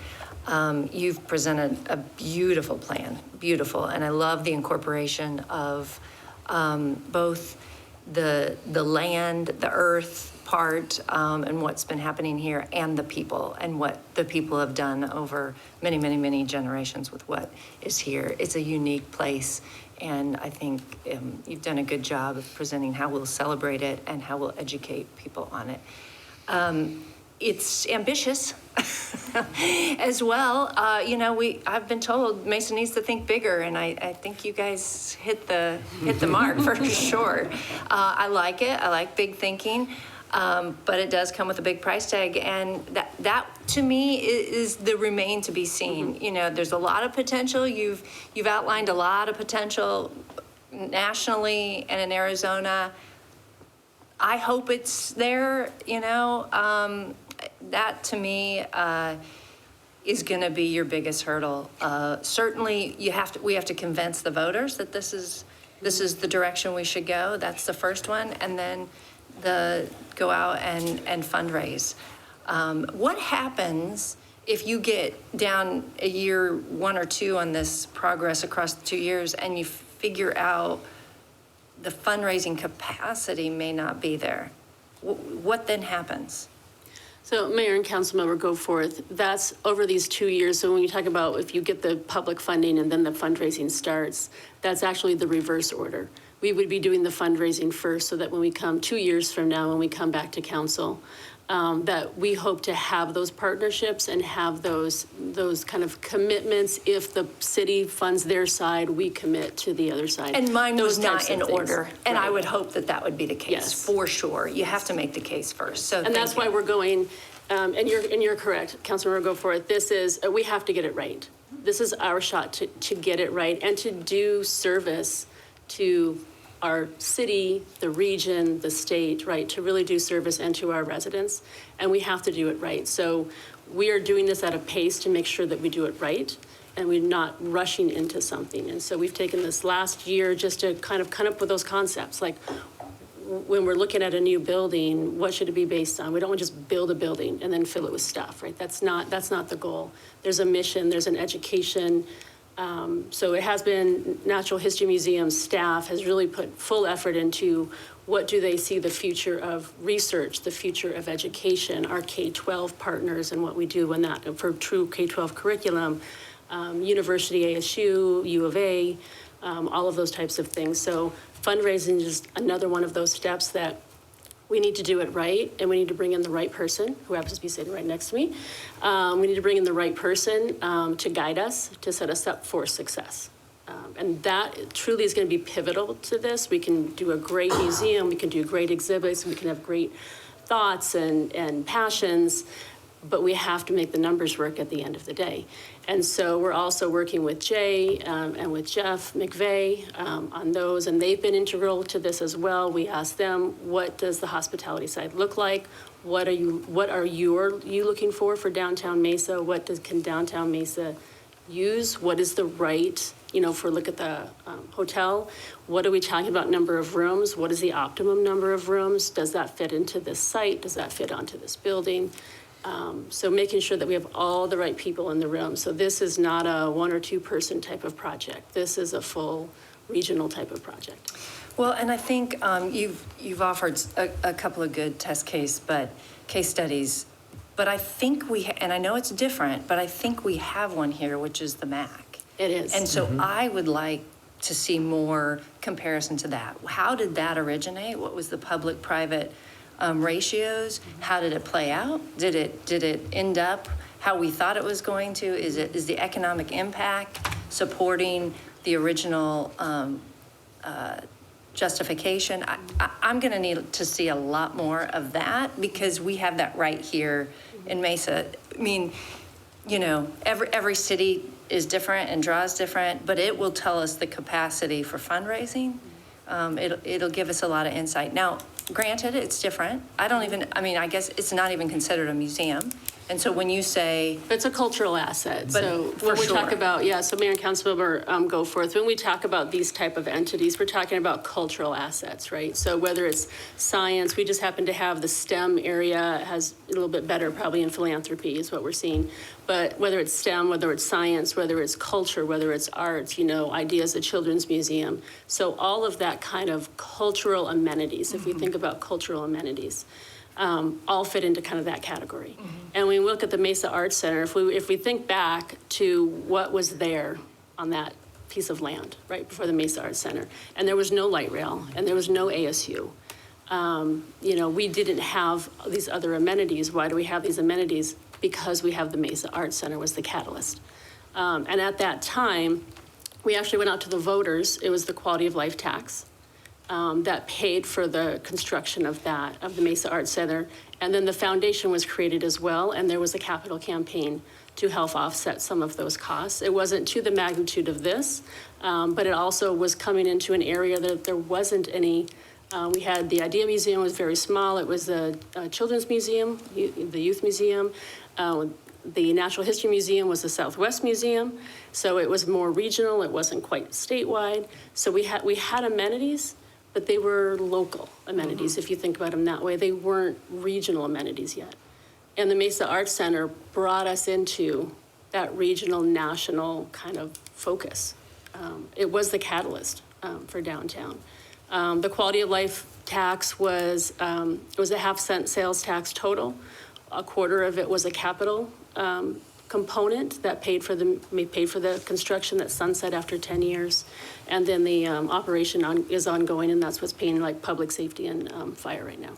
you've presented a beautiful plan, beautiful. And I love the incorporation of both the land, the earth part, and what's been happening here, and the people, and what the people have done over many, many, many generations with what is here. It's a unique place. And I think you've done a good job of presenting how we'll celebrate it and how we'll educate people on it. It's ambitious as well. I've been told Mason needs to think bigger, and I think you guys hit the mark for sure. I like it. I like big thinking. But it does come with a big price tag, and that to me is the remain to be seen. Mm-hmm. There's a lot of potential. You've outlined a lot of potential nationally and in Arizona. I hope it's there, that to me is going to be your biggest hurdle. Certainly, we have to convince the voters that this is the direction we should go. That's the first one, and then go out and fundraise. What happens if you get down a year, 1 or 2 on this progress across the 2 years, and you figure out the fundraising capacity may not be there? What then happens? So Mayor and Councilmember Goforth, that's over these 2 years. So when you talk about if you get the public funding and then the fundraising starts, that's actually the reverse order. We would be doing the fundraising first so that when we come 2 years from now, when we come back to council, that we hope to have those partnerships and have those kind of commitments. If the city funds their side, we commit to the other side. And mine was Those not types in of things. order, and I Right. would hope that would be the case, Yes. for sure. You have to make the case first, so And that's thank why you. we're going, and you're correct, Councilmember Goforth, this is, we have to get it right. This is our shot to get it right and to do service to our city, the region, the state, right, to really do service and to our residents, and we have to do it right. So we are doing this at a pace to make sure that we do it right, and we're not rushing into something. And so we've taken this last year just to kind of come up with those concepts, like when we're looking at a new building, what should it be based on? We don't want to just build a building and then fill it with stuff, right? That's not the goal. There's a mission, there's an education. So it has been, Natural History Museum staff has really put full effort into what do they see the future of research, the future of education, our K-12 partners and what we do in that for true K-12 curriculum, University ASU, U of A, all of those types of things. So fundraising is another one of those steps that we need to do it right, and we need to bring in the right person, who happens to be sitting right next to me. We need to bring in the right person to guide us, to set us up for success. And that truly is going to be pivotal to this. We can do a great museum, we can do great exhibits, we can have great thoughts and passions, but we have to make the numbers work at the end of the day. And so we're also working with Jay and with Jeff McVeigh on those, and they've been integral to this as well. We asked them, what does the hospitality side look like? What are you looking for downtown Mesa? Can downtown Mesa use? What is the right, look at the hotel, what are we talking about number of rooms? What is the optimum number of rooms? Does that fit into this site? Does that fit onto this building? So making sure that we have all the right people in the room. So this is not a 1 or 2 person type of project. This is a full regional type of project. Well, and I think you've offered a couple of good case studies, but I think and I know it's different, but I think we have one here, which is the MAC. It is. And so I would like to see more comparison to that. How did that originate? What was the public-private ratios? How did it play out? Did it end up how we thought it was going to? Is the economic impact supporting the original justification? I'm going to need to see a lot more of that, because we have that right here in Mesa. I mean, every city is different and draws different, but it will tell us the capacity for fundraising. It'll give us a lot of insight. Now, granted, it's different. I guess it's not even considered a museum. And so when you say... It's a cultural asset. But so for when we talk sure. about, so Mayor and Councilmember Goforth, when we talk about these type of entities, we're talking about cultural assets, right? So whether it's science, we just happen to have the STEM area has a little bit better probably in philanthropy is what we're seeing. But whether it's STEM, whether it's science, whether it's culture, whether it's arts, Ideas, a children's museum. So all of that kind of cultural amenities, if we think about cultural amenities, all fit into kind of that category. And when we look at the Mesa Arts Center, if we think back to what was there on that piece of land, right, before the Mesa Arts Center, and there was no light rail, and there was no ASU. We didn't have these other amenities. Why do we have these amenities? Because we have the Mesa Arts Center was the catalyst. And at that time, we actually went out to the voters. It was the quality of life tax that paid for the construction of the Mesa Arts Center. And then the foundation was created as well, and there was a capital campaign to help offset some of those costs. It wasn't to the magnitude of this, but it also was coming into an area that there wasn't any We had the Idea Museum was very small. It was the Children's Museum, the Youth Museum. The Natural History Museum was the Southwest Museum. So it was more regional. It wasn't quite statewide. So we had amenities, but they were local amenities, if you think about them that way. They weren't regional amenities yet. And the Mesa Arts Center brought us into that regional, national kind of focus. It was the catalyst for downtown. The quality of life tax was it was a 0.5-cent sales tax total. A quarter of it was a capital component that paid for the construction that sunset after 10 years. And then the operation is ongoing, and that's what's paying like public safety and fire right now.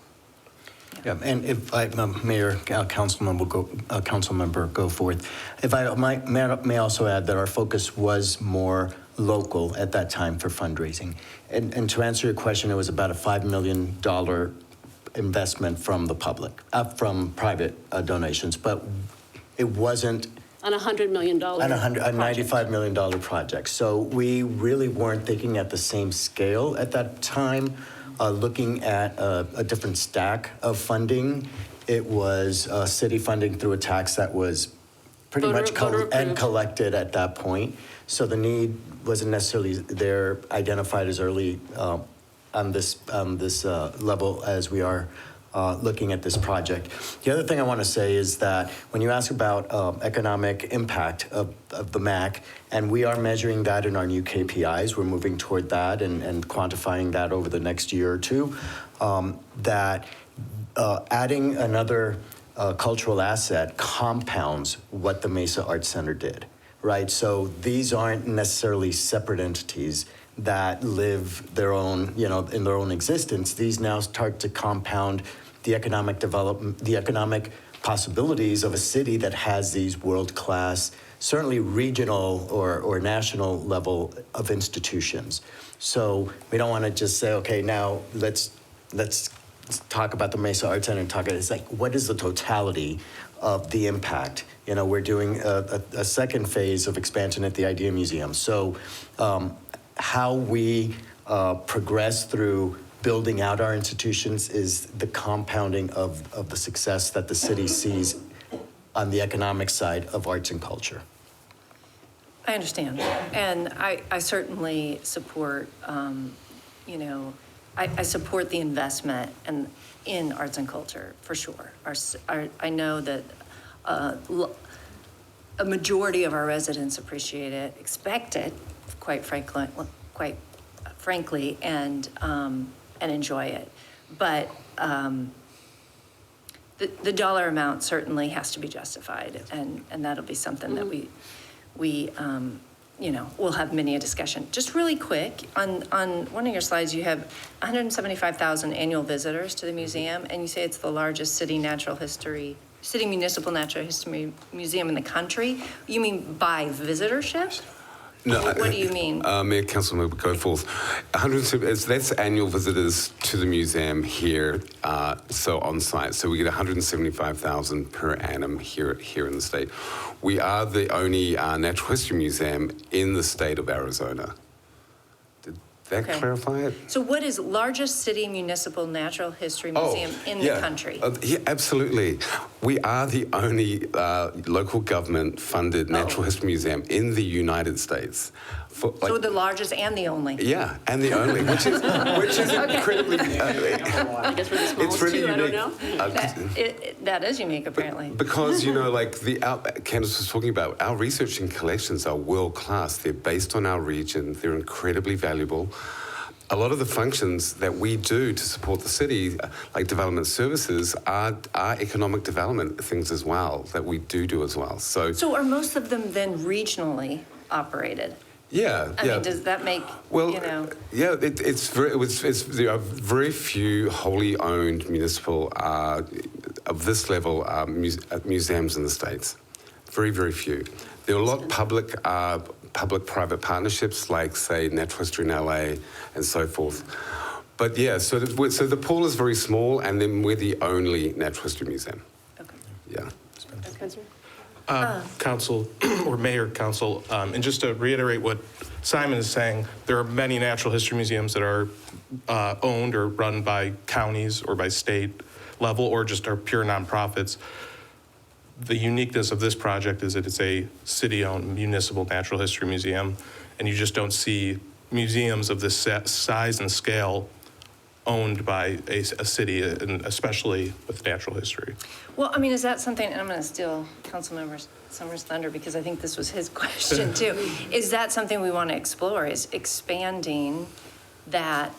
Yeah, and if I, Mayor, Councilmember go forth. If I may also add that our focus was more local at that time for fundraising. And to answer your question, it was about a $5 million investment from the public, from private donations, but it wasn't On a $100 million a $95 million project. So we really weren't thinking at the same scale at that time. Looking at a different stack of funding. It was city funding through a tax that was pretty much collected at that point. So the need wasn't necessarily there, identified as early on this level as we are looking at this project. The other thing I want to say is that when you ask about economic impact of the MAC, and we are measuring that in our new KPIs, we're moving toward that and quantifying that over the next year or two, that adding another cultural asset compounds what the Mesa Arts Center did, right? So these aren't necessarily separate entities that live their own, in their own existence. These now start to compound the economic development, the economic possibilities of a city that has these world-class, certainly regional or national level of institutions. So we don't want to just say, okay, now let's talk about the Mesa Arts Center and talk about it. It's like, what is the totality of the impact? We're doing a second phase of expansion at the Idea Museum. So how we progress through building out our institutions is the compounding of the success that the city sees on the economic side of arts and culture. I understand. And I certainly support, I support the investment in arts and culture, for sure. I know that a majority of our residents appreciate it, expect it, quite frankly, and enjoy it. But the dollar amount certainly has to be justified, and that'll be something that we'll have many a discussion. Just really quick, on one of your slides, you have 175,000 annual visitors to the museum, and you say it's the largest city municipal natural history museum in the country. You mean by visitorship? No. What do you mean? Mayor, Councilmember, go forth. That's annual visitors to the museum here, so on site. So we get 175,000 per annum here in the state. We are the only natural history museum in the state of Arizona. Did that clarify it? So what is largest city municipal natural history museum in the country? Yeah, absolutely. We are the only local government-funded natural history museum in the United States. So the largest and the only? Yeah, and the only, which is incredibly... I guess we're the smallest really too, unique. I don't know. That is unique, apparently. Because, Candace was talking about, our research and collections are world-class. They're based on our region. They're incredibly valuable. A lot of the functions that we do to support the city, like development services, are economic development things as well, that we do as well. So are most of them then regionally operated? Yeah, I mean, does that make, Yeah, there are very few wholly owned municipal, of this level, museums in the States. Very, very few. There are a lot of public-private partnerships, like, say, Natural History in LA and so forth. But yeah, so the pool is very small, and then we're the only natural history museum. Okay. Yeah. Spencer? Council, or Mayor Council, and just to reiterate what Simon is saying, there are many natural history museums that are owned or run by counties or by state level or just are pure nonprofits. The uniqueness of this project is that it's a city-owned municipal natural history museum, and you just don't see museums of this size and scale owned by a city, and especially with natural history. Well, I mean, is that something, and I'm going to steal Councilmember Summers' thunder because I think this was his question too. Is that something we want to explore, is expanding that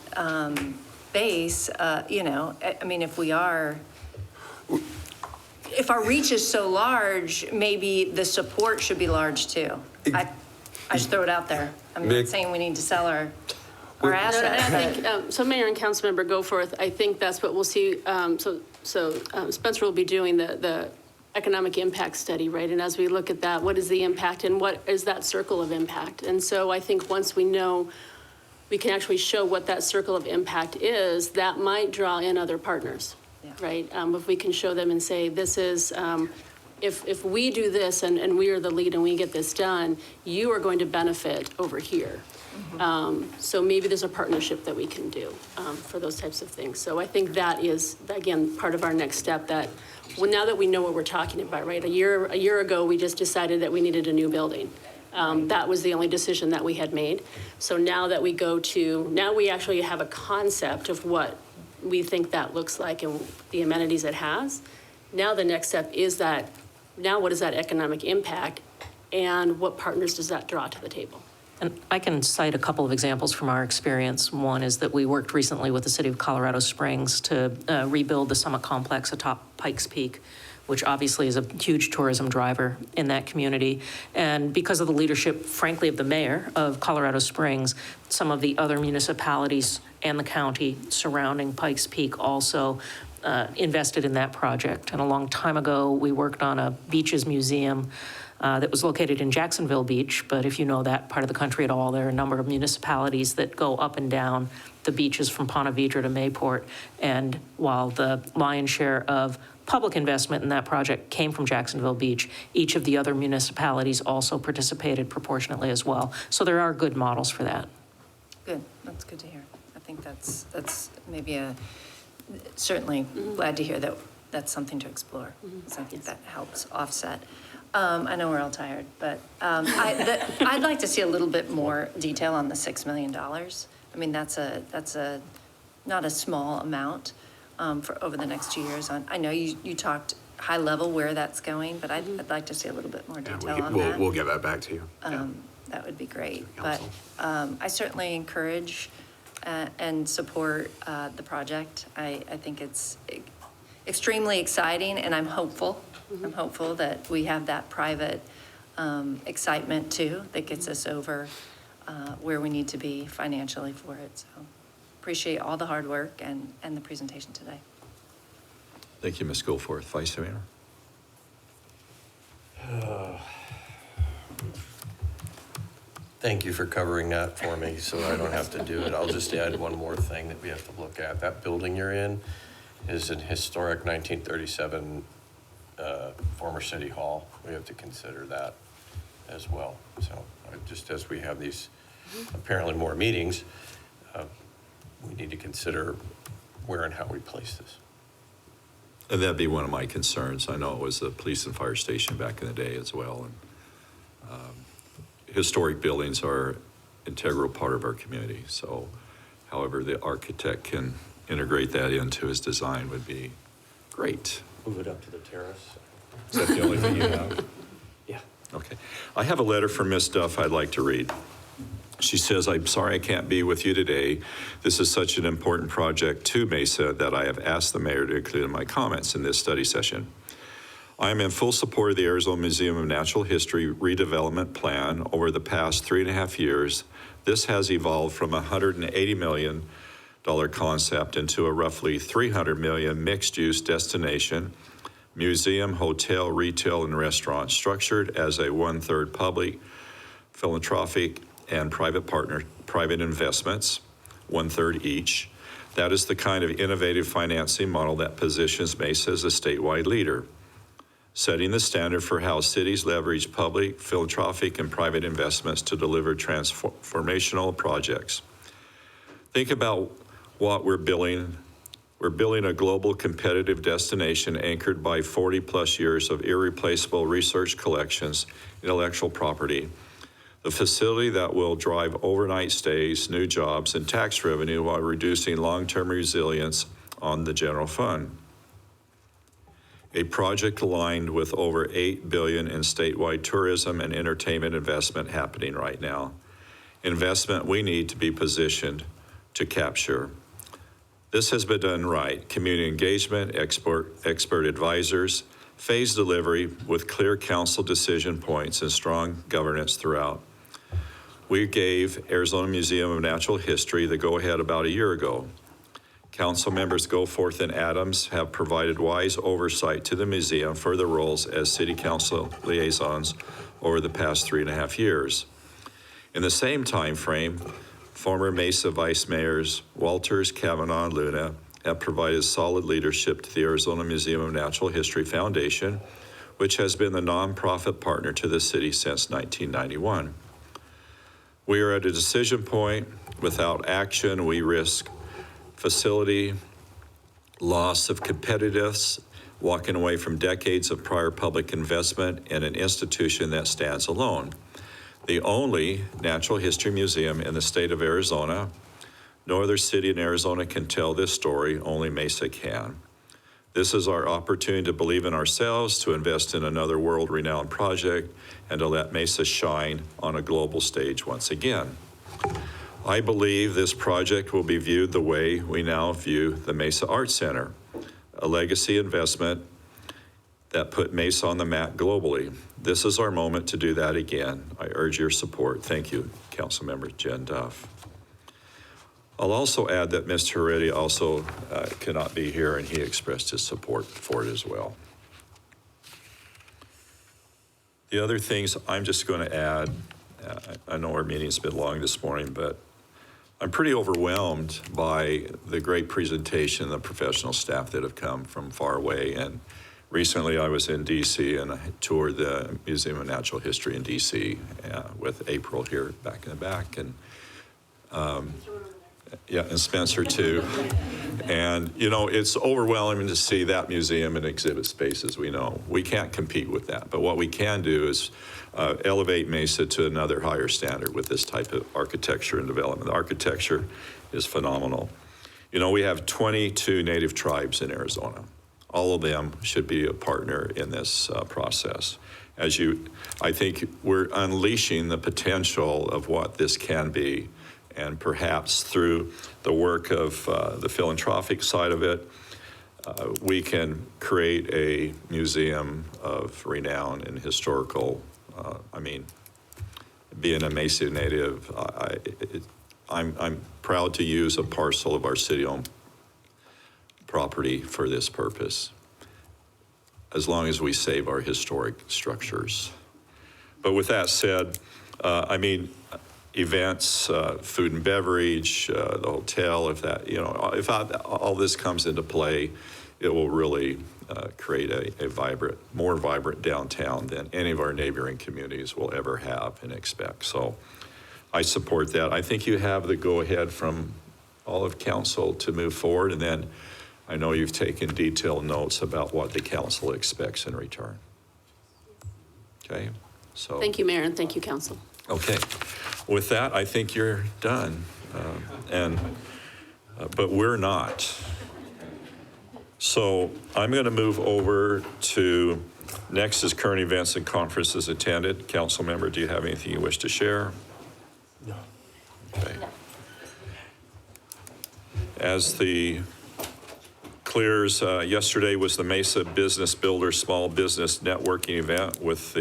base? You know, I mean, if our reach is so large, maybe the support should be large too. I just throw it out there. I'm not saying we need to sell our assets. No, I think, so Mayor and Councilmember Goforth, I think that's what we'll see. Spencer will be doing the economic impact study, right? And as we look at that, what is the impact and what is that circle of impact? And so I think once we know, we can actually show what that circle of impact is, that might draw in other partners, right? If we can show them and say, this is, if we do this and we are the lead and we get this done, you are going to benefit over here. So maybe there's a partnership that we can do for those types of things. So I think that is, again, part of our next step, that well, now that we know what we're talking about, right? A year ago, we just decided that we needed a new building. That was the only decision that we had made. So now that we now we actually have a concept of what we think that looks like and the amenities it has. Now the next step is that, now what is that economic impact and what partners does that draw to the table? And I can cite a couple of examples from our experience. One is that we worked recently with the city of Colorado Springs to rebuild the Summit Complex atop Pikes Peak, which obviously is a huge tourism driver in that community. And because of the leadership, frankly, of the mayor of Colorado Springs, some of the other municipalities and the county surrounding Pikes Peak also invested in that project. And a long time ago, we worked on a beaches museum that was located in Jacksonville Beach, but if you know that part of the country at all, there are a number of municipalities that go up and down the beaches from Ponte Vedra to Mayport. And while the lion's share of public investment in that project came from Jacksonville Beach, each of the other municipalities also participated proportionately as well. So there are good models for that. Good, that's good to hear. I think that's maybe certainly glad to hear that that's something to explore. So I think that helps offset. I know we're all tired, but I'd like to see a little bit more detail on the $6 million. I mean, that's not a small amount for over the next 2 years. I know you talked high level where that's going, but I'd like to see a little bit more detail on that. We'll get that back to you. That would be great. But I certainly encourage and support the project. I think it's extremely exciting, and I'm hopeful. I'm hopeful that we have that private excitement too that gets us over where we need to be financially for it. So appreciate all the hard work and the presentation today. Thank you, Ms. Goforth. Vice Mayor? Thank you for covering that for me so I don't have to do it. I'll just add one more thing that we have to look at. That building you're in is an historic 1937 former city hall. We have to consider that as well. So just as we have these apparently more meetings, we need to consider where and how we place this. And that'd be one of my concerns. I know it was the police and fire station back in the day as well. And historic buildings are an integral part of our community. So however the architect can integrate that into his design would be great. Move it up to the terrace. Is that the only thing you have? Yeah. Okay. I have a letter from Ms. Duff I'd like to read. She says, I'm sorry I can't be with you today. This is such an important project to Mesa that I have asked the mayor to include in my comments in this study session. I am in full support of the Arizona Museum of Natural History redevelopment plan. Over the past 3.5 years, this has evolved from a $180 million concept into a roughly $300 million mixed-use destination, museum, hotel, retail, and restaurant, structured as a 1/3 public, philanthropic, and private investments, 1/3 each. That is the kind of innovative financing model that positions Mesa as a statewide leader. setting the standard for how cities leverage public, philanthropic, and private investments to deliver transformational projects. Think about what we're building. We're building a global competitive destination anchored by 40-plus years of irreplaceable research collections, intellectual property, the facility that will drive overnight stays, new jobs, and tax revenue while reducing long-term resilience on the general fund. A project aligned with over $8 billion in statewide tourism and entertainment investment happening right now. Investment we need to be positioned to capture. This has been done right. Community engagement, expert advisors, phased delivery with clear council decision points and strong governance throughout. We gave Arizona Museum of Natural History the go-ahead about a year ago. Council members Goforth and Adams have provided wise oversight to the museum for their roles as city council liaisons over the past 3.5 years. In the same time frame, former Mesa Vice Mayors Walters, Kavanaugh, and Luna have provided solid leadership to the Arizona Museum of Natural History Foundation, which has been the nonprofit partner to the city since 1991. We are at a decision point. Without action, we risk facility, loss of competitiveness, walking away from decades of prior public investment in an institution that stands alone. The only natural history museum in the state of Arizona. No other city in Arizona can tell this story, only Mesa can. This is our opportunity to believe in ourselves, to invest in another world-renowned project, and to let Mesa shine on a global stage once again. I believe this project will be viewed the way we now view the Mesa Arts Center, a legacy investment that put Mesa on the map globally. This is our moment to do that again. I urge your support. Thank you, Councilmember Jen Duff. I'll also add that Mr. Heredia also cannot be here, and he expressed his support for it as well. The other things I'm just going to add, I know our meeting's been long this morning, but I'm pretty overwhelmed by the great presentation of the professional staff that have come from far away. And recently I was in DC and I toured the Museum of Natural History in DC with April here back in the back, and yeah, and Spencer too. And you know, it's overwhelming to see that museum and exhibit spaces. We know we can't compete with that, but what we can do is elevate Mesa to another higher standard with this type of architecture and development. The architecture is phenomenal. You know, we have 22 native tribes in Arizona. All of them should be a partner in this process. I think we're unleashing the potential of what this can be, and perhaps through the work of the philanthropic side of it, we can create a museum of renown and historical. Being a Mesa native, I'm proud to use a parcel of our city-owned property for this purpose, as long as we save our historic structures. But with that said, events, food and beverage, the hotel, if all this comes into play, it will really create a more vibrant downtown than any of our neighboring communities will ever have and expect. So I support that. I think you have the go-ahead from all of council to move forward, and then I know you've taken detailed notes about what the council expects in return. Okay, so. Thank you, Mayor, and thank you, Council. Okay, with that, I think you're done, but we're not. So I'm going to move over to, next is current events and conferences attended. Council member, do you have anything you wish to share? No. Okay. As the clears, yesterday was the Mesa Business Builder Small Business Networking event with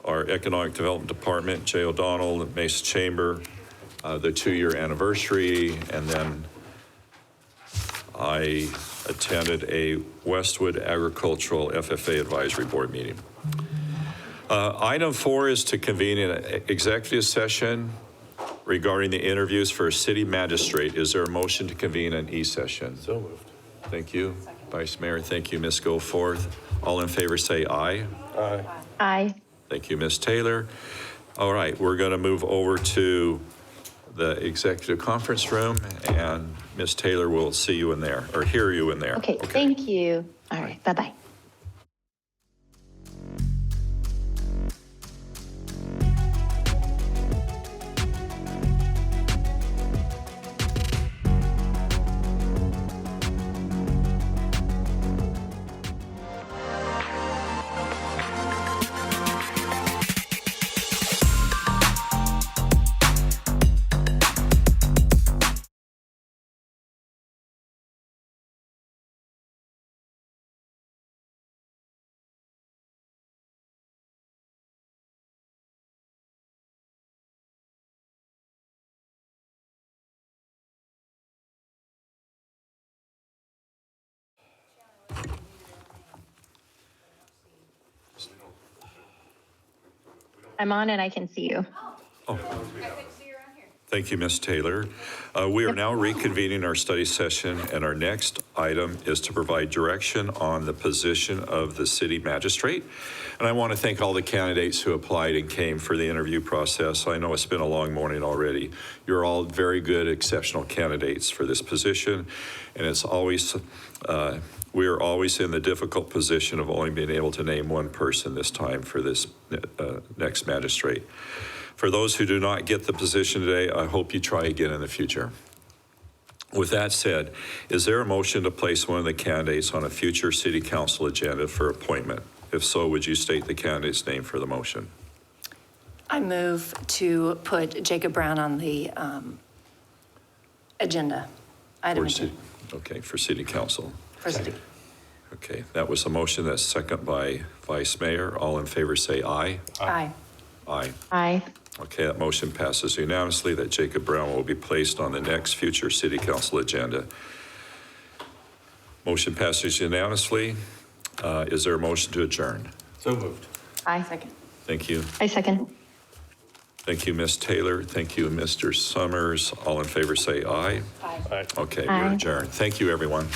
our Economic Development Department, Jay O'Donnell, the Mesa Chamber, the 2-year anniversary, and then I attended a Westwood Agricultural FFA Advisory Board meeting. Item 4 is to convene an executive session regarding the interviews for a city magistrate. Is there a motion to convene an E-session? So moved. Thank you. Second. Vice Mayor, thank you, Ms. Goforth. All in favor say aye. Aye. Thank you, Ms. Taylor. All right, we're going to move over to the executive conference room, and Ms. Taylor will see you in there, or hear you in there. Okay, thank you. All right, bye-bye. I'm on and I can see you. Thank you, Ms. Taylor. We are now reconvening our study session, and our next item is to provide direction on the position of the city magistrate. And I want to thank all the candidates who applied and came for the interview process. I know it's been a long morning already. You're all very good, exceptional candidates for this position, and it's always, we are always in the difficult position of only being able to name one person this time for this next magistrate. For those who do not get the position today, I hope you try again in the future. With that said, is there a motion to place one of the candidates on a future city council agenda for appointment? If so, would you state the candidate's name for the motion? I move to put Jacob Brown on the agenda. Item For agenda. Okay, for city council. For city. Okay, that was a motion. That's second by Vice Mayor. All in favor say aye. Aye. Aye. Aye. Okay, that motion passes unanimously that Jacob Brown will be placed on the next future city council agenda. Motion passes unanimously. Is there a motion to adjourn? So moved. Aye. Second. Thank you. I second. Thank you, Ms. Taylor. Thank you, Mr. Summers. All in favor say aye. Aye. Okay, Aye. we're adjourned. Thank you, everyone.